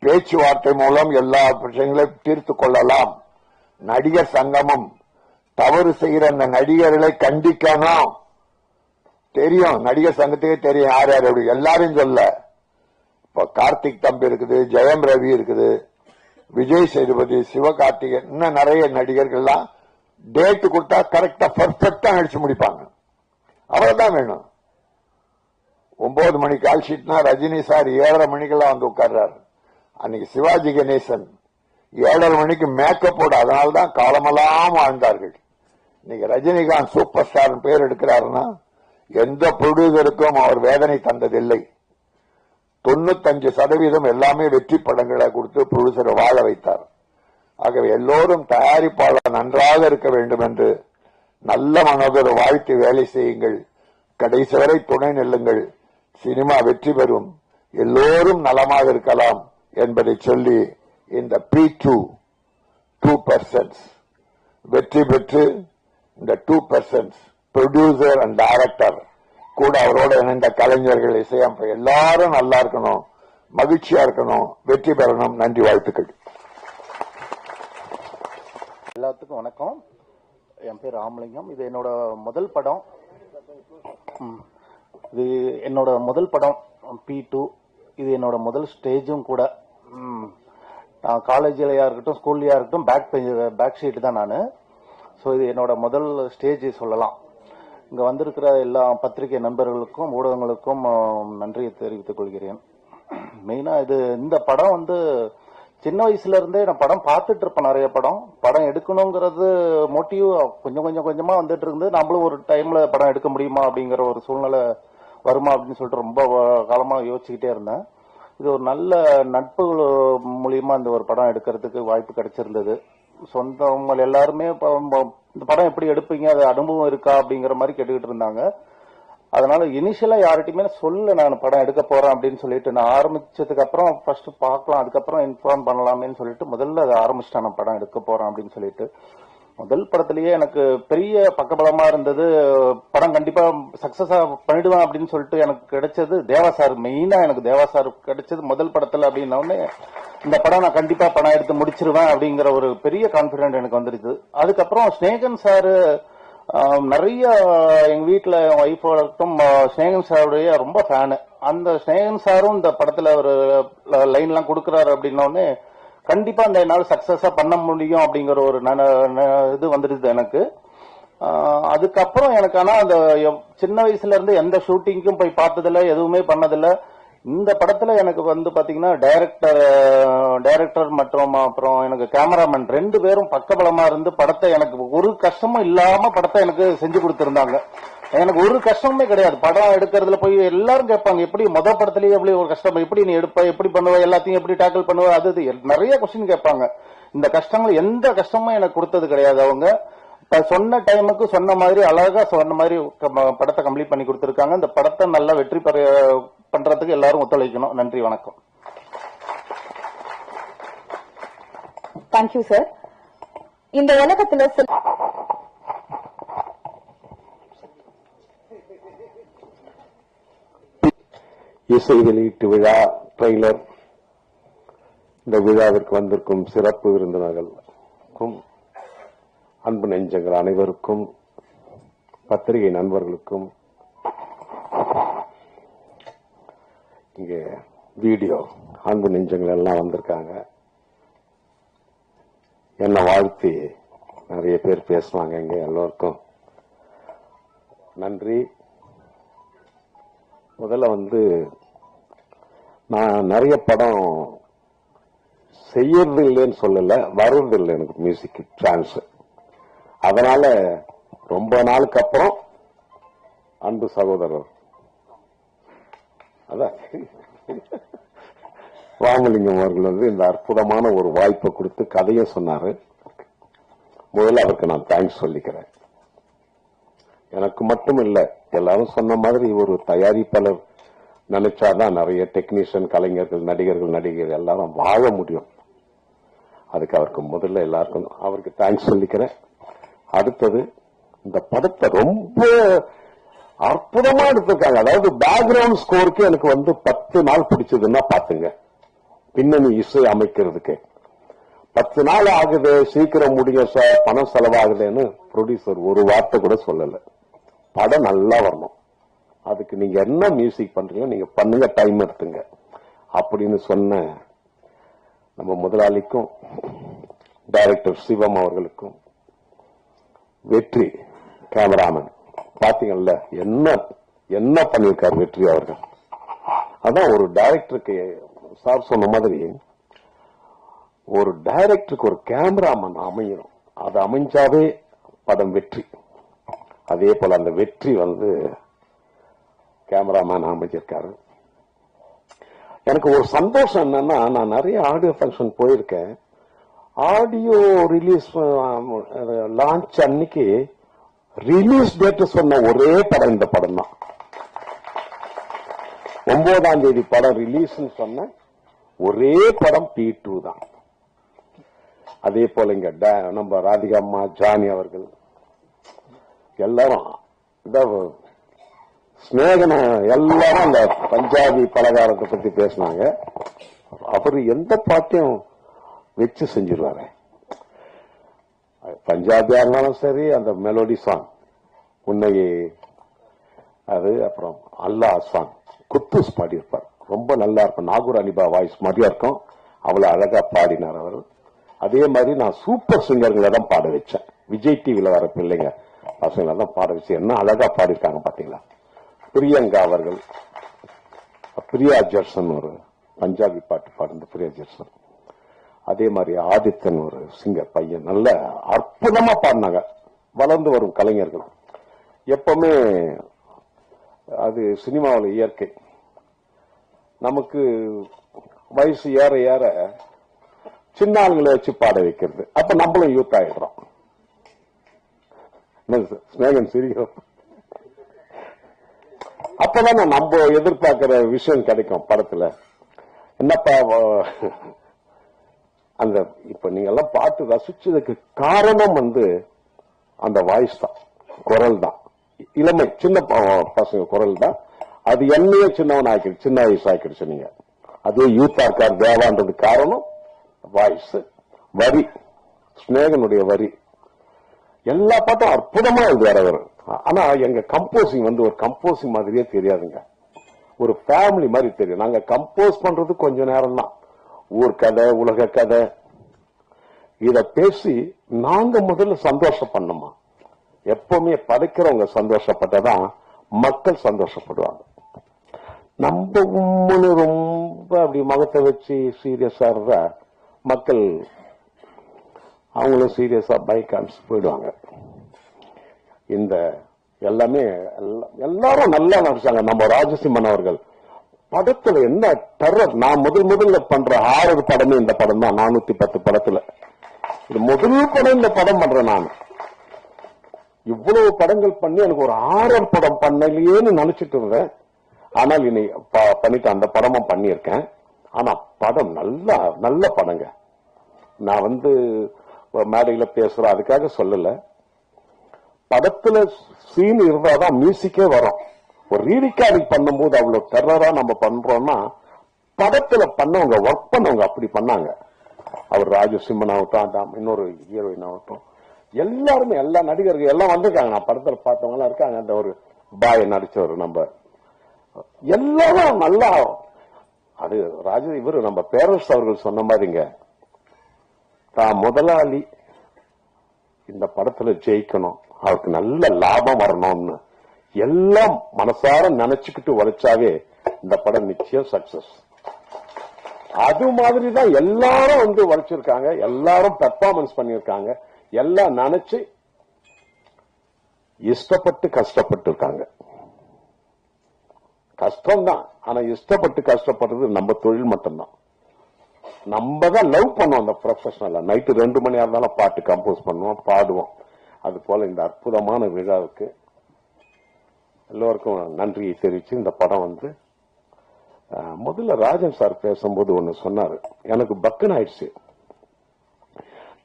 பேச்சுவார்த்தை மூலம் எல்லா பிரச்சனைகளையும் தீர்த்து கொள்ளலாம். நடிகர் சங்கமம் தவறு செய்கிற அந்த நடிகர்களை கண்டிக்கணும். தெரியும், நடிகர் சங்கத்துக்கே தெரியும் யார் யார் எப்படி, எல்லாரும் சொல்ல. இப்ப கார்த்திக் தம்பி இருக்குது, ஜெயம் ரவி இருக்குது, விஜய் சேதுபதி, சிவகார்த்திகேயன், இன்னும் நிறைய நடிகர்கள்லாம் டேட் கொடுத்தா கரெக்டா பர்ஃபெக்டா நடிச்சு முடிப்பாங்க. அவ்வளவுதான் வேணும். 9 மணி கால் ஷீட்னா ரஜினி சார் 7:30 மணிக்கெல்லாம் வந்து உட்கார்றாரு. அன்னைக்கு சிவாஜி கணேசன் 7:30 மணிக்கு மேக்கப் போட, அதனால்தான் காலமெல்லாம் வாழ்ந்தார்கள். இன்னைக்கு ரஜினிகாந்த் சூப்பர் ஸ்டார் பேர் எடுக்கிறாருன்னா எந்த ப்ரொடியூசருக்கும் அவர் வேதனை தந்ததில்லை. 95% எல்லாமே வெற்றி படங்களை கொடுத்து ப்ரொடியூசரை வாழ வைத்தார். ஆகவே எல்லோரும் தயாரிப்பாளர் நன்றாக இருக்க வேண்டும் என்று நல்ல மனதோடு வாழ்த்து வேலை செய்யுங்கள். கடைசி வரை துணை நில்லுங்கள். சினிமா வெற்றி பெறும். எல்லோரும் நலமாக இருக்கலாம் என்பதை சொல்லி இந்த P2 2% வெற்றி பெற்று இந்த 2% ப்ரொடியூசர் அண்ட் டைரக்டர் கூட அவரோட இணைந்த கலைஞர்கள், இசையமைப்பு எல்லாரும் நல்லா இருக்கணும், மகிழ்ச்சியா இருக்கணும், வெற்றி பெறணும். நன்றி, வாழ்த்துக்கள். எல்லாத்துக்கும் வணக்கம். என் பேர் ராமலிங்கம். இது என்னோட முதல் படம். இது என்னோட முதல் படம் P2. இது என்னோட முதல் ஸ்டேஜும் கூட. நான் காலேஜ்லயா இருக்கட்டும் ஸ்கூல்லயா இருக்கட்டும் பேக் ஷீட் தான் நான். ஸோ இது என்னோட முதல் ஸ்டேஜ் சொல்லலாம். இங்க வந்திருக்கிற எல்லா பத்திரிகை நண்பர்களுக்கும் ஊடகங்களுக்கும் நன்றியை தெரிவித்துக் கொள்கிறேன். மெயினா இந்த படம் சின்ன வயசுல இருந்தே நான் படம் பார்த்துட்டு இருப்பேன். நிறைய படம் எடுக்கணுங்கிறது மோட்டிவ் கொஞ்சமா வந்துட்டு இருந்து, நம்மளும் ஒரு டைம்ல படம் எடுக்க முடியுமா அப்படிங்கிற ஒரு சூழ்நிலை வருமா அப்படின்னு சொல்லிட்டு ரொம்ப காலமா யோசிச்சுக்கிட்டே இருந்தேன். இது ஒரு நல்ல நட்பு மூலியமா இந்த ஒரு படம் எடுக்கிறதுக்கு வாய்ப்பு கிடைச்சிருந்தது. சொந்தவங்க எல்லாருமே இந்த படம் எப்படி எடுப்பீங்க, அது அனுபவம் இருக்கா அப்படிங்கிற மாதிரி கேட்டுக்கிட்டு இருந்தாங்க. அதனால இனிஷியலா யார்கிட்டயுமே சொல்ல நான் படம் எடுக்க போறேன் அப்படின்னு சொல்லிட்டு, நான் ஆரம்பிச்சதுக்கு அப்புறம் ஃபர்ஸ்ட் பார்க்கலாம், அதுக்கப்புறம் இன்ஃபார்ம் பண்ணலாமேன்னு சொல்லிட்டு முதல்ல அதை ஆரம்பிச்சிட்டேன். நான் படம் எடுக்க போறேன் அப்படின்னு சொல்லிட்டு முதல் படத்திலேயே எனக்கு பெரிய பக்கபலமா இருந்தது. படம் கண்டிப்பா சக்சஸா பண்ணிடுவேன் அப்படின்னு சொல்லிட்டு எனக்கு கிடைச்சது தேவா சார். மெயினா எனக்கு தேவா சார் கிடைச்சது முதல் படத்துல. அப்படின்னே இந்த படம் நான் கண்டிப்பா படம் எடுத்து முடிச்சிருவேன் அப்படிங்கிற ஒரு பெரிய கான்பிடன்ட் எனக்கு வந்துருச்சு. அதுக்கப்புறம் ஸ்நேகன் சார் நிறைய எங்க வீட்டுல என் ஒய்ஃபோடக்கும் ஸ்நேகன் சாருடைய ரொம்ப ஃபேனு. அந்த ஸ்நேகன் சாரும் இந்த படத்துல ஒரு லைன் எல்லாம் கொடுக்கறாரு அப்படின்னோடனே கண்டிப்பா இந்த என்னால் சக்சஸா பண்ண முடியும் அப்படிங்கிற ஒரு இது வந்துடுது எனக்கு. அதுக்கப்புறம் எனக்கு ஆனா அந்த சின்ன வயசுல இருந்து எந்த ஷூட்டிங்க்கும் போய் பார்த்ததில்ல, எதுவுமே பண்ணதில்ல. இந்த படத்துல எனக்கு பாத்தீங்கன்னா டைரக்டர் மற்றும் அப்புறம் எனக்கு கேமராமேன் 2 பேரும் பக்கபலமா இருந்து படத்தை எனக்கு ஒரு கஷ்டமும் இல்லாம படத்தை எனக்கு செஞ்சு கொடுத்திருந்தாங்க. எனக்கு ஒரு கஷ்டமே கிடையாது. படம் எடுக்கிறதுல போய் எல்லாரும் கேட்பாங்க, எப்படி மொதல் படத்திலேயே எப்படி ஒரு கஷ்டம், எப்படி நீ எடுப்ப, எப்படி பண்ணுவ, எல்லாத்தையும் எப்படி டேக்கிள் பண்ணுவ, அது நிறைய கொஸ்டின் கேட்பாங்க. இந்த கஷ்டங்கள் எந்த கஷ்டமும் எனக்கு கொடுத்தது கிடையாது. அவங்க சொன்ன டைமுக்கு சொன்ன மாதிரி அழகா சொன்ன மாதிரி படத்தை கம்ப்ளீட் பண்ணி கொடுத்திருக்காங்க. இந்த படத்தை நல்லா வெற்றி பண்றதுக்கு எல்லாரும் ஒத்துழைக்கணும். நன்றி, வணக்கம். Thank you sir. இந்த உலகத்துல இசை வெளியீட்டு விழா ட்ரெய்லர் இந்த விழாவிற்கு வந்திருக்கும் சிறப்பு விருந்தினர்களுக்கும், அன்பு நெஞ்சங்கள் அனைவருக்கும், பத்திரிகை நண்பர்களுக்கும், இங்கே வீடியோ அன்பு நெஞ்சங்கள் எல்லாம் வந்திருக்காங்க. என்ன வாழ்த்தி நிறைய பேர் பேசுவாங்க. இங்க எல்லோருக்கும் நன்றி. முதல்ல நான் நிறைய படம் செய்யறது இல்லைன்னு சொல்லல, வர்றது இல்லை எனக்கு மியூசிக் சான்ஸ். அதனால ரொம்ப நாளுக்கு அப்புறம் அன்பு சகோதரர் அதான் ராமலிங்கம் அவர்கள் இந்த அற்புதமான ஒரு வாய்ப்பை கொடுத்து கதையை சொன்னாரு. முதல்ல அவருக்கு நான் தேங்க்ஸ் சொல்லிக்கிறேன். எனக்கு மட்டும் இல்ல, எல்லாரும் சொன்ன மாதிரி ஒரு தயாரிப்பாளர் நினைச்சாதான் நிறைய டெக்னீஷியன், கலைஞர்கள், நடிகர்கள், நடிகர்கள் எல்லாரும் வாழ முடியும். அதுக்கு அவருக்கு முதல்ல எல்லாருக்கும் அவருக்கு தேங்க்ஸ் சொல்லிக்கிறேன். அடுத்தது இந்த படத்தை ரொம்ப அற்புதமா எடுத்திருக்காங்க. அதாவது பேக்ரவுண்ட் ஸ்கோருக்கு எனக்கு 10 நாள் பிடிச்சதுன்னா பாத்துங்க. பின்னணி இசை அமைக்கிறதுக்கு 10 நாள் ஆகுது, சீக்கிரம் முடியும் சார், பணம் செலவாகுதுன்னு ப்ரொடியூசர் ஒரு வார்த்தை கூட சொல்லல. படம் நல்லா வரணும், அதுக்கு நீங்க என்ன மியூசிக் பண்றீங்க நீங்க பண்ணுங்க, டைம் எடுத்துங்க அப்படின்னு சொன்ன நம்ம முதலாளிக்கும், டைரக்டர் சிவம் அவர்களுக்கும், வெற்றி கேமராமேன் பாத்தீங்கல்ல என்ன பண்ணிருக்காரு வெற்றி அவர்கள். அதான் ஒரு டைரக்டருக்கு சார் சொன்ன மாதிரி ஒரு டைரக்டருக்கு ஒரு கேமராமேன் அமையணும். அது அமைஞ்சாவே படம் வெற்றி. அதே போல அந்த வெற்றி கேமராமேன் அமைச்சிருக்காரு. எனக்கு ஒரு சந்தோஷம் என்னன்னா, நான் நிறைய ஆடியோ ஃபங்க்ஷன் போயிருக்கேன். ஆடியோ ரிலீஸ் லான்ச் அன்னைக்கு ரிலீஸ் டேட் சொன்ன ஒரே படம் இந்த படம் தான். 9ஆம் தேதி படம் ரிலீஸ் சொன்ன ஒரே படம் P2 தான். அதே போல இங்க நம்ம ராதிகா அம்மா, ஜானி அவர்கள் எல்லாரும் ஸ்நேகன எல்லாரும் அந்த பஞ்சாபி பலகாரத்தை பத்தி பேசினாங்க. அவரு எந்த பாட்டையும் வச்சு செஞ்சிருவாரு. பஞ்சாபியா இருந்தாலும் சரி, அந்த மெலோடி சாங் உன்னையே அது, அப்புறம் அல்லா சாங் குத்தூஸ் பாடியிருப்பார். ரொம்ப நல்லா இருக்கும். நாகூர் அலிபா வாய்ஸ் மாதிரியா இருக்கும். அவ்வளவு அழகா பாடினார் அவர். அதே மாதிரி நான் சூப்பர் சிங்கர்களை தான் பாட வச்சேன். விஜய் டிவில வர பிள்ளைங்க பசங்களை தான் பாட வச்சு என்ன அழகா பாடிருக்காங்க பாத்தீங்களா. பிரியங்கா அவர்கள், பிரியா ஜெர்சன் ஒரு பஞ்சாபி பாட்டு பாடுந்த பிரியா ஜெர்சன். அதே மாதிரி ஆதித்தன் ஒரு சிங்கர் பையன் நல்ல அற்புதமா பாடினாங்க. வளர்ந்து வரும் கலைஞர்கள் எப்பவுமே அது சினிமாவில் இயற்கை. நமக்கு வயசு ஏற ஏற சின்ன ஆளுங்களை வச்சு பாட வைக்கிறது. அப்ப நம்மளும் யூத் ஆயிடுறோம். ஸ்நேகன் சிரிக்கிறோம். அப்பதான் நம்ம எதிர்பார்க்கிற விஷயம் கிடைக்கும் படத்துல. என்னப்பா அந்த இப்ப நீங்க எல்லாம் பாட்டு ரசிச்சதுக்கு காரணம் அந்த வாய்ஸ் தான், குரல் தான். இளமை சின்ன பசங்க குரல் தான். அது என்னையே சின்னவன் ஆக்கிடுச்சு, சின்ன வயசு ஆக்கிடுச்சு. நீங்க அதே யூத்தா இருக்கார் தேவான்றது காரணம் வாய்ஸ், வரி, ஸ்நேகனுடைய வரி. எல்லா பாட்டும் அற்புதமா எழுதுவார். ஆனா எங்க கம்போசிங் ஒரு கம்போசிங் மாதிரியே தெரியாதுங்க. ஒரு ஃபேமிலி மாதிரி தெரியும். நாங்க கம்போஸ் பண்றது கொஞ்ச நேரம் தான். ஊர் கதை, உலக கதை, இத பேசி நாங்க முதல்ல சந்தோஷம் பண்ணோமா. எப்பவுமே படைக்கிறவங்க சந்தோஷப்பட்டதான் மக்கள் சந்தோஷப்படுவாங்க. நம்ம ரொம்ப அப்படி முகத்தை வச்சு சீரியஸா இருந்தா மக்கள் அவங்களும் சீரியஸா பைக்கான்ஸ் போயிடுவாங்க. இந்த எல்லாமே எல்லாரும் நல்லா நடிச்சாங்க. நம்ம ராஜசிம்மன் அவர்கள் படத்துல என்ன டெரர். நான் முதல்ல பண்ற 6 படமே இந்த படம் தான். 410 படத்துல இது முதல் படம் இந்த படம் பண்றேன் நான். இவ்வளவு படங்கள் பண்ணி எனக்கு ஒரு ஹாரர் படம் பண்ணலையேன்னு நினைச்சிட்டு இருந்தேன். ஆனால் இனி பண்ணிட்டு அந்த படமும் பண்ணியிருக்கேன். ஆனா படம் நல்ல படங்க. நான் மேடையில பேசுறேன் அதுக்காக சொல்லல. படத்துல சீன் இருந்தாதான் மியூசிக்கே வரும். ஒரு ரீரிகார்டிங் பண்ணும்போது அவ்வளவு டெரரா நம்ம பண்றோம்னா படத்துல பண்ணவங்க ஒர்க் பண்ணவங்க அப்படி பண்ணாங்க. அவர் ராஜசிம்மன் ஆகட்டும், இன்னொரு ஹீரோயின் ஆகட்டும், எல்லாருமே எல்லா நடிகர்கள் எல்லாம் வந்திருக்காங்க. நான் படத்துல பார்த்தவங்க எல்லாம் இருக்காங்க. அந்த ஒரு பாய் நடிச்சவர் நம்ம எல்லாரும் நல்லா. அது இவரு நம்ம பேரரசு அவர்கள் சொன்ன மாதிரிங்க, தான் முதலாளி இந்த படத்துல ஜெயிக்கணும், அவருக்கு நல்ல லாபம் வரணும்னு எல்லாம் மனசார நினைச்சுக்கிட்டு உழைச்சாவே இந்த படம் நிச்சயம் சக்சஸ். அது மாதிரிதான் எல்லாரும் உழைச்சிருக்காங்க, எல்லாரும் பெர்ஃபார்மன்ஸ் பண்ணிருக்காங்க, எல்லாம் நினைச்சு இஷ்டப்பட்டு கஷ்டப்பட்டு இருக்காங்க. கஷ்டம்தான், ஆனா இஷ்டப்பட்டு கஷ்டப்படுறது நம்ம தொழில் மட்டும்தான். நம்ம தான் லவ் பண்ணுவோம் அந்த ப்ரொஃபஷனல்ல. நைட்டு 2 மணியா இருந்தாலும் பாட்டு கம்போஸ் பண்ணுவோம், பாடுவோம். அது போல இந்த அற்புதமான விழாவுக்கு எல்லோருக்கும் நன்றியை தெரிவிச்சு இந்த படம் முதல்ல ராஜன் சார் பேசும்போது ஒண்ணு சொன்னாரு, எனக்கு பக்குன்னு ஆயிடுச்சு.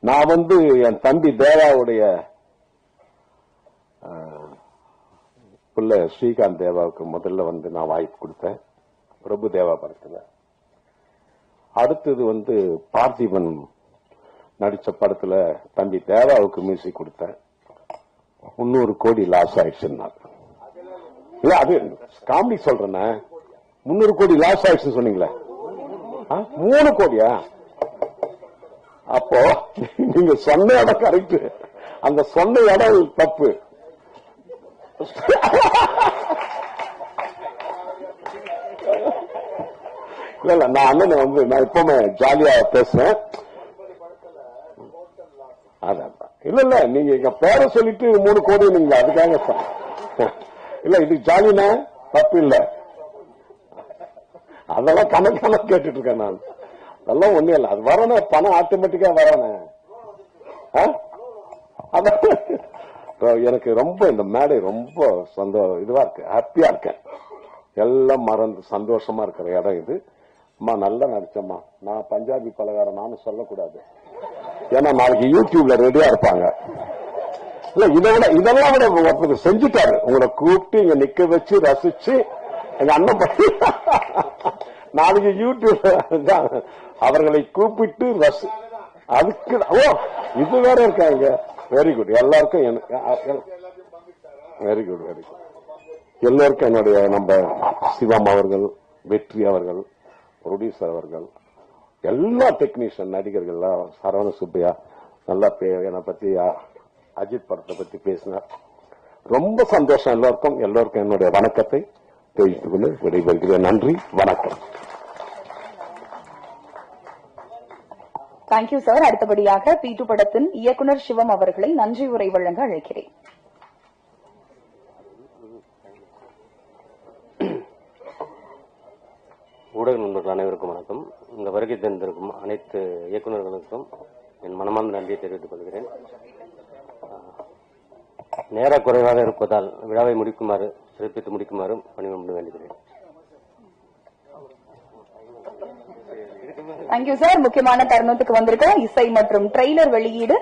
நான் என் தம்பி தேவாவுடைய பிள்ளை ஸ்ரீகாந்த் தேவாவுக்கு முதல்ல நான் வாய்ப்பு கொடுத்தேன் பிரபு தேவா படத்துல. அடுத்தது பார்த்திபன் நடிச்ச படத்துல தம்பி தேவாவுக்கு மியூசிக் கொடுத்தேன். 300 கோடி லாஸ் ஆயிடுச்சுன்னா இல்ல, அது காமெடி சொல்றேன்னா 300 கோடி லாஸ் ஆயிடுச்சுன்னு சொன்னீங்களே, 3 கோடியா? அப்போ நீங்க சொன்ன இடம் கரெக்ட், அந்த சொன்ன இடம் தப்பு. இல்ல நான் அண்ணனை நான் எப்பவுமே ஜாலியா பேசுறேன். அதான் இல்ல நீங்க எங்க பேரை சொல்லிட்டு 3 கோடி நீங்க அதுக்காக இல்ல, இது ஜாலினா தப்பு இல்ல. அதெல்லாம் கணக்கான கேட்டுட்டு இருக்கேன் நான். அதெல்லாம் ஒண்ணு இல்ல, அது வரணும், பணம் ஆட்டோமேட்டிக்கா வரணும். எனக்கு ரொம்ப இந்த மேடை ரொம்ப இதுவா இருக்கு, ஹாப்பியா இருக்கேன். எல்லாம் மறந்து சந்தோஷமா இருக்கிற இடம் இது. அம்மா நல்லா நடிச்சம்மா. நான் பஞ்சாபி பலகாரம் நானும் சொல்லக்கூடாது, ஏன்னா நாளைக்கு யூடியூப்ல ரெடியா இருப்பாங்க. இல்ல இதெல்லாம் விட ஒருத்தர் செஞ்சுட்டாரு, உங்களை கூப்பிட்டு இங்க நிக்க வச்சு ரசிச்சு எங்க அண்ணன் நாளைக்கு யூடியூப்ல அவர்களை கூப்பிட்டு அதுக்கு இது வேற இருக்காங்க. வெரி குட், எல்லாருக்கும் வெரி குட் வெரி குட். எல்லோருக்கும் என்னுடைய நம்ம சிவம் அவர்கள், வெற்றி அவர்கள், ப்ரொடியூசர் அவர்கள், எல்லா டெக்னீஷியன் நடிகர்கள், சரவண சுப்பையா நல்லா என்னை பத்தி அஜித் படத்தை பத்தி பேசினார். ரொம்ப சந்தோஷம். எல்லோருக்கும் என்னுடைய வணக்கத்தை தெரிவித்துக் கொண்டு விடைபெறுகிறேன். நன்றி, வணக்கம். Thank you sir. அடுத்தபடியாக P2 படத்தின் இயக்குனர் சிவம் அவர்களை நன்றி உரை வழங்க அழைக்கிறேன். ஊடக நண்பர்கள் அனைவருக்கும் வணக்கம். இந்த வருகை தந்திருக்கும் அனைத்து இயக்குநர்களுக்கும் என் மனமார்ந்த நன்றியை தெரிவித்துக் கொள்கிறேன். நேர குறைவாக இருப்பதால் விழாவை சிறப்பித்து முடிக்குமாறு பணிவுடன் வேண்டுகிறேன். Thank you sir. முக்கியமான தருணத்துக்கு வந்திருக்க இசை மற்றும் ட்ரெய்லர் வெளியீடு